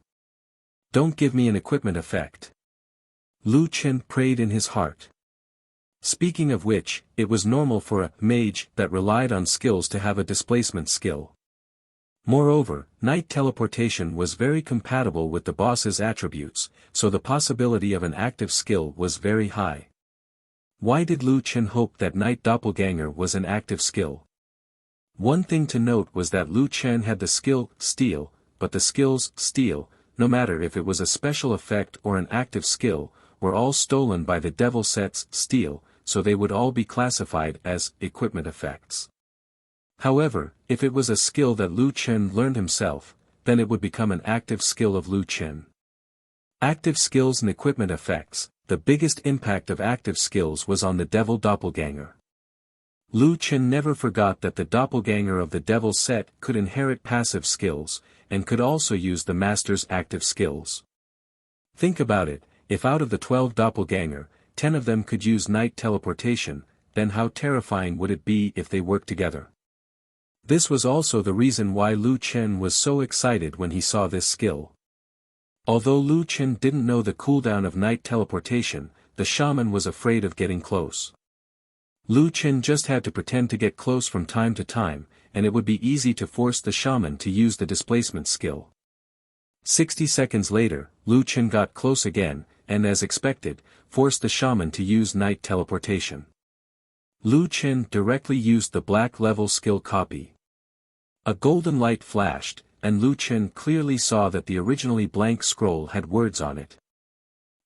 Don't give me an equipment effect. Lu Chen prayed in his heart. Speaking of which, it was normal for a mage that relied on skills to have a displacement skill. Moreover, night teleportation was very compatible with the boss's attributes, so the possibility of an active skill was very high. Why did Lu Chen hope that night doppelganger was an active skill? One thing to note was that Lu Chen had the skill, steal, but the skills, steal, no matter if it was a special effect or an active skill, were all stolen by the devil set's, steal, so they would all be classified as, equipment effects. However, if it was a skill that Lu Chen learned himself, then it would become an active skill of Lu Chen. Active skills and equipment effects, the biggest impact of active skills was on the devil doppelganger. Lu Chen never forgot that the doppelganger of the devil set could inherit passive skills, and could also use the master's active skills. Think about it, if out of the 12 doppelganger, 10 of them could use night teleportation, then how terrifying would it be if they worked together? This was also the reason why Lu Chen was so excited when he saw this skill. Although Lu Chen didn't know the cooldown of night teleportation, the shaman was afraid of getting close. Lu Chen just had to pretend to get close from time to time, and it would be easy to force the shaman to use the displacement skill. 60 seconds later, Lu Chen got close again, and as expected, forced the shaman to use night teleportation. Lu Chen directly used the black level skill copy. A golden light flashed, and Lu Chen clearly saw that the originally blank scroll had words on it.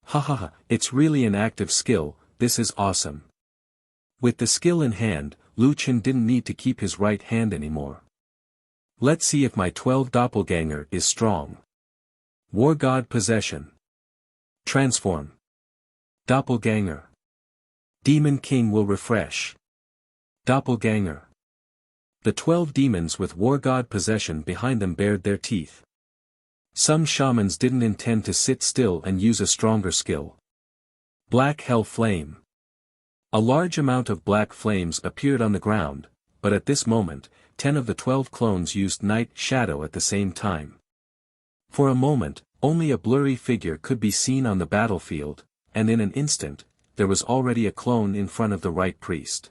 Hahaha, it's really an active skill, this is awesome. With the skill in hand, Lu Chen didn't need to keep his right hand anymore. Let's see if my 12 doppelganger is strong. War God Possession. Transform. Doppelganger. Demon King will refresh. Doppelganger. The 12 demons with War God Possession behind them bared their teeth. Some shamans didn't intend to sit still and use a stronger skill. Black Hell Flame. A large amount of black flames appeared on the ground, but at this moment, 10 of the 12 clones used Night Shadow at the same time. For a moment, only a blurry figure could be seen on the battlefield, and in an instant, there was already a clone in front of the right priest.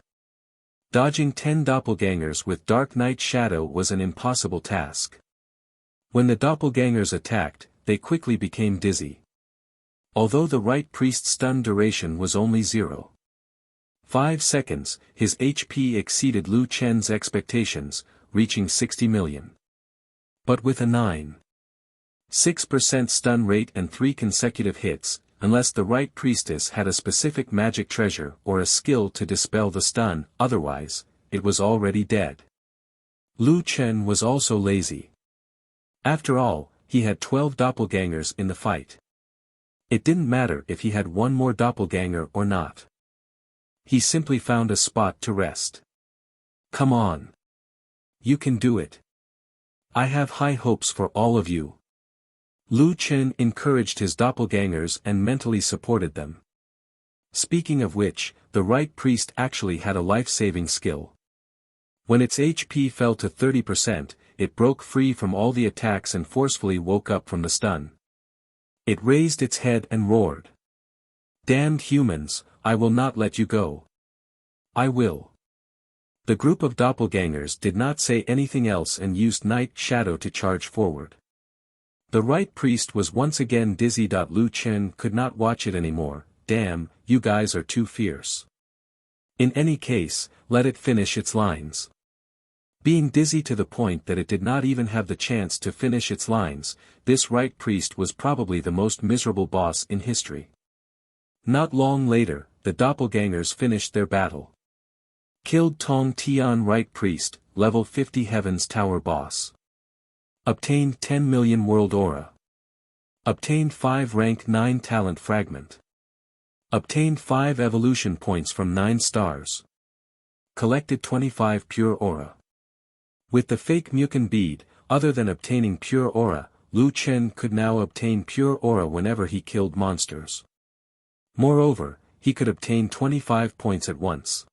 Dodging 10 doppelgangers with Dark Night Shadow was an impossible task. When the doppelgangers attacked, they quickly became dizzy. Although the right priest's stun duration was only 0.5 seconds, his HP exceeded Lu Chen's expectations, reaching 60 million. But with a 9.6% stun rate and 3 consecutive hits, unless the right priestess had a specific magic treasure or a skill to dispel the stun, otherwise, it was already dead. Lu Chen was also lazy. After all, he had 12 doppelgangers in the fight. It didn't matter if he had one more doppelganger or not. He simply found a spot to rest. Come on. You can do it. I have high hopes for all of you. Lu Chen encouraged his doppelgangers and mentally supported them. Speaking of which, the right priest actually had a life-saving skill. When its HP fell to 30%, it broke free from all the attacks and forcefully woke up from the stun. It raised its head and roared. Damned humans, I will not let you go. I will. The group of doppelgangers did not say anything else and used Night Shadow to charge forward. The right priest was once again dizzy. Lu Chen could not watch it anymore, damn, you guys are too fierce. In any case, let it finish its lines. Being dizzy to the point that it did not even have the chance to finish its lines, this right priest was probably the most miserable boss in history. Not long later, the doppelgangers finished their battle. Killed Tong Tian right priest, level 50 Heaven's Tower boss. Obtained 10 million world aura. Obtained 5 rank 9 talent fragment. Obtained 5 evolution points from 9 stars. Collected 25 pure aura. With the fake Mukan bead, other than obtaining pure aura, Lu Chen could now obtain pure aura whenever he killed monsters. Moreover, he could obtain 25 points at once.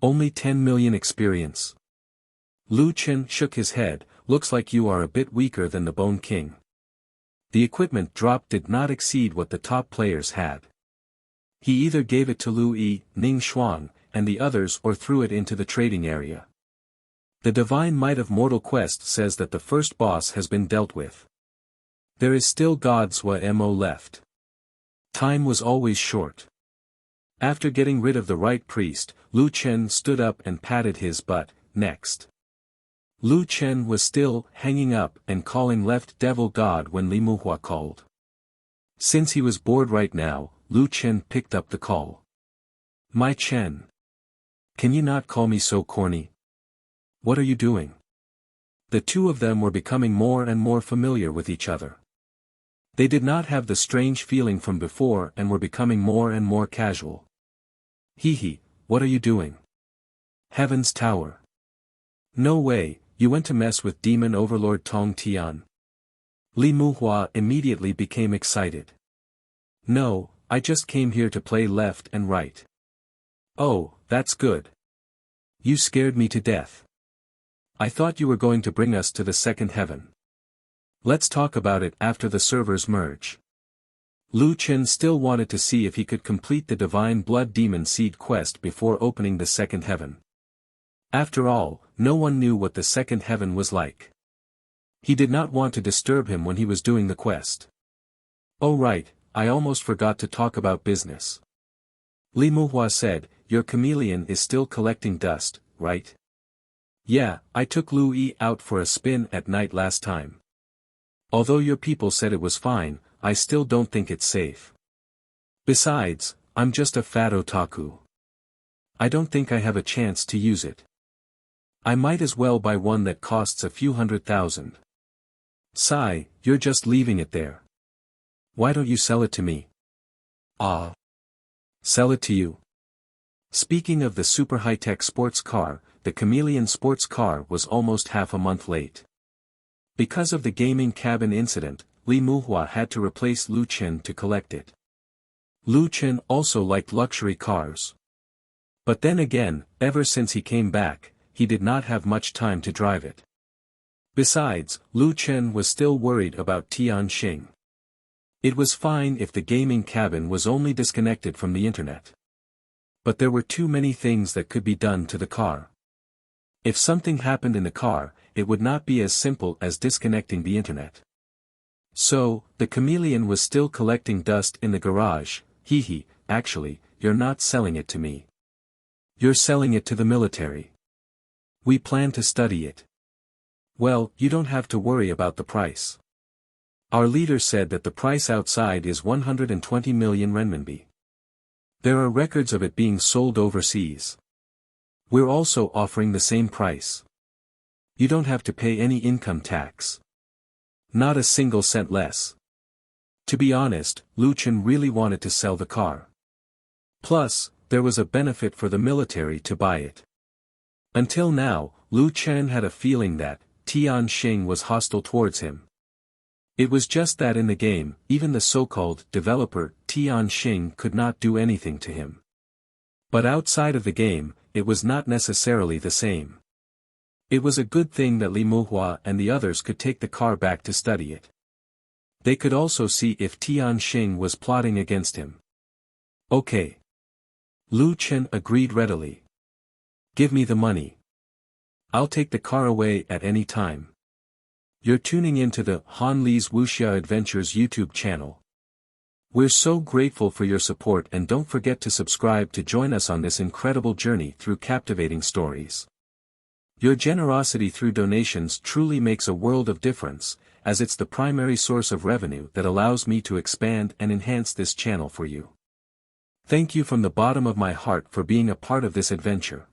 Only 10 million experience. Lu Chen shook his head, looks like you are a bit weaker than the Bone King. The equipment drop did not exceed what the top players had. He either gave it to Lu Yi, Ning Xuan, and the others or threw it into the trading area. The Divine Might of Mortal Quest says that the first boss has been dealt with. There is still God's Mo left. Time was always short. After getting rid of the right priest, Lu Chen stood up and patted his butt. Next. Lu Chen was still hanging up and calling Left Devil God when Li Muhua called. Since he was bored right now, Lu Chen picked up the call. My Chen. Can you not call me so corny? What are you doing? The two of them were becoming more and more familiar with each other. They did not have the strange feeling from before and were becoming more and more casual. Hee, what are you doing? Heaven's Tower. No way, you went to mess with Demon Overlord Tong Tian. Li Muhua immediately became excited. No, I just came here to play left and right. Oh, that's good. You scared me to death. I thought you were going to bring us to the second heaven. Let's talk about it after the servers merge. Lu Chen still wanted to see if he could complete the Divine Blood Demon Seed quest before opening the second heaven. After all, no one knew what the second heaven was like. He did not want to disturb him when he was doing the quest. Oh right, I almost forgot to talk about business. Li Muhua said, your chameleon is still collecting dust, right? Yeah, I took Lu Yi out for a spin at night last time. Although your people said it was fine, I still don't think it's safe. Besides, I'm just a fat otaku. I don't think I have a chance to use it. I might as well buy one that costs a few $100,000. Sigh, you're just leaving it there. Why don't you sell it to me? Ah. Sell it to you. Speaking of the super high-tech sports car, the Chameleon sports car was almost half a month late. Because of the gaming cabin incident, Li Muhua had to replace Lu Chen to collect it. Lu Chen also liked luxury cars. But then again, ever since he came back, he did not have much time to drive it. Besides, Lu Chen was still worried about Tian Xing. It was fine if the gaming cabin was only disconnected from the internet. But there were too many things that could be done to the car. If something happened in the car, it would not be as simple as disconnecting the internet. So, the chameleon was still collecting dust in the garage. Hee, actually, you're not selling it to me. You're selling it to the military. We plan to study it. Well, you don't have to worry about the price. Our leader said that the price outside is 120 million renminbi. There are records of it being sold overseas. We're also offering the same price. You don't have to pay any income tax. Not a single cent less. To be honest, Lu Chen really wanted to sell the car. Plus, there was a benefit for the military to buy it. Until now, Lu Chen had a feeling that Tian Xing was hostile towards him. It was just that in the game, even the so-called developer Tian Xing could not do anything to him. But outside of the game, it was not necessarily the same. It was a good thing that Li Muhua and the others could take the car back to study it. They could also see if Tian Xing was plotting against him. Okay. Lu Chen agreed readily. Give me the money. I'll take the car away at any time. You're tuning into the Han Li's Wuxia Adventures YouTube channel. We're so grateful for your support, and don't forget to subscribe to join us on this incredible journey through captivating stories. Your generosity through donations truly makes a world of difference, as it's the primary source of revenue that allows me to expand and enhance this channel for you. Thank you from the bottom of my heart for being a part of this adventure.